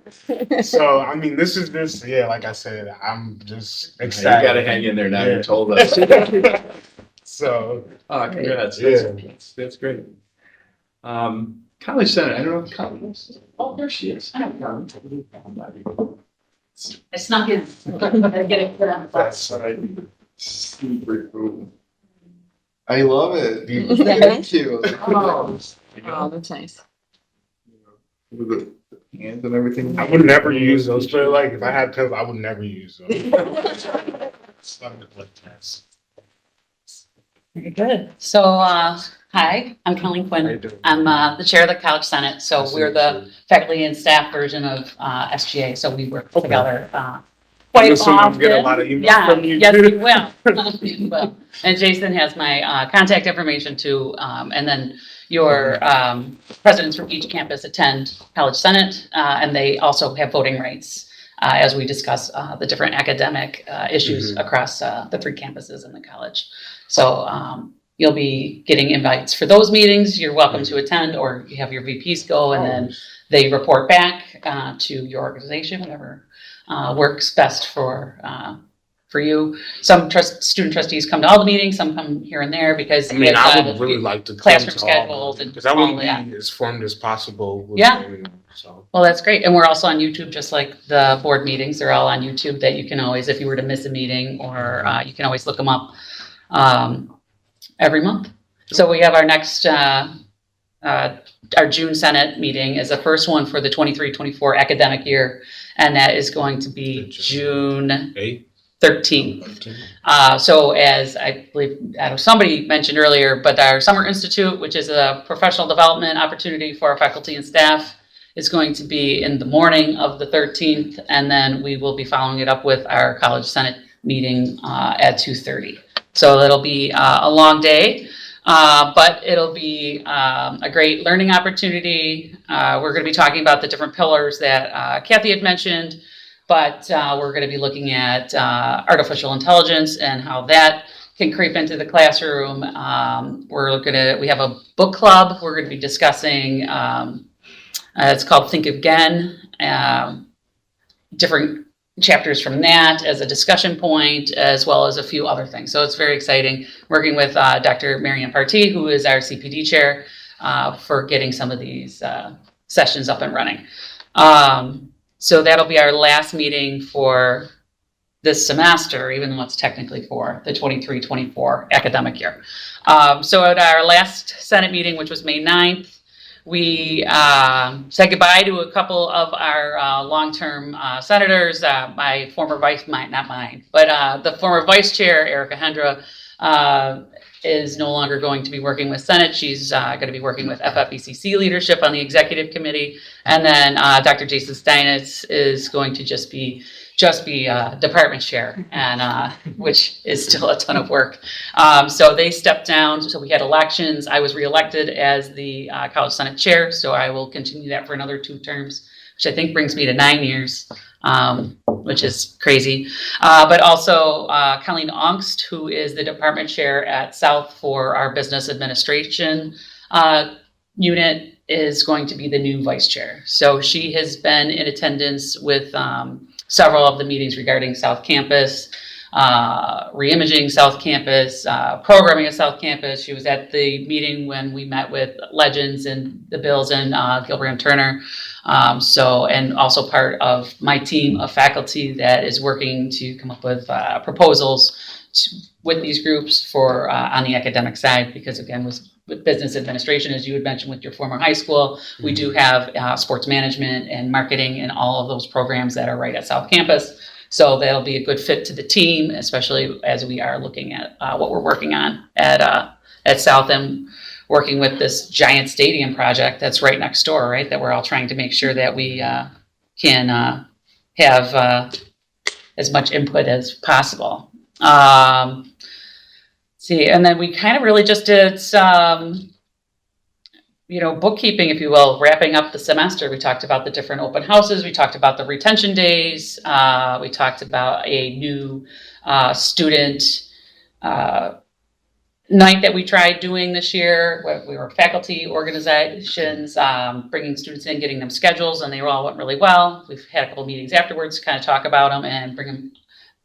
So I mean, this is just yeah. Like I said, I'm just excited. You gotta hang in there now. You told us. So, congrats. Yeah. That's great. College Senate. I don't know if college. Oh, there she is. I snuck in. Better get it put on the bus. That's right. Super cool. I love it. Is that Thank you. Oh, that's nice. With the hands and everything. I would never use those. But like, if I had pills, I would never use them. Very good. So, hi, I'm Colleen Quinn. I'm the chair of the College Senate. So we're the faculty and staff version of SGA. So we work together quite often. I'm getting a lot of emails Yeah, from you. yes, you will. You will. And Jason has my contact information too. And then your presidents from each campus attend College Senate, and they also have voting rights as we discuss the different academic issues across the three campuses in the college. So you'll be getting invites for those meetings. You're welcome to attend, or you have your VPs go, and then they report back to your organization, whatever works best for you. Some student trustees come to all the meetings, some come here and there because I mean, I would really like to classroom come to all schedules and because I want all to that. be as formed as possible. With Yeah. them, so. Well, that's great. And we're also on YouTube, just like the board meetings. They're all on YouTube that you can always, if you were to miss a meeting, or you can always look them up every month. So we have our next, our June Senate meeting is the first one for the 23-24 academic year. And that is going to be June 13th. So as I believe somebody mentioned earlier, but our Summer Institute, which is a professional development opportunity for our faculty and staff, is going to be in the morning of the 13th. And then we will be following it up with our College Senate meeting at 2:30. So it'll be a long day, but it'll be a great learning opportunity. We're going to be talking about the different pillars that Kathy had mentioned, but we're going to be looking at artificial intelligence and how that can creep into the classroom. We have a book club. We're going to be discussing, it's called Think Again, different chapters from that as a discussion point, as well as a few other things. So it's very exciting working with Dr. Marianne Partee, who is our CPD chair, for getting some of these sessions up and running. So that'll be our last meeting for this semester, even though it's technically for the 23-24 academic year. So at our last Senate meeting, which was May 9th, we said goodbye to a couple of our long-term senators. My former not mine, but the former vice chair, Erica Hendra, is no longer going to be working with Senate. She's going to be working with FFECC leadership on the executive committee. And then Dr. Jason Steinitz is going to just be department chair, and which is still a ton of work. So they stepped down. So we had elections. I was reelected as the College Senate chair. So I will continue that for another 2 terms, which I think brings me to 9 years, which is crazy. But also Colleen Ongst, who is the department chair at South for our business administration unit, is going to be the new vice chair. So she has been in attendance with several of the meetings regarding South Campus. reimaging South Campus, programming at South Campus. She was at the meeting when we met with Legends and the Bills and Gilbert and Turner. And also part of my team of faculty that is working to come up with proposals with these groups for on the academic side, because again, with business administration, as you had mentioned with your former high school, we do have sports management and marketing and all of those programs that are right at South Campus. So that'll be a good fit to the team, especially as we are looking at what we're working on at South and working with this giant stadium project that's right next door, right? That we're all trying to make sure that we can have as much input as possible. See, and then we kind of really just did some, bookkeeping, if you will, wrapping up the semester. We talked about the different open houses. We talked about the retention days. We talked about a new student night that we tried doing this year. We were faculty organizations, bringing students in, getting them schedules, and they all went really well. We've had a couple meetings afterwards to kind of talk about them and bring them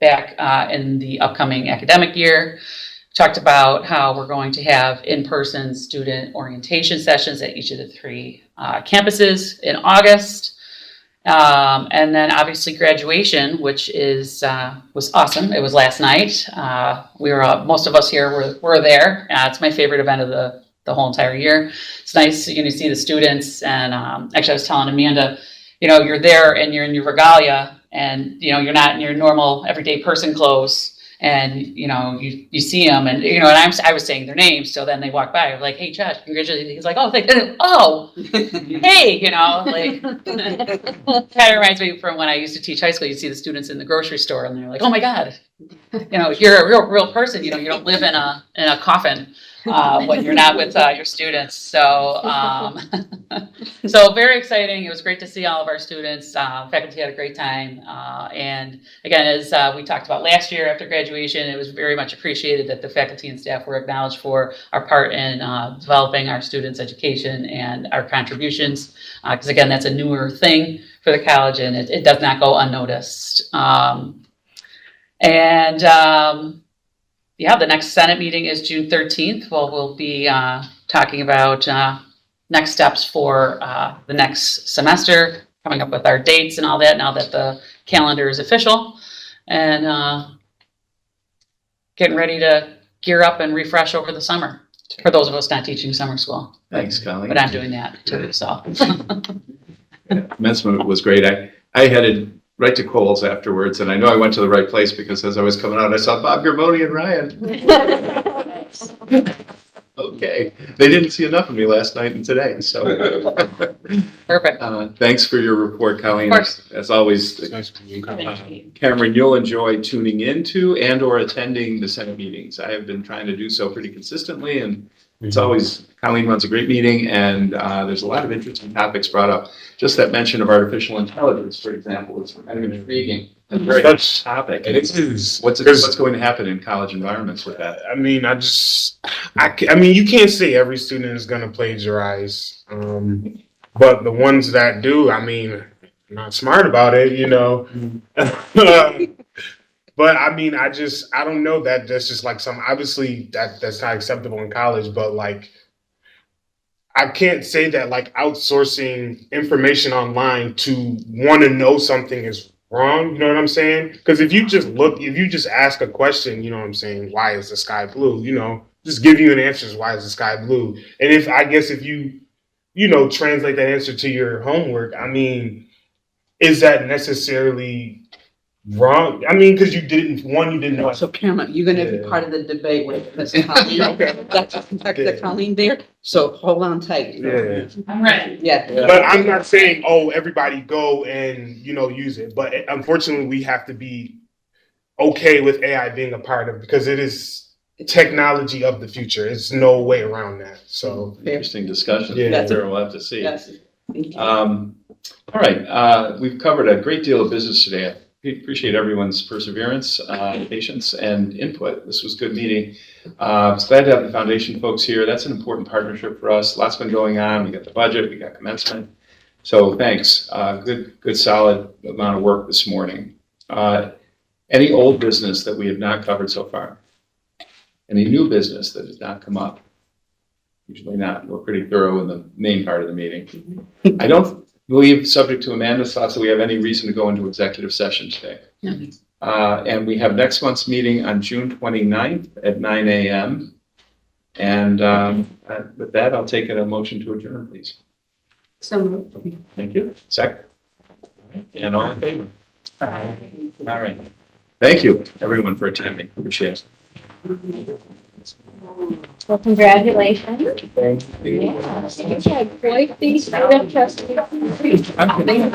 back in the upcoming academic year. Talked about how we're going to have in-person student orientation sessions at each of the 3 campuses in August. And then obviously graduation, which was awesome. It was last night. We were most of us here were there. It's my favorite event of the whole entire year. It's nice to see the students. And actually, I was telling Amanda, you're there and you're in your regalia, and you're not in your normal everyday person clothes. And you see them, and and I was saying their names, so then they walk by, I'm like, "Hey, Josh, congratulations!" He's like, "Oh, hey, like kind of reminds me from when I used to teach high school. You see the students in the grocery store, and they're like, "Oh my God, you're a real person. You don't live in a coffin when you're not with your students." So so very exciting. It was great to see all of our students. Faculty had a great time, and again, as we talked about last year after graduation, it was very much appreciated that the faculty and staff were acknowledged for our part in developing our students' education and our contributions. Because again, that's a newer thing for the college, and it does not go unnoticed. The next Senate meeting is June 13th. We'll be talking about next steps for the next semester, coming up with our dates and all that now that the calendar is official, and getting ready to gear up and refresh over the summer for those of us not teaching summer school. Thanks, Colleen. But I'm doing that too, so. Commencement was great. I headed right to Coles afterwards, and I know I went to the right place because as I was coming out, I saw Bob Germoni and Ryan. Okay, they didn't see enough of me last night and today, so. Perfect. Thanks for your report, Colleen. Of course. As always, Cameron, you'll enjoy tuning into and/or attending the Senate meetings. I have been trying to do so pretty consistently, and it's always, Colleen runs a great meeting, and there's a lot of interesting topics brought up. Just that mention of artificial intelligence, for example, is kind of intriguing. It's a very hot topic. It is. What's going to happen in college environments with that? I mean, you can't say every student is going to plagiarize, but the ones that do, not smart about it, But I don't know that that's just like obviously that's not acceptable in college, but like, I can't say that like outsourcing information online to want to know something is wrong. You know what I'm saying? Because if you just ask a question, you know what I'm saying? Why is the sky blue? Just give you an answer. Why is the sky blue? And if you translate that answer to your homework, is that necessarily wrong? Because you didn't know. So Cameron, you're gonna be part of the debate with Ms. Colleen. Dr. Colleen there, so hold on tight. Yeah. I'm ready. Yeah. But I'm not saying, everybody go and, use it. But unfortunately, we have to be okay with AI being a part of, because it is technology of the future. It's no way around that. So Interesting discussion. Yeah. We'll have to see. Yes. Thank you. All right, we've covered a great deal of business today. I appreciate everyone's perseverance, patience, and input. This was a good meeting. I was glad to have the foundation folks here. That's an important partnership for us. Lots been going on. We got the budget, we got commencement. So thanks. Good solid amount of work this morning. Any old business that we have not covered so far? Any new business that has not come up? Usually not. We're pretty thorough in the main part of the meeting. I don't believe, subject to Amanda's thoughts, that we have any reason to go into executive session today. And we have next month's meeting on June 29th at 9 a.m. And with that, I'll take a motion to adjourn, please. So Thank you. Second. And all in favor? All right. Thank you, everyone, for attending. Appreciate it. Well, congratulations. Thank you. Yeah, you had quite the student trustee. I'm kidding.